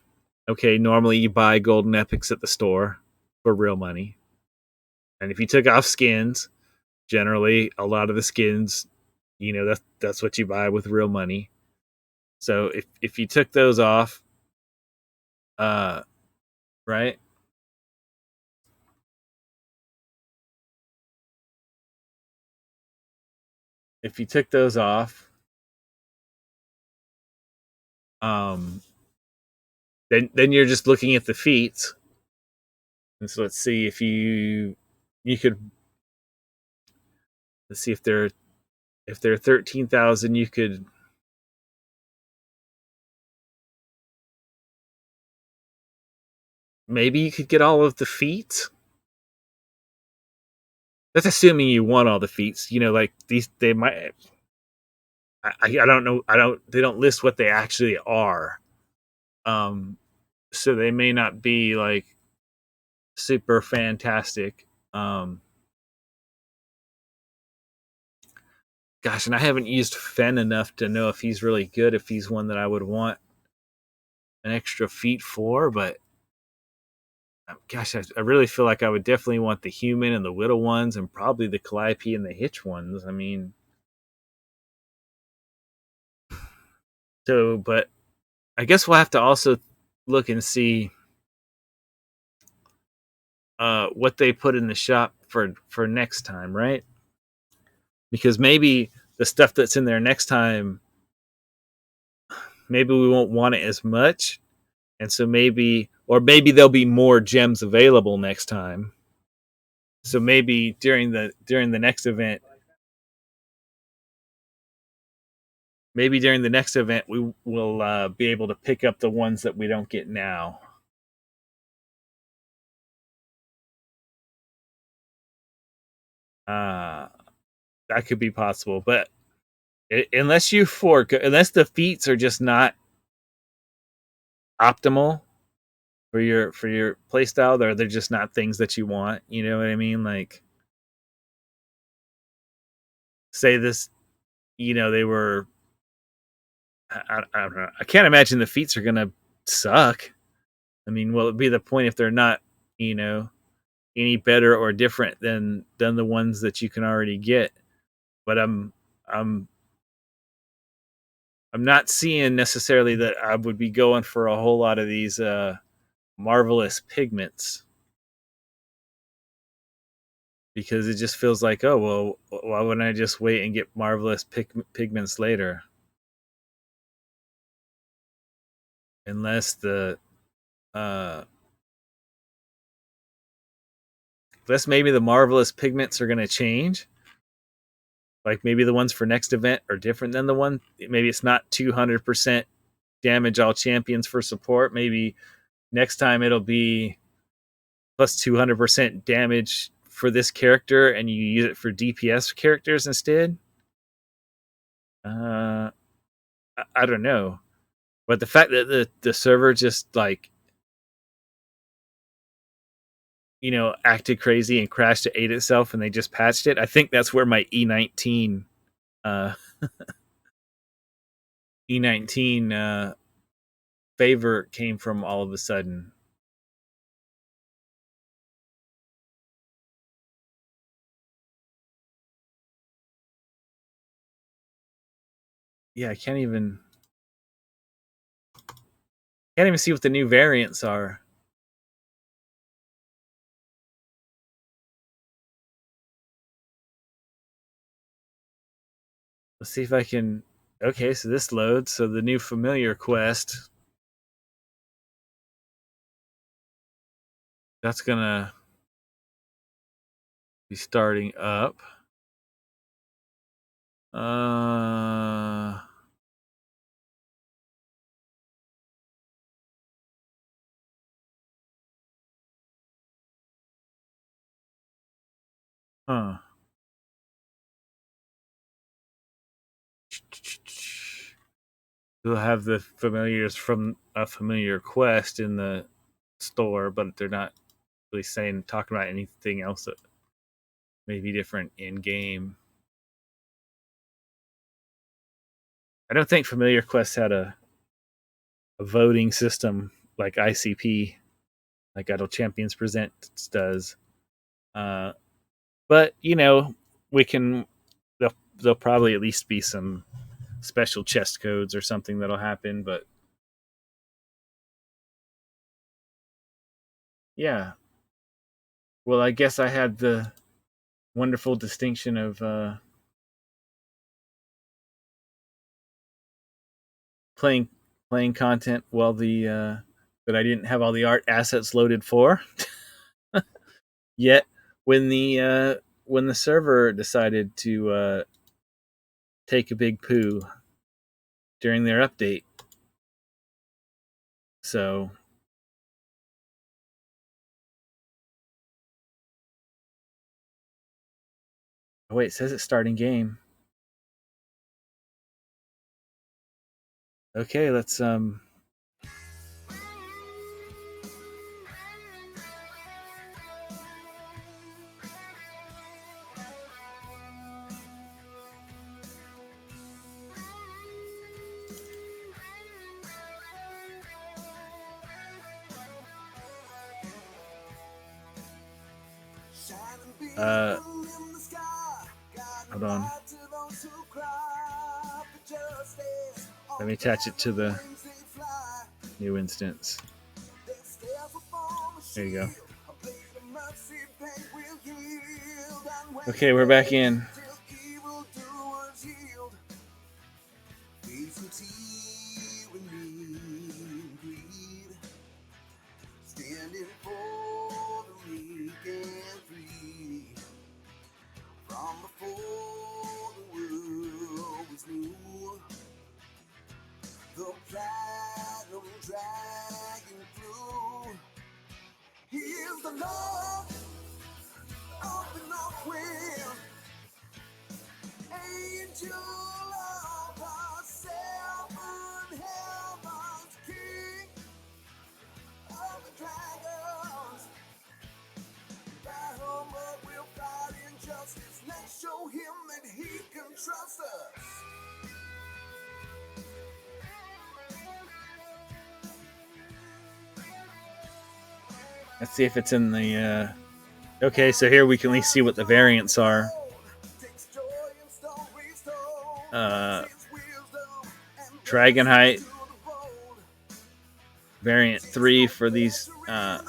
okay, normally you buy golden epics at the store for real money. And if you took off skins, generally a lot of the skins, that's what you buy with real money. So if you took those off, uh, right? If you took those off, um, then you're just looking at the feats. And so let's see if you could let's see if they're 13,000, you could maybe you could get all of the feats. That's assuming you want all the feats. Like these, they might. I don't know. I don't. They don't list what they actually are. Um, so they may not be like super fantastic. Gosh, and I haven't used Fen enough to know if he's really good. If he's one that I would want an extra feat for, but gosh, I really feel like I would definitely want the human and the widow ones, and probably the Calliope and the Hitch ones. I mean, but I guess we'll have to also look and see what they put in the shop for next time, right? Because maybe the stuff that's in there next time, maybe we won't want it as much, and so maybe there'll be more gems available next time. So maybe during the next event, we will be able to pick up the ones that we don't get now. Uh, that could be possible, but unless the feats are just not optimal for your playstyle, they're just not things that you want. You know what I mean? Like, say this, they were. I don't know. I can't imagine the feats are gonna suck. I mean, will it be the point if they're not, you know, any better or different than the ones that you can already get? But I'm I'm not seeing necessarily that I would be going for a whole lot of these marvelous pigments, because it just feels like, oh well, why wouldn't I just wait and get marvelous pigments later? Unless the uh unless maybe the marvelous pigments are going to change, like maybe the ones for next event are different than the one, maybe it's not 200% damage all champions for support. Maybe next time it'll be plus 200% damage for this character, and you use it for DPS characters instead. I don't know, but the fact that the server just, like, acted crazy and crashed to ate itself, and they just patched it. I think that's where my E19 uh E19 favor came from all of a sudden. Yeah, I can't even see what the new variants are. Let's see if I can. Okay, so this loads. So the new familiar quest. That's gonna. Be starting up. Huh. We'll have the familiars from a familiar quest in the store, but they're not really talking about anything else that may be different in game. I don't think familiar quests had a voting system like ICP, like Idle Champions Presents does. But we can. There'll probably at least be some special chest codes or something that'll happen. But yeah, well, I guess I had the wonderful distinction of playing content while that I didn't have all the art assets loaded for. Yet when the server decided to take a big poo during their update, so oh wait, it says it's starting game. Okay, let's hold on. Let me attach it to the new instance. There you go. Okay, we're back in. Standing for the weak and free. From before the world was new, the platinum dragon flew. Here's the love of the north wind, angel of the seven heavens, king of the dragons. Battle, but we'll fight injustice. Let's show him that he can trust us. Let's see if it's in the. Okay, so here we can at least see what the variants are. Dragonheight variant 3 for these, and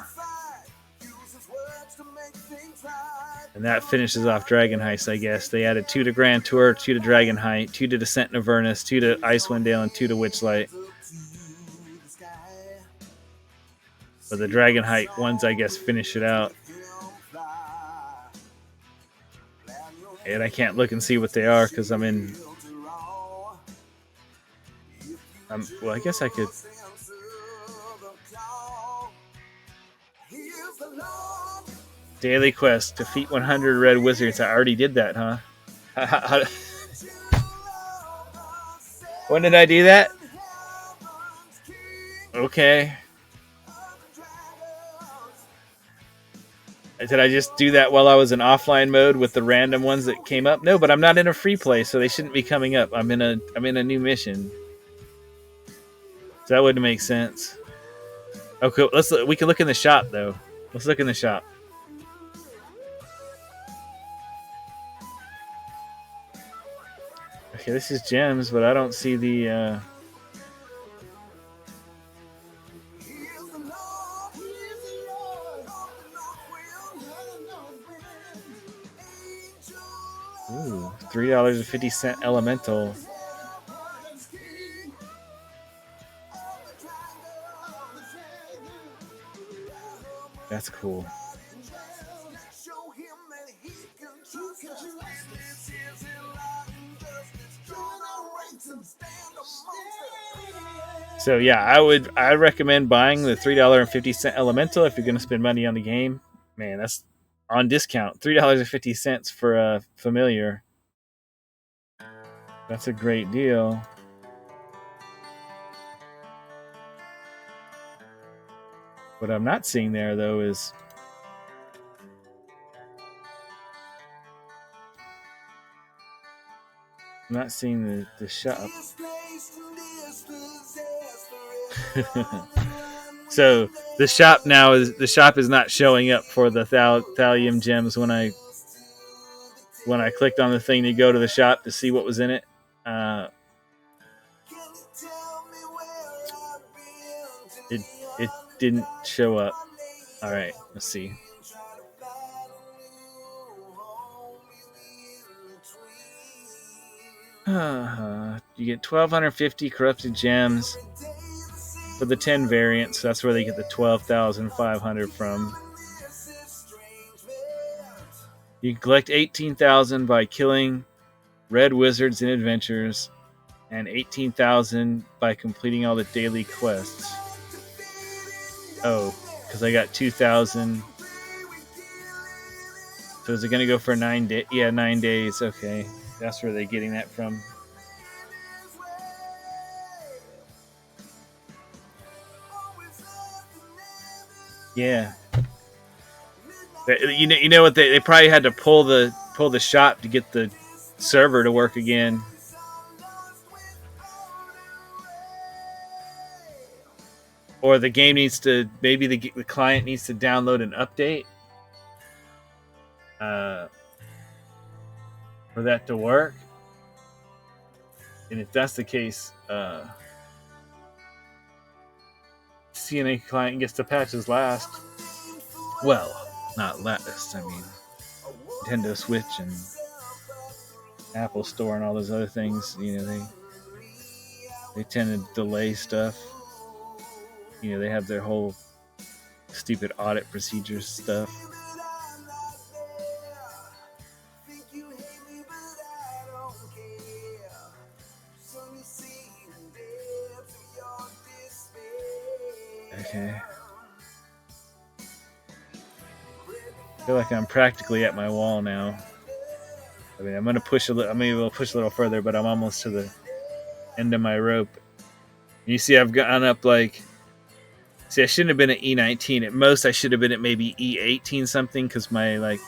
that finishes off Dragon Heist, I guess. They added 2 to Grand Tour, 2 to Dragonheight, 2 to Descent in Avernus, 2 to Icewind Dale, and 2 to Witchlight. But the Dragonheight ones, I guess, finish it out. And I can't look and see what they are because I'm in. Well, I guess I could. Daily quest: defeat 100 red wizards. I already did that, huh? When did I do that? Okay. Did I just do that while I was in offline mode with the random ones that came up? No, but I'm not in a free play, so they shouldn't be coming up. I'm in a new mission. So that wouldn't make sense. Okay, we can look in the shop though. Let's look in the shop. Okay, this is gems, but I don't see the. Ooh, $3.50 elemental. That's cool. So yeah, I recommend buying the $3.50 elemental if you're going to spend money on the game. Man, that's on discount. $3.50 for a familiar. That's a great deal. What I'm not seeing there though is I'm not seeing the shop. So the shop is not showing up for the thallium gems when I clicked on the thing to go to the shop to see what was in it. It didn't show up. All right, let's see. You get 1,250 corrupted gems for the 10 variants. So that's where they get the 12,500 from. You can collect 18,000 by killing red wizards in adventures, and 18,000 by completing all the daily quests. Oh, because I got 2,000. So is it going to go for 9 days? Yeah, 9 days. Okay, that's where they're getting that from. Yeah. You know what? They probably had to pull the shop to get the server to work again. Or the game needs to, maybe the client needs to download an update for that to work. And if that's the case, CNA client gets the patches last. Well, not last. I mean, Nintendo Switch and Apple Store and all those other things. You know, they tend to delay stuff. You know, they have their whole stupid audit procedures stuff. Okay. I feel like I'm practically at my wall now. I mean, I'm gonna push a little. I'm able to push a little further, but I'm almost to the end of my rope. You see, I've gone up like. See, I shouldn't have been at E19. At most, I should have been at maybe E18 something, because my I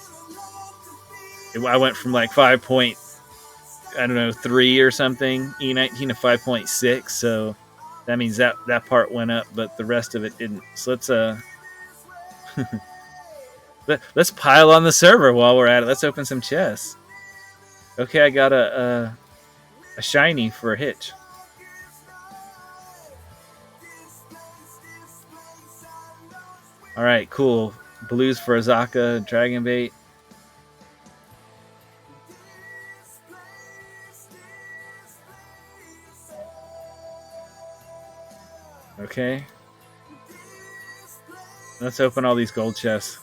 went from like 5.3 or something, E19 to 5.6. So that means that part went up, but the rest of it didn't. So let's pile on the server while we're at it. Let's open some chests. Okay, I got a shiny for a hitch. All right, cool. Blues for Azaka and Dragonbait. Okay. Let's open all these gold chests.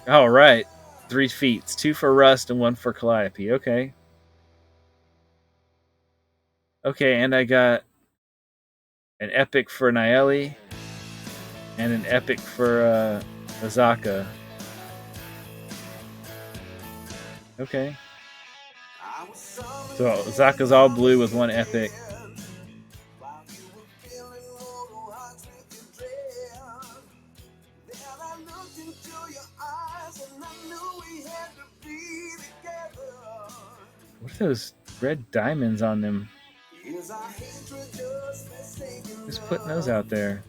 All right. 3 feats. 2 for Rust and 1 for Calliope. Okay. Okay, and I got an epic for Naeli and an epic for Azaka. Okay. So Azaka's all blue with 1 epic. What are those red diamonds on them? Who's putting those out there?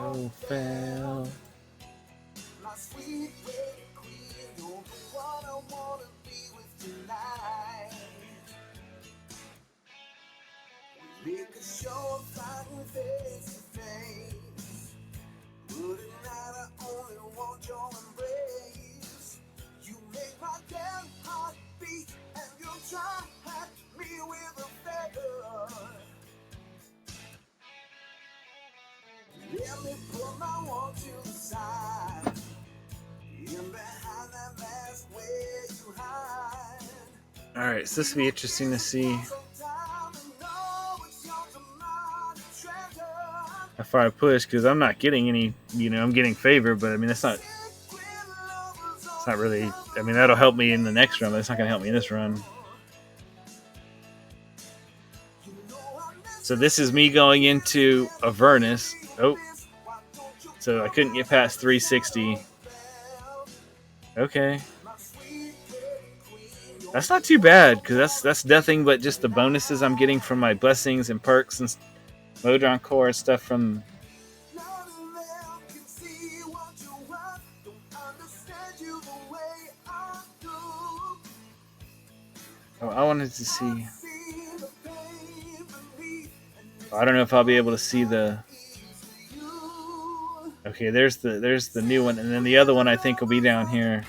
Oh, fell. Let me put my wall to the side. In behind that mask where you hide. All right, so this will be interesting to see how far I push, because I'm not getting any. I'm getting favor, but I mean it's not really. I mean that'll help me in the next run, but it's not going to help me in this run. So this is me going into Avernus. Oh, so I couldn't get past 360. Okay, that's not too bad, because that's nothing but just the bonuses I'm getting from my blessings and perks and Modron core and stuff from. Oh, I wanted to see. I don't know if I'll be able to see the. Okay, there's the new one, and then the other one I think will be down here,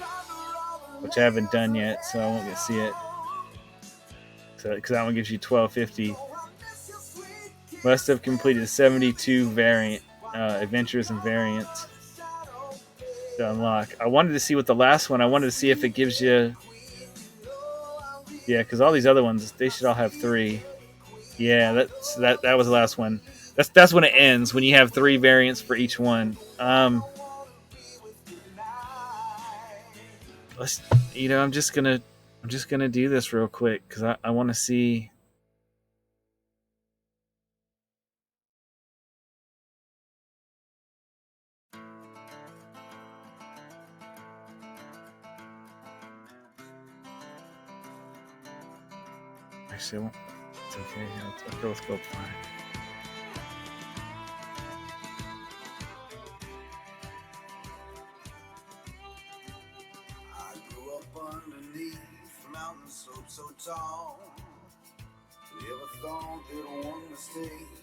which I haven't done yet, so I won't get to see it. So, because that one gives you 1250. Must have completed 72 variant adventures and variants to unlock. I wanted to see what the last one. I wanted to see if it gives you. Yeah, because all these other ones, they should all have 3. Yeah, that was the last one. That's when it ends, when you have 3 variants for each one. Let's. I'm just gonna do this real quick because I want to see. Actually, it's okay. Let's go up fine. I grew up underneath mountain slopes so tall. Never thought that one mistake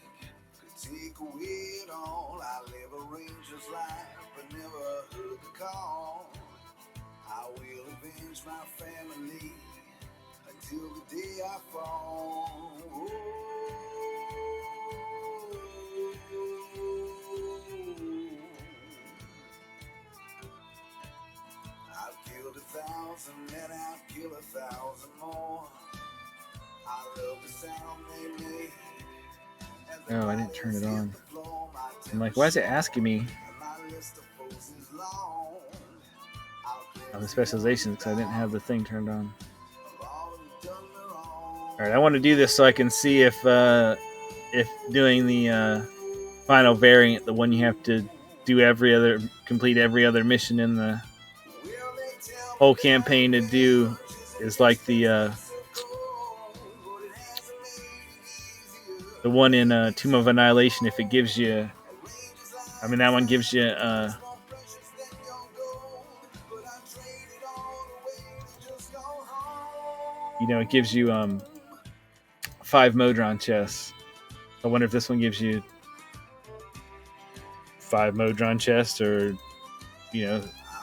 could take away it all. I live a ranger's life, but never heard the call. I will avenge my family until the day I fall. I've killed 1,000 and I've killed 1,000 more. I love the sound they make. Oh, I didn't turn it on. I'm like, why is it asking me on the specializations? Because I didn't have the thing turned on. All right, I want to do this so I can see if doing the final variant, the one you have to do complete every other mission in the whole campaign to do, is like the one in Tomb of Annihilation. If it gives you, I mean that one gives you it gives you 5 Modron chests. I wonder if this one gives you 5 Modron chests or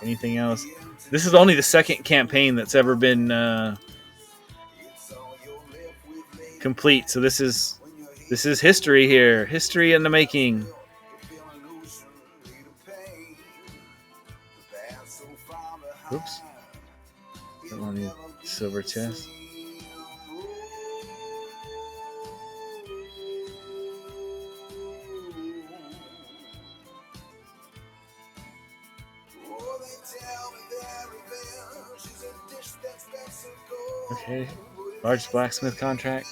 anything else. This is only the second campaign that's ever been complete, so this is history here, history in the making. Oops, don't want any silver chest. Okay, large blacksmith contract.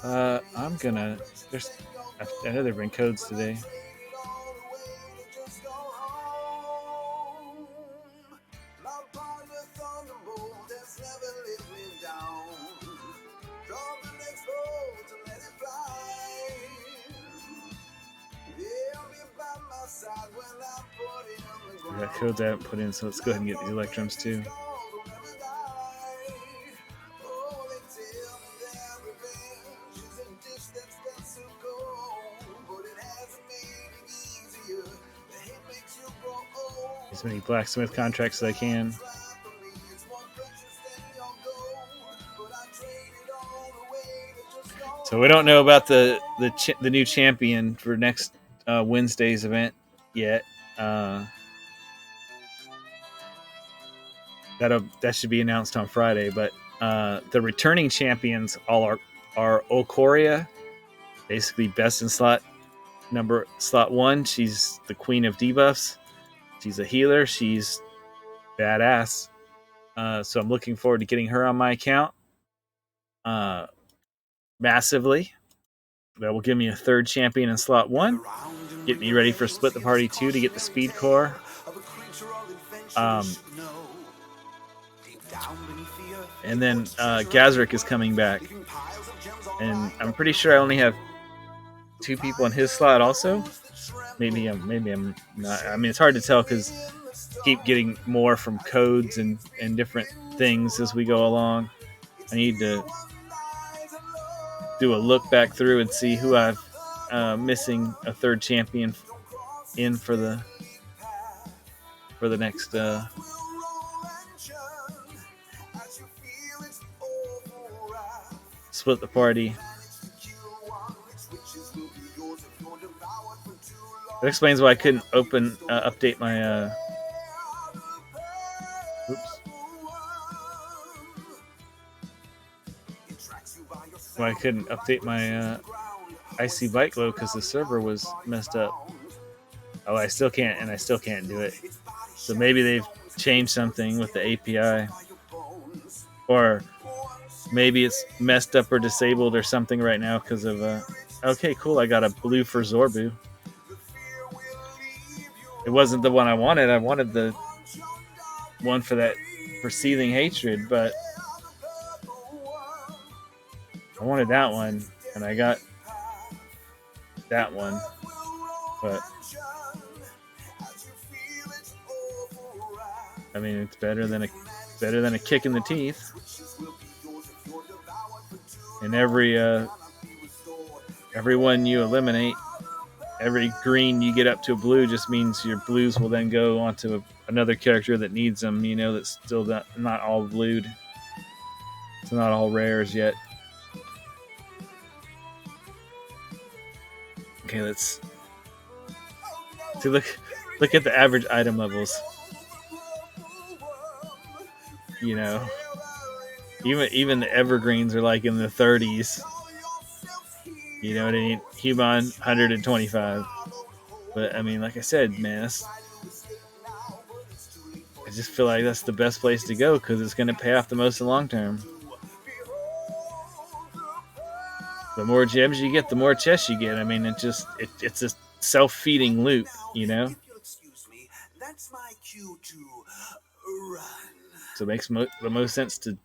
I'm gonna. I know they bring codes today. We got codes I haven't put in, so let's go ahead and get the electrums too. as many blacksmith contracts as I can. So we don't know about the new champion for next Wednesday's event yet. That should be announced on Friday. But the returning champions all are Okoria, basically best in slot 1. She's the queen of debuffs. She's a healer. She's badass. So I'm looking forward to getting her on my account. Massively. That will give me a 3rd champion in slot 1. Get me ready for Split the Party 2 to get the speed core. And then Gazric is coming back. And I'm pretty sure I only have 2 people in his slot also. Maybe I'm not. I mean, it's hard to tell because I keep getting more from codes and different things as we go along. I need to do a look back through and see who I've missing a 3rd champion in for the next Split the Party. That explains why I couldn't update my why I couldn't update my IC Bike Glow because the server was messed up. Oh, I still can't do it. So maybe they've changed something with the API, or maybe it's messed up or disabled or something right now because of. Okay, cool. I got a blue for Zorbu. It wasn't the one I wanted. I wanted the one for Seething Hatred, but I wanted that one, and I got that one. But I mean, it's better than a kick in the teeth. And every one you eliminate, every green you get up to a blue just means your blues will then go onto another character that needs them. You know, that's still not all blued. It's not all rares yet. Okay, let's see. Look at the average item levels. You know, even the Evergreens are like in the 30s. You know what I mean? Human 125. But I mean, like I said, man, I just feel like that's the best place to go because it's going to pay off the most in the long term. The more gems you get, the more chests you get. I mean, it's a self-feeding loop, you know? So it makes the most sense to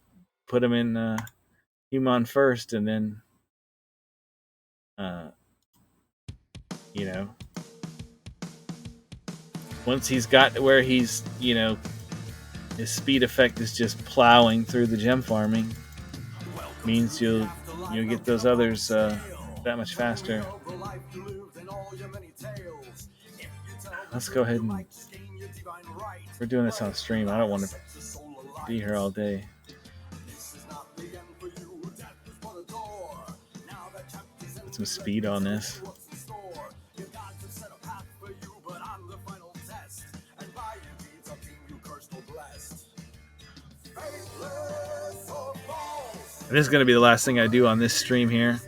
put them in Human first, and then, you know, once he's got to where he's, you know, his speed effect is just plowing through the gem farming, means you'll get those others that much faster. Let's go ahead and we're doing this on stream. I don't want to be here all day. Put some speed on this. And this is going to be the last thing I do on this stream here.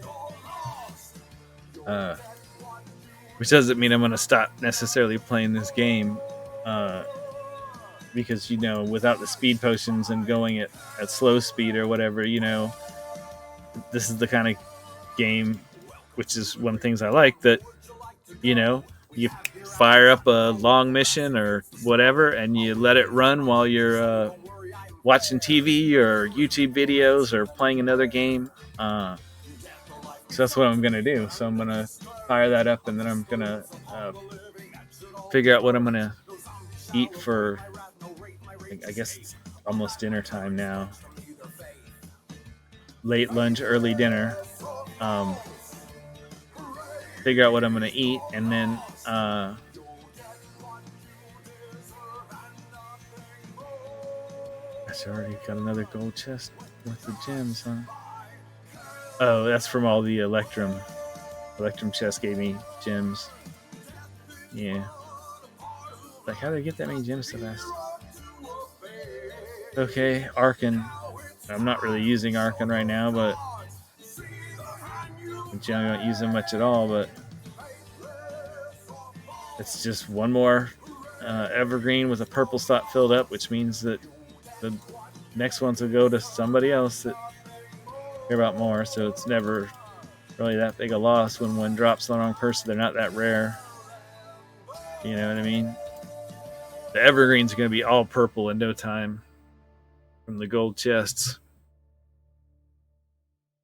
Which doesn't mean I'm going to stop necessarily playing this game. Because, you know, without the speed potions and going at slow speed or whatever, you know, this is the kind of game, which is one of the things I like, that, you know, you fire up a long mission or whatever and you let it run while you're watching TV or YouTube videos or playing another game. So that's what I'm going to do. So I'm going to fire that up, and then I'm going to figure out what I'm going to eat for, I guess it's almost dinner time now. Late lunch, early dinner. Figure out what I'm going to eat, and then gosh, I already got another gold chest worth of gems, huh? Oh, that's from all the Electrum. Electrum chest gave me gems. Yeah. Like, how did I get that many gems so fast? Okay, Arkan. I'm not really using Arkan right now, but I don't use them much at all, but it's just one more Evergreen with a purple slot filled up, which means that the next ones will go to somebody else that care about more, so it's never really that big a loss when one drops on the wrong person. They're not that rare. You know what I mean? The Evergreens are going to be all purple in no time from the gold chests.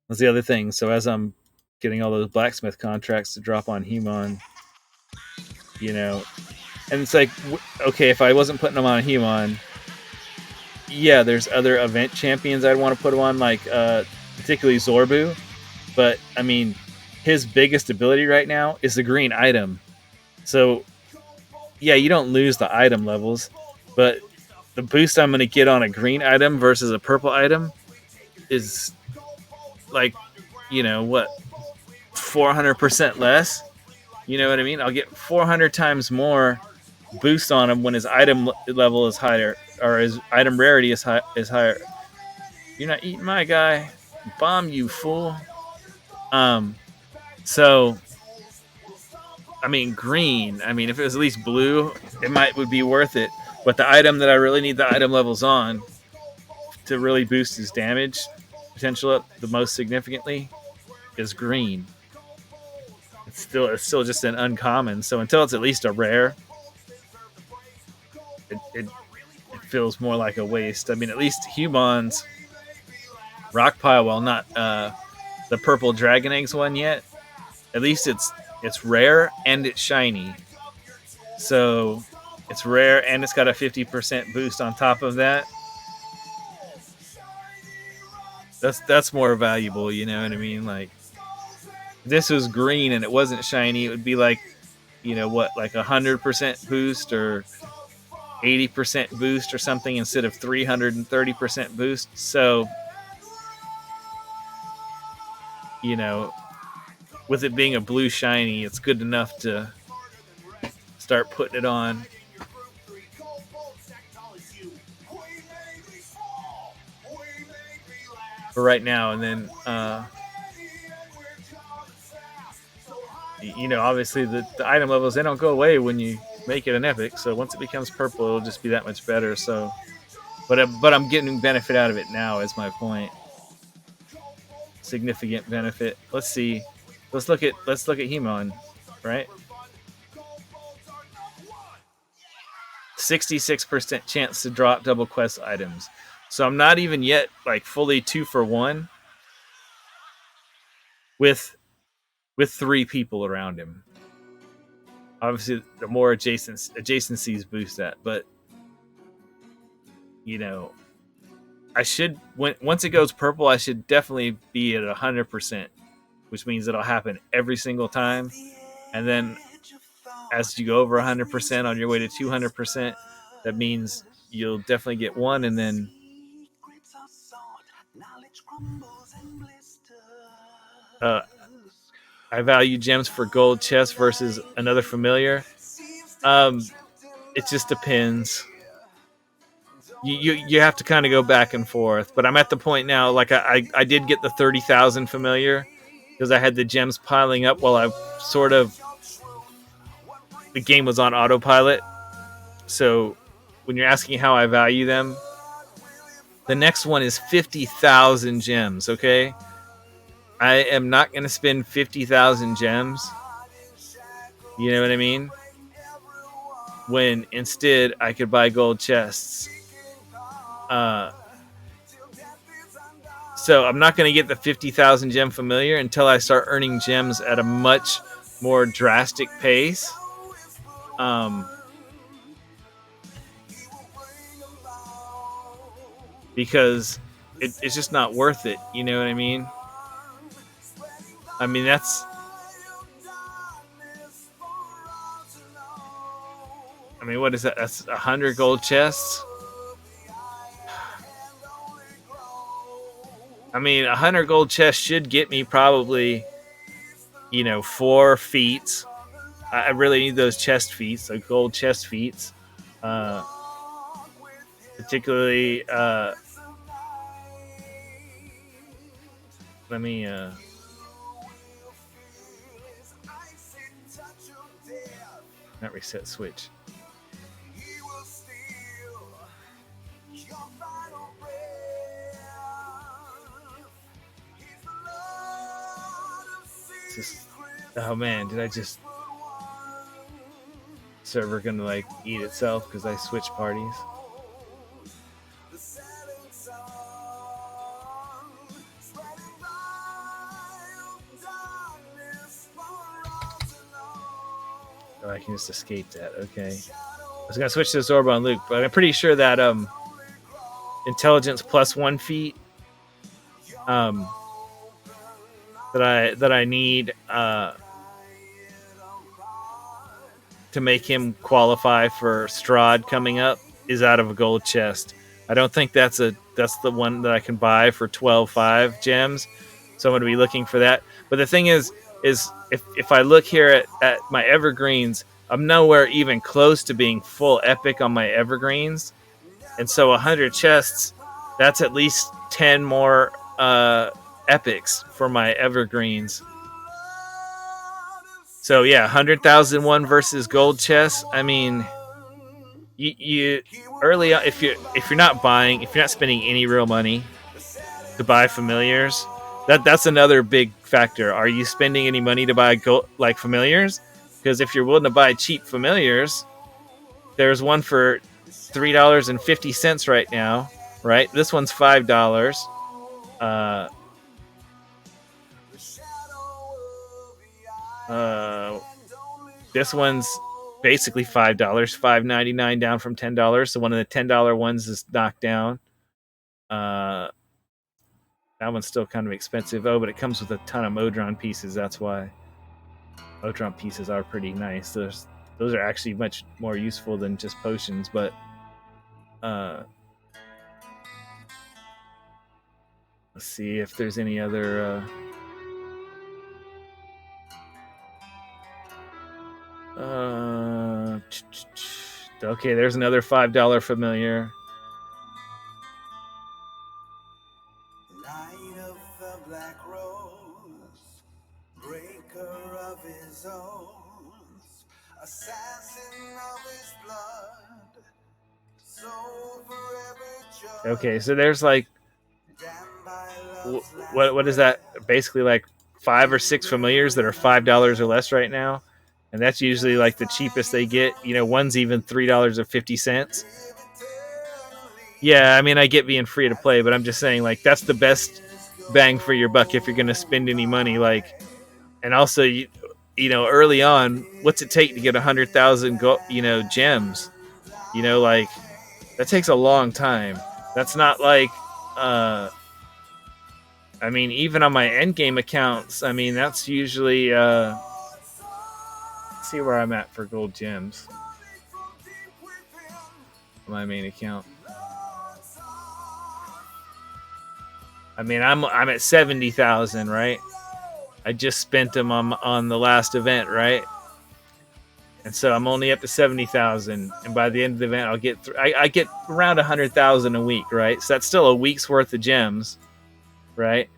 That's the other thing. So as I'm getting all those blacksmith contracts to drop on Hemon, you know, and it's like, okay, if I wasn't putting them on Hemon, yeah, there's other event champions I'd want to put them on, like particularly Zorbu. But I mean, his biggest ability right now is the green item. So yeah, you don't lose the item levels, but the boost I'm going to get on a green item versus a purple item is like, you know, what, 400% less? You know what I mean? I'll get 400 times more boost on him when his item level is higher, or his item rarity is higher. You're not eating my guy. Bomb, you fool. So I mean, green. I mean, if it was at least blue, it would be worth it. But the item that I really need the item levels on to really boost his damage potential up the most significantly is green. It's still just an uncommon. So until it's at least a rare, it feels more like a waste. I mean, at least Humon's rock pile, while not the purple dragon eggs one yet, at least it's rare and it's shiny. So it's rare and it's got a 50% boost on top of that. That's more valuable, you know what I mean? Like, if this was green and it wasn't shiny, it would be like, you know what, like 100% boost or 80% boost or something instead of 330% boost. So, you know, with it being a blue shiny, it's good enough to start putting it on. For right now, and then you know, obviously the item levels, they don't go away when you make it an epic, so once it becomes purple, it'll just be that much better. So but I'm getting benefit out of it now, is my point. Significant benefit. Let's see, let's look at Hemon, right? 66% chance to drop double quest items. So I'm not even yet like fully 2 for 1 with 3 people around him. Obviously, the more adjacencies boost that, but you know, I should, once it goes purple, I should definitely be at 100%, which means it'll happen every single time. And then as you go over 100% on your way to 200%, that means you'll definitely get one, and then I value gems for gold chests versus another familiar. It just depends. You have to kind of go back and forth, but I'm at the point now, like I did get the 30,000 familiar because I had the gems piling up while I sort of, the game was on autopilot. So when you're asking how I value them, the next one is 50,000 gems. Okay, I am not going to spend 50,000 gems. You know what I mean? When instead I could buy gold chests. So I'm not going to get the 50,000 gem familiar until I start earning gems at a much more drastic pace. Because it's just not worth it. You know what I mean? I mean, that's... I mean, what is that? That's 100 gold chests? I mean, 100 gold chests should get me probably, 4 feats. I really need those chest feats, like gold chest feats. Uh, particularly, let me not reset switch. Just, oh man, did I just server gonna like eat itself because I switched parties? Oh, I can just escape that. Okay, I was gonna switch to Zorba on Luke, but I'm pretty sure that intelligence plus 1 feat that I need to make him qualify for Strahd coming up is out of a gold chest. I don't think that's the one that I can buy for 12.5 gems. So I'm going to be looking for that. But the thing is if I look here at my Evergreens, I'm nowhere even close to being full epic on my Evergreens. And so 100 chests, that's at least 10 more epics for my Evergreens. So yeah, 100,001 versus gold chests. I mean, you early on, if you're not spending any real money to buy familiars, that's another big factor. Are you spending any money to buy gold like familiars? Because if you're willing to buy cheap familiars, there's one for $3.50 right now. Right, this one's $5. This one's basically $5, $5.99 down from $10. So one of the $10 ones is knocked down. That one's still kind of expensive. Oh, but it comes with a ton of Modron pieces. That's why Modron pieces are pretty nice. Those are actually much more useful than just potions. But let's see if there's any other. Okay, there's another $5 familiar. Knight of the Black Rose, breaker of his oaths, assassin of his blood, so forever judged. Okay, so there's like what is that? Basically like 5 or 6 familiars that are $5 or less right now. And that's usually like the cheapest they get. One's even $3.50. Yeah, I mean, I get being free to play, but I'm just saying, like, that's the best bang for your buck if you're going to spend any money. Like, and also, early on, what's it take to get 100,000 gems? Like, that takes a long time. That's not like, I mean, even on my endgame accounts, I mean, that's usually, see where I'm at for gold gems. My main account. I mean, I'm at 70,000, right? I just spent them on the last event, right? And so I'm only up to 70,000, and by the end of the event, I'll get I get around 100,000 a week, right? So that's still a week's worth of gems, right?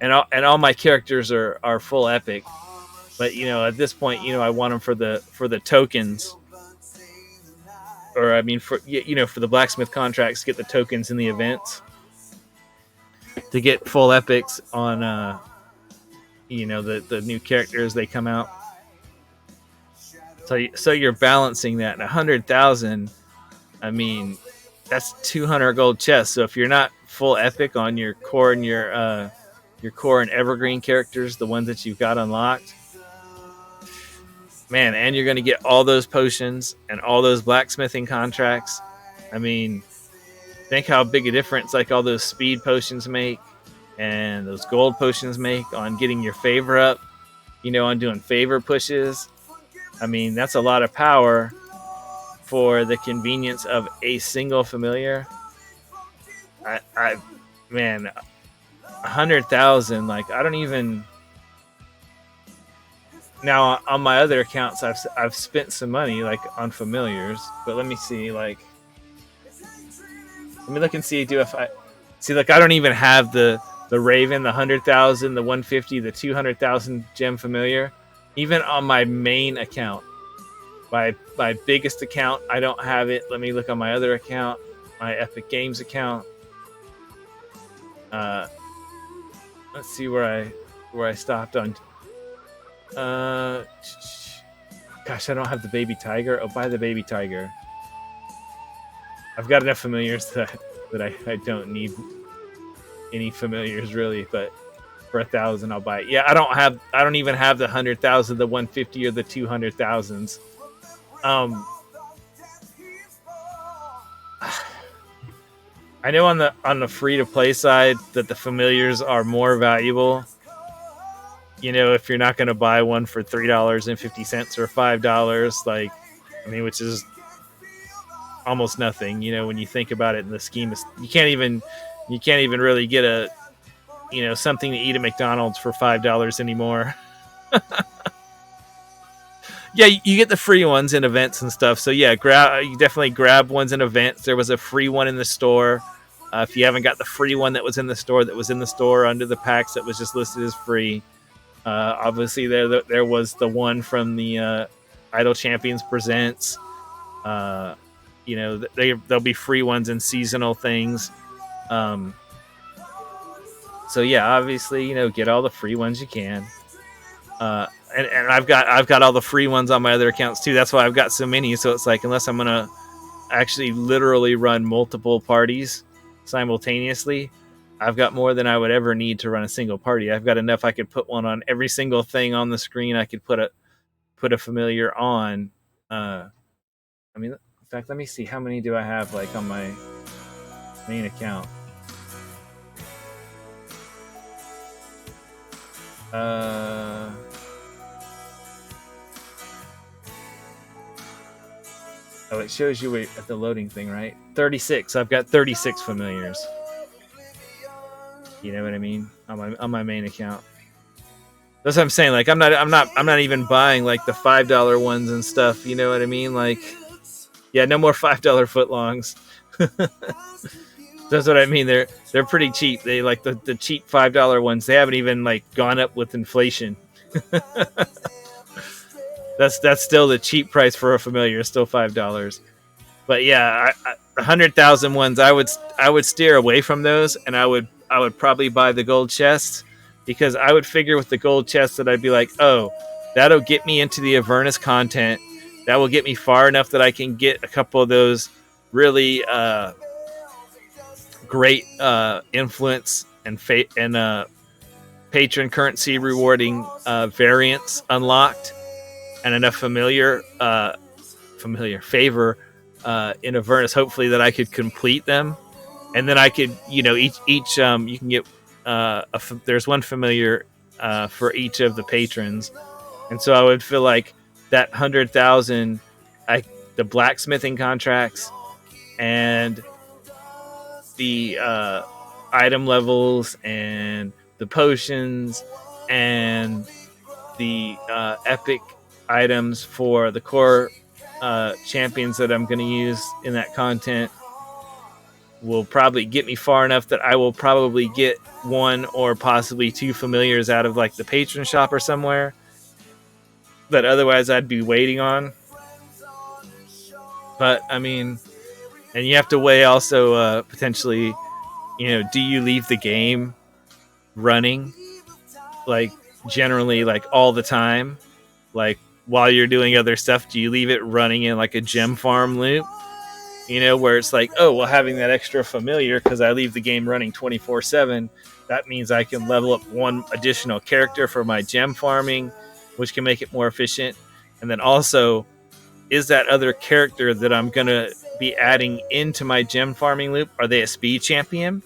And all my characters are full epic. But at this point, I want them for the tokens, or I mean for the blacksmith contracts, get the tokens in the events to get full epics on the new characters they come out. So you're balancing that. 100,000, I mean, that's 200 gold chests. So if you're not full epic on your core and your core and evergreen characters, the ones that you've got unlocked, man, and you're going to get all those potions and all those blacksmithing contracts. I mean, think how big a difference like all those speed potions make and those gold potions make on getting your favor up, on doing favor pushes. I mean, that's a lot of power for the convenience of a single familiar. Man, 100,000. Like I don't even. Now on my other accounts, I've spent some money like on familiars, but let me see. Like, let me look and see. Do if I see? Like, I don't even have the Raven, the 100,000, the 150, the 200,000 gem familiar. Even on my main account, my biggest account, I don't have it. Let me look on my other account, my Epic Games account. Let's see where I stopped on. Gosh, I don't have the baby tiger. Oh, buy the baby tiger. I've got enough familiars that I don't need any familiars really, but for 1,000 I'll buy it. Yeah, I don't even have the 100,000, the 150, or the 200,000s. I know on the free to play side that the familiars are more valuable. You know, if you're not going to buy one for $3.50 or $5, like, I mean, which is almost nothing. You know, when you think about it in the scheme, you can't even really get a, you know, something to eat at McDonald's for $5 anymore. Yeah, you get the free ones in events and stuff. So yeah, you definitely grab ones in events. There was a free one in the store. If you haven't got the free one that was in the store under the packs that was just listed as free. Obviously, there was the one from the Idle Champions Presents. You know, there'll be free ones and seasonal things. So yeah, obviously, you know, get all the free ones you can. And I've got all the free ones on my other accounts too. That's why I've got so many. So it's like, unless I'm gonna actually literally run multiple parties simultaneously, I've got more than I would ever need to run a single party. I've got enough. I could put one on every single thing on the screen. I could put a familiar on. I mean, in fact, let me see, how many do I have like on my main account. Oh, it shows you at the loading thing, right? 36. I've got 36 familiars. You know what I mean? On my main account. That's what I'm saying. Like, I'm not even buying like the $5 ones and stuff. You know what I mean? Like, yeah, no more $5 footlongs. That's what I mean. They're pretty cheap. They like the cheap $5 ones. They haven't even like gone up with inflation. That's still the cheap price for a familiar. Still $5. But yeah, 100,000 ones. I would steer away from those, and I would probably buy the gold chests, because I would figure with the gold chests that I'd be like, oh, that'll get me into the Avernus content. That will get me far enough that I can get a couple of those really great influence and patron currency rewarding variants unlocked, and enough familiar favor in Avernus, hopefully, that I could complete them. And then I could, you know, each you can get there's one familiar for each of the patrons, and so I would feel like that 100,000, the blacksmithing contracts and the item levels and the potions and the epic items for the core champions that I'm going to use in that content will probably get me far enough that I will probably get one or possibly two familiars out of like the patron shop or somewhere that otherwise I'd be waiting on. But I mean, and you have to weigh also potentially, you know, do you leave the game running like generally like all the time, like while you're doing other stuff? Do you leave it running in like a gem farm loop? You know, where it's like, oh, well, having that extra familiar because I leave the game running 24/7, that means I can level up one additional character for my gem farming, which can make it more efficient. And then also, is that other character that I'm going to be adding into my gem farming loop, are they a speed champion?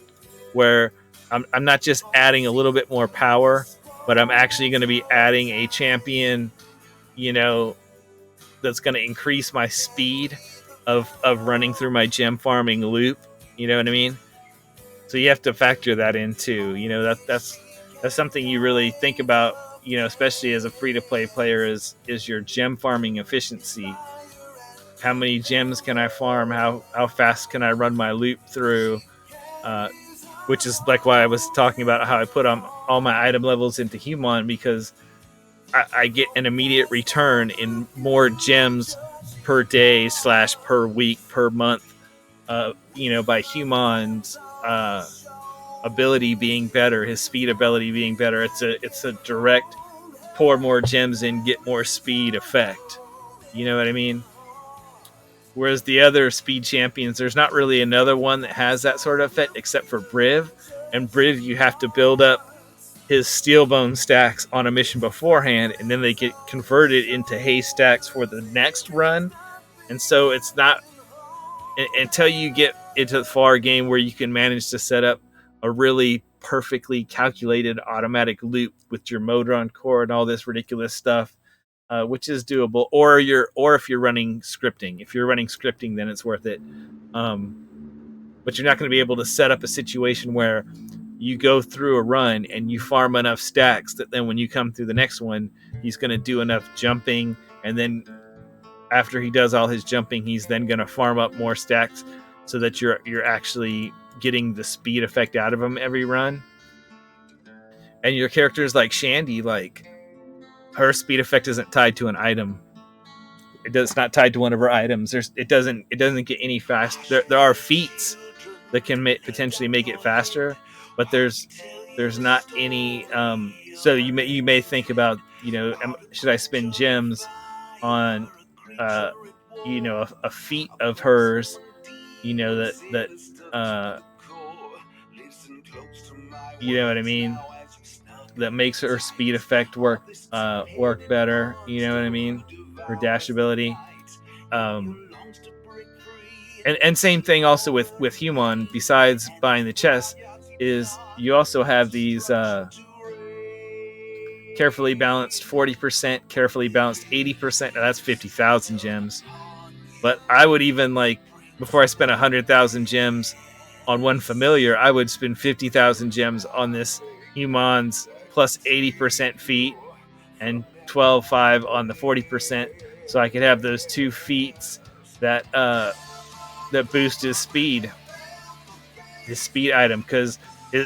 Where I'm not just adding a little bit more power, but I'm actually going to be adding a champion, you know, that's going to increase my speed of running through my gem farming loop. You know what I mean? So you have to factor that in too. You know, that's something you really think about. You know, especially as a free to play player, is your gem farming efficiency. How many gems can I farm? How fast can I run my loop through? Uh, which is like why I was talking about how I put all my item levels into Human, because I get an immediate return in more gems per day / per week per month. You know, by Human's ability being better, his speed ability being better. It's a direct pour more gems in, get more speed effect. You know what I mean? Whereas the other speed champions, there's not really another one that has that sort of effect except for Briv. And Briv, you have to build up his steel bone stacks on a mission beforehand, and then they get converted into hay stacks for the next run. And so it's not until you get into the far game where you can manage to set up a really perfectly calculated automatic loop with your Modron core and all this ridiculous stuff, which is doable. Or if you're running scripting. If you're running scripting, then it's worth it. But you're not going to be able to set up a situation where you go through a run and you farm enough stacks that then when you come through the next one, he's going to do enough jumping, and then after he does all his jumping, he's then going to farm up more stacks so that you're actually getting the speed effect out of him every run. And your characters like Shandy, like her speed effect isn't tied to an item. It's not tied to one of her items. It doesn't get any fast. There are feats that can potentially make it faster, but there's not any. So you may think about, you know, should I spend gems on you know, a feat of hers, you know, that you know what I mean, that makes her speed effect work better, you know what I mean, her dash ability. And same thing also with Human. Besides buying the chest, is you also have these carefully balanced 40%, carefully balanced 80%. Now that's 50,000 gems. But I would even, like, before I spent 100,000 gems on one familiar, I would spend 50,000 gems on this Human's plus 80% feat and 12.5 on the 40%, so I could have those two feats that boost his speed item, because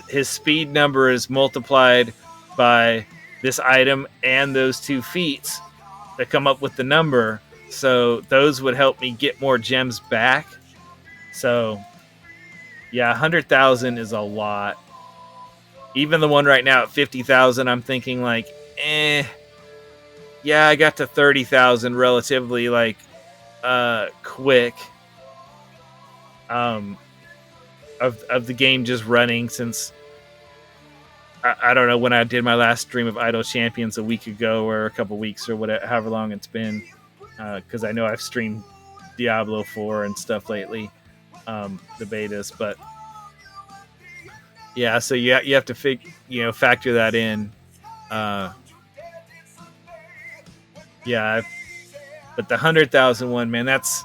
his speed number is multiplied by this item and those two feats that come up with the number. So those would help me get more gems back. So yeah, 100,000 is a lot. Even the one right now at 50,000, I'm thinking like, yeah, I got to 30,000 relatively like quick. Of the game just running, since I don't know when I did my last stream of Idle Champions, a week ago or a couple weeks or whatever, however long it's been, because I know I've streamed Diablo 4 and stuff lately, the betas, but yeah, so you have to factor that in. Yeah, but the 100,000 one, man, that's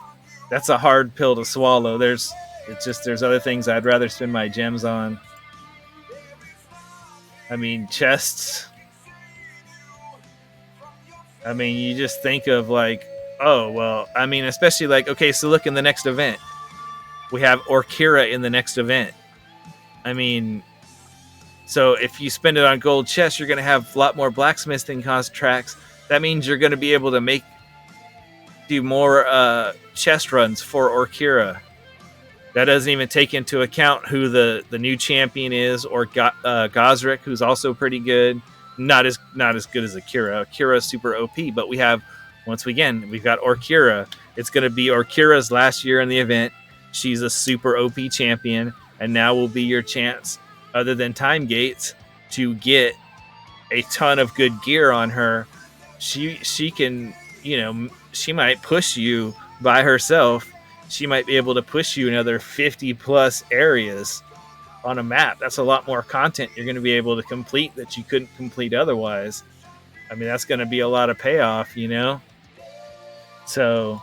a hard pill to swallow. There's other things I'd rather spend my gems on. I mean, chests. I mean, you just think of like, oh, well, I mean, especially like, okay, so look, in the next event, we have Orkira in the next event. I mean, so if you spend it on gold chests, you're going to have a lot more blacksmithing contracts. That means you're going to be able to do more chest runs for Orkira. That doesn't even take into account who the new champion is, or Gosrick, who's also pretty good. Not as good as Akira. Akira is super OP, but we've got Orkira. It's going to be Orkira's last year in the event. She's a super OP champion, and now will be your chance, other than time gates, to get a ton of good gear on her. She can, you know, she might push you by herself. She might be able to push you another 50 plus areas on a map. That's a lot more content you're going to be able to complete that you couldn't complete otherwise. I mean, that's going to be a lot of payoff, you know? So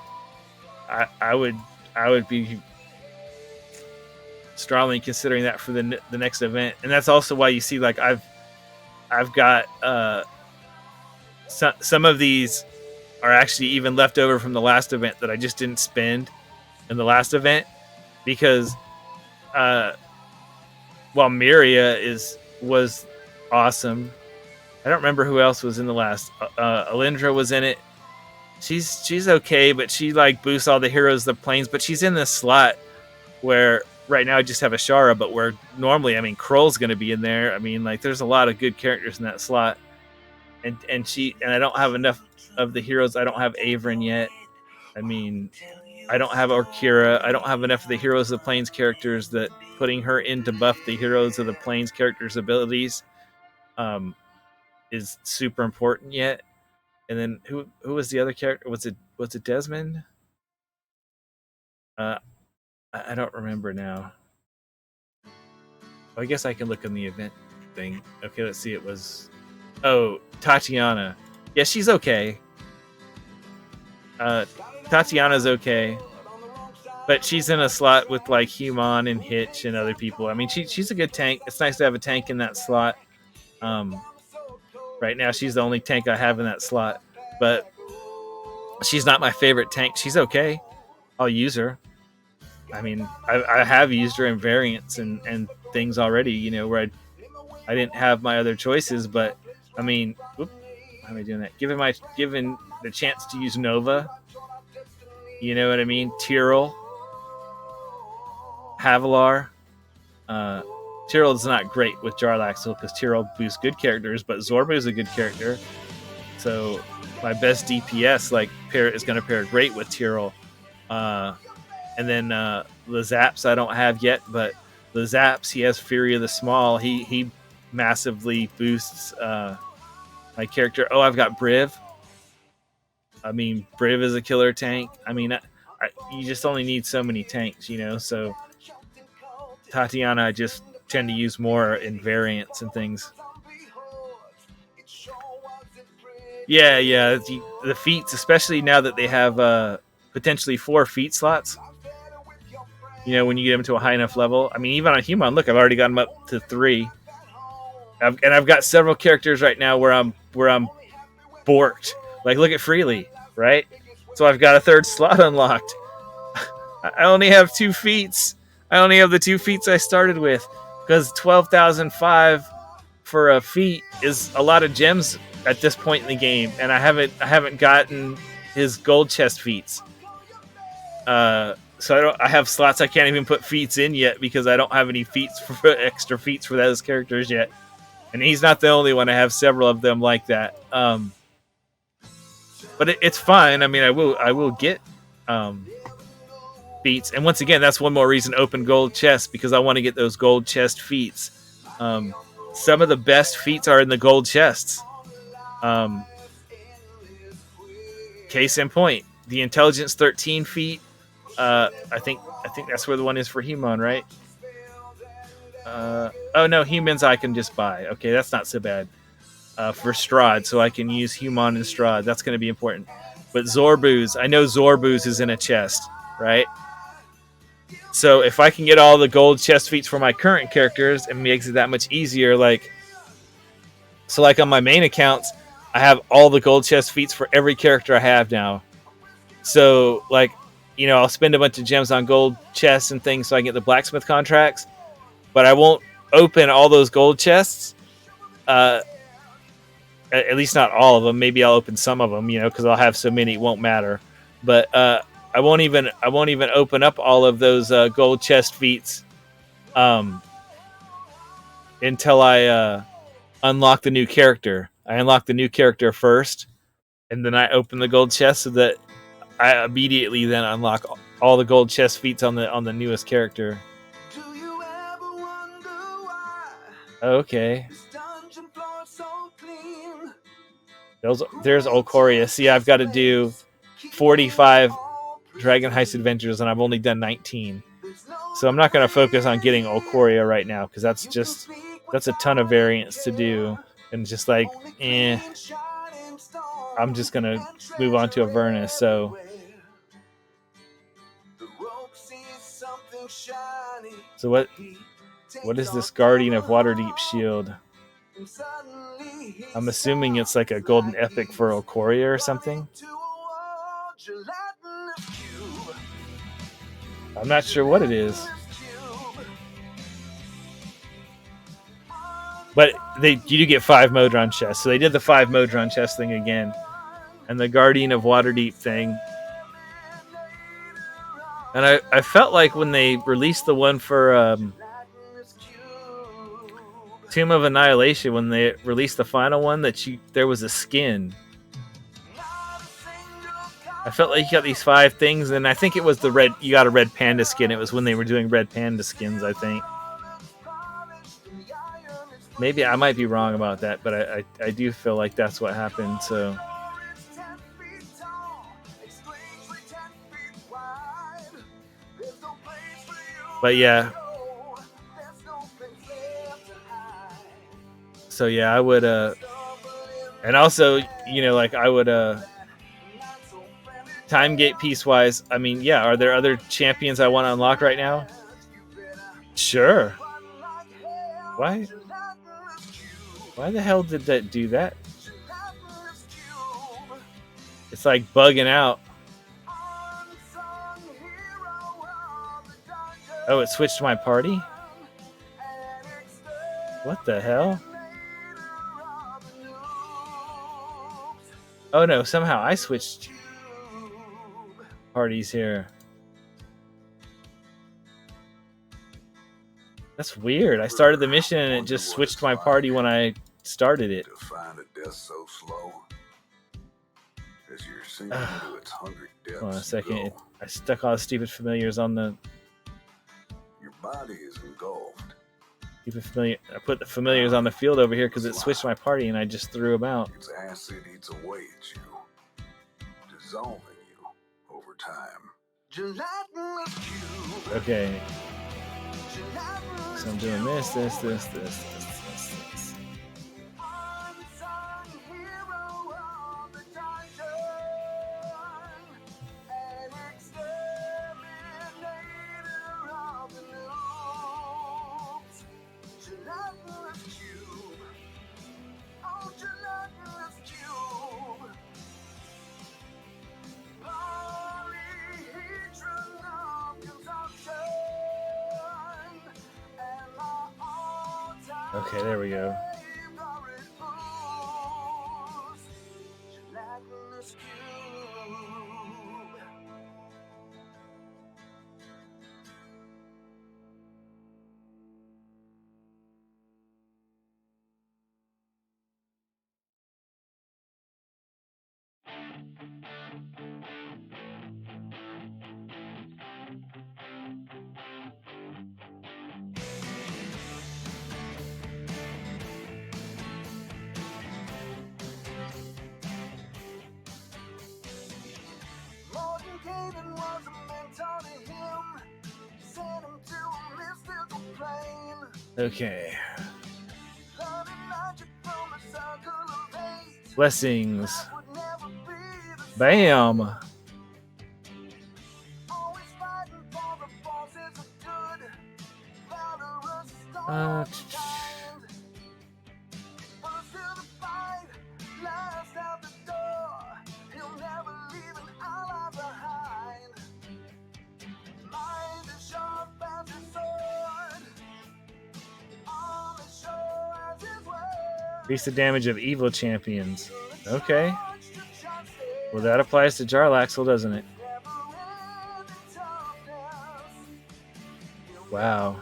I would be strongly considering that for the next event, and that's also why you see like I've got some of these are actually even left over from the last event that I just didn't spend in the last event because while Miria was awesome, I don't remember who else was in the last. Alindra was in it. She's okay, but she like boosts all the heroes of the plains. But she's in this slot where right now I just have Ashara, but where normally I mean Kroll's going to be in there. I mean like there's a lot of good characters in that slot, and I don't have enough of the heroes. I don't have Averin yet. I mean I don't have Orkira. I don't have enough of the heroes of the plains characters that putting her in to buff the heroes of the plains characters' abilities is super important yet. And then who was the other character? Was it Desmond? I don't remember now. I guess I can look in the event thing. Okay, let's see. It was Tatiana. Yeah, she's okay. Tatiana's okay, but she's in a slot with like Human and Hitch and other people. I mean, she's a good tank. It's nice to have a tank in that slot. Right now, she's the only tank I have in that slot, but she's not my favorite tank. She's okay. I'll use her. I mean, I have used her in variants and things already, you know, where I didn't have my other choices, but I mean, why am I doing that? Given the chance to use Nova, you know what I mean? Tyrell, Havilar. Tyrell's not great with Jarlaxle because Tyrell boosts good characters, but Zorbu's a good character. So my best DPS is going to pair great with Tyrell. And then the Zaps I don't have yet, but the Zaps, he has Fury of the Small. He massively boosts my character. Oh, I've got Briv. I mean, Briv is a killer tank. I mean, you just only need so many tanks, you know. So Tatiana, I just tend to use more in variants and things. Yeah, the feats, especially now that they have potentially 4 feat slots. You know, when you get them to a high enough level. I mean, even on Human, look, I've already got them up to 3. I've got several characters right now where I'm borked. Like, look at Freely, right? So I've got a 3rd slot unlocked. I only have 2 feats. I only have the 2 feats I started with because 12,005 for a feat is a lot of gems at this point in the game, and I haven't gotten his gold chest feats. So I have slots I can't even put feats in yet because I don't have any feats for extra feats for those characters yet. And he's not the only one. I have several of them like that. But it's fine. I mean, I will get feats. And once again, that's one more reason to open gold chests because I want to get those gold chest feats. Some of the best feats are in the gold chests. Case in point, the Intelligence 13 feat. I think that's where the one is for Human, right? Oh no, Humans I can just buy. Okay, that's not so bad. For Strahd, so I can use Human and Strahd. That's going to be important. But Zorbu's, I know Zorbu's is in a chest, right? So if I can get all the gold chest feats for my current characters, it makes it that much easier. Like on my main accounts, I have all the gold chest feats for every character I have now. So like, you know, I'll spend a bunch of gems on gold chests and things so I can get the blacksmith contracts, but I won't open all those gold chests. At least not all of them. Maybe I'll open some of them, you know, because I'll have so many, it won't matter. But I won't even open up all of those gold chest feats until I unlock the new character. I unlock the new character first, and then I open the gold chest so that I immediately then unlock all the gold chest feats on the newest character. Okay. There's Olcoria. See, I've got to do 45 Dragon Heist Adventures, and I've only done 19. So I'm not going to focus on getting Olcoria right now, because that's a ton of variants to do. And just like, I'm just going to move on to Avernus. So something shiny. So what is this Guardian of Waterdeep shield? I'm assuming it's like a golden epic for Ikoria or something. I'm not sure what it is. But you do get 5 Modron chests. So they did the 5 Modron chest thing again. And the Guardian of Waterdeep thing. And I felt like when they released the one for Tomb of Annihilation, when they released the final one, there was a skin. I felt like you got these 5 things, and I think it was you got a red panda skin. It was when they were doing red panda skins, I think. Maybe I might be wrong about that, but I do feel like that's what happened. So, but yeah. So yeah, I would and also, like I would time gate piece wise. I mean, yeah. Are there other champions I want to unlock right now? Sure. Why the hell did that do that? It's like bugging out. Oh, it switched to my party? What the hell? Oh no, somehow I switched parties here. That's weird. I started the mission and it just switched my party when I started it. To find a death so slow as you're sinking into its hungry depths. Hold on a second. I stuck all the stupid familiars on the. Your body is engulfed. Stupid familiar. I put the familiars on the field over here because it switched my party and I just threw them out. Its acid eats away at you, dissolving you over time. Okay. So I'm doing this. Okay, there we go. Okay. Blessings. Bam. Increase the damage of evil champions. Okay. Well, that applies to Jarlaxle, doesn't it? Wow.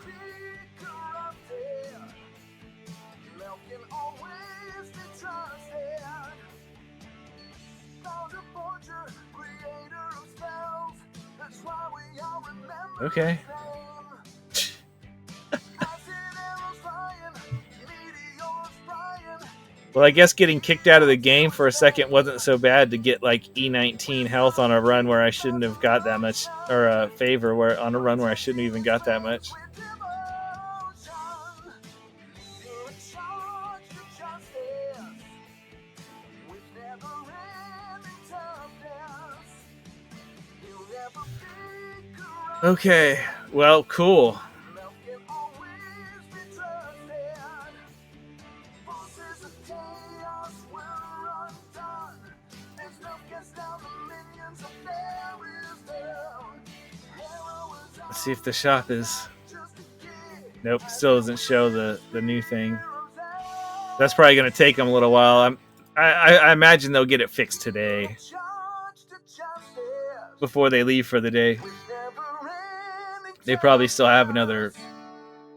Okay. Well, I guess getting kicked out of the game for a second wasn't so bad to get like E19 health on a run where I shouldn't have got that much, or a favor where on a run where I shouldn't have even got that much. Okay, Well, cool. Milk can always be trusted. Forces of chaos were undone. As milk casts down the minions of Fairy's hell. Let's see if the shop is. Nope, still doesn't show the new thing. That's probably going to take them a little while. I imagine they'll get it fixed today before they leave for the day. They probably still have another,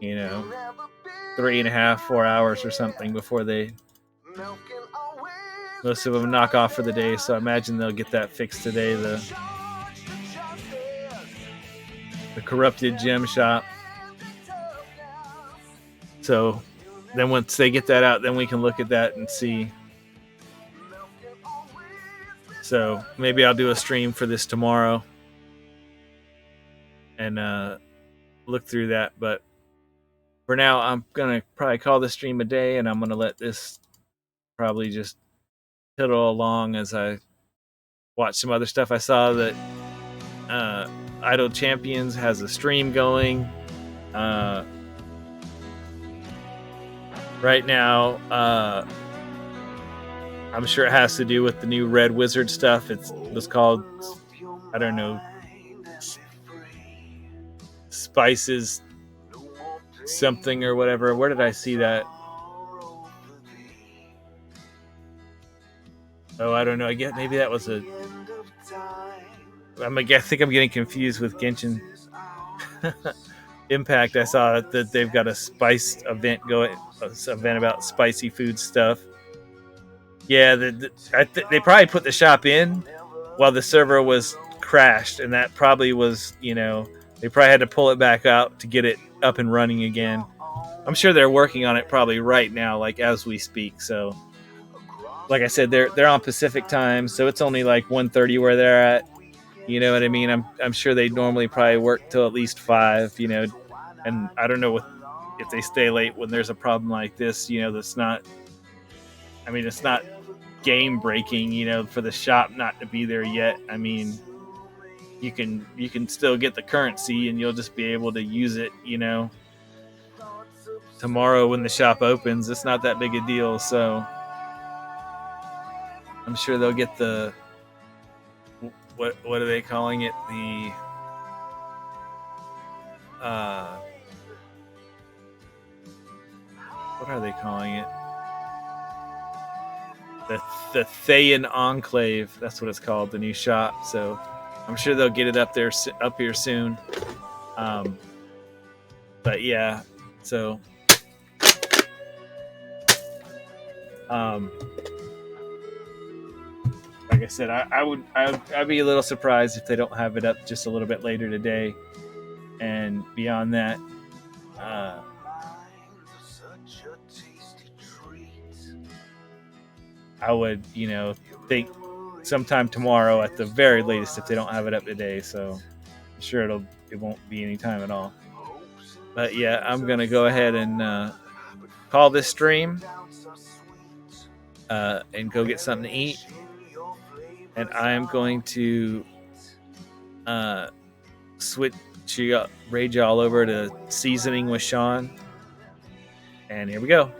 3.5, 4 hours or something before they. Most of them knock off for the day, so I imagine they'll get that fixed today. The corrupted gem shop. So then once they get that out, then we can look at that and see. So maybe I'll do a stream for this tomorrow and look through that. But for now, I'm going to probably call the stream a day, and I'm going to let this probably just piddle along as I watch some other stuff. I saw that Idle Champions has a stream going. Right now, I'm sure it has to do with the new Red Wizard stuff. It was called, I don't know, Spices something or whatever. Where did I see that? Oh, I don't know. I guess maybe that was a. I think I'm getting confused with Genshin Impact. I saw that they've got a spice event going, an event about spicy food stuff. Yeah, they probably put the shop in while the server was crashed, and that probably was, they probably had to pull it back out to get it up and running again. I'm sure they're working on it probably right now, like as we speak. So, like I said, they're on Pacific time, so it's only like 1:30 where they're at. You know what I mean? I'm sure they normally probably work till at least 5. And I don't know if they stay late when there's a problem like this. That's not. I mean, it's not game breaking. For the shop not to be there yet. I mean, you can still get the currency, and you'll just be able to use it. Tomorrow when the shop opens, it's not that big a deal. So I'm sure they'll get the. What are they calling it? The what are they calling it? The Thayan Enclave. That's what it's called. The new shop. So I'm sure they'll get it up here soon. But yeah. So like I said, I'd be a little surprised if they don't have it up just a little bit later today. And beyond that, I would, think sometime tomorrow at the very latest if they don't have it up today. So I'm sure it won't be any time at all. But yeah, I'm gonna go ahead and call this stream and go get something to eat. And I am going to rage all over to seasoning with Sean. And here we go.